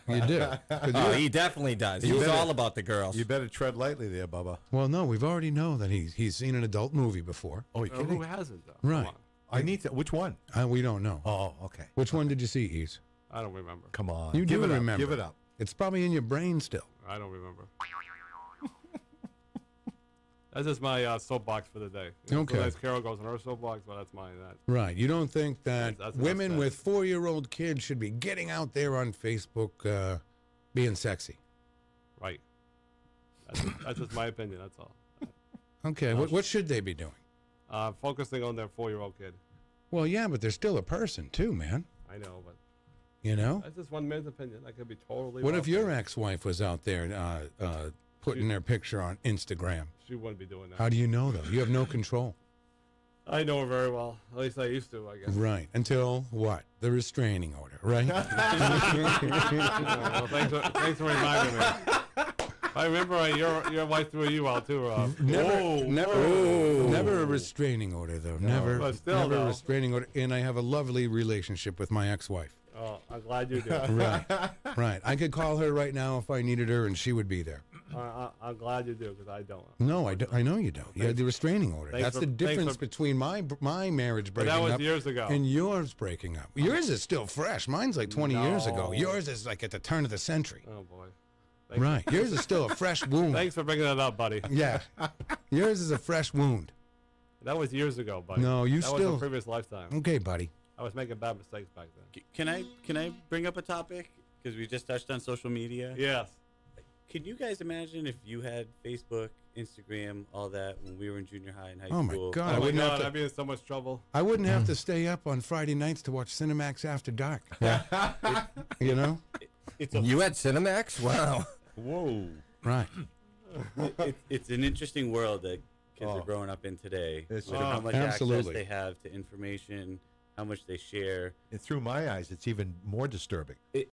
You do. Oh, he definitely does. He's all about the girls. You better tread lightly there, Bubba. Well, no, we've already know that he's seen an adult movie before. Oh, you kidding? Who hasn't though? Right. Come I need to. Which one? We don't know. Oh, okay. Which one did you see, Ease? on? I don't remember. Come on. You Give do it up. remember. Give it up. It's probably in your brain still. I don't remember. That's just my soapbox for the day. Okay. Sometimes Carol goes on her soapbox, but that's mine. Right. You don't think that That's women enough with 4-year-old kids should be getting out there on Facebook being sexy? Right. That's just my opinion. That's all. Okay. What should they be doing? Focusing on their 4-year-old kid. Well, yeah, but they're still a person too, man. I know, but You know? that's just one man's opinion. I could be totally. What wrong. if your ex-wife was out there putting their picture on Instagram. She wouldn't be doing that. How do you know, though? You have no control. I know her very well. At least I used to, I guess. Right. Until what? The restraining order, right? Well, thanks for reminding me. I remember your wife threw you out too, Rob. Never a restraining order, though. Never, But still, never a though. restraining order. And I have a lovely relationship with my ex-wife. Oh, I'm glad you do. Right, right. I could call her right now if I needed her, and she would be there. I'm glad you do because I don't. No, I know you don't. You had the restraining order. Thanks That's for- the difference thanks for- between my marriage But breaking that was up years ago. and yours breaking up. Yours is still fresh. Mine's like 20 years ago. No. Yours is like at the turn of the century. Oh boy. Right. Yours is still a fresh wound. Thanks for bringing that up, buddy. Yeah. Yours is a fresh wound. That was years ago, buddy. No, you that still. was a previous lifetime. Okay, buddy. I was making bad mistakes back then. Can I bring up a topic because we just touched on social media? Yes. Can you guys imagine if you had Facebook, Instagram, all that when we were in junior high and high Oh my school? God! Oh I my wouldn't have God, to. I'd be in so much trouble. I wouldn't have to stay up on Friday nights to watch Cinemax After Dark. You know. You had Cinemax? Wow. Whoa. Right. It's an interesting world that kids are growing up in today. It's With how much absolutely. access they have to information, how much they share. And through my eyes, it's even more disturbing.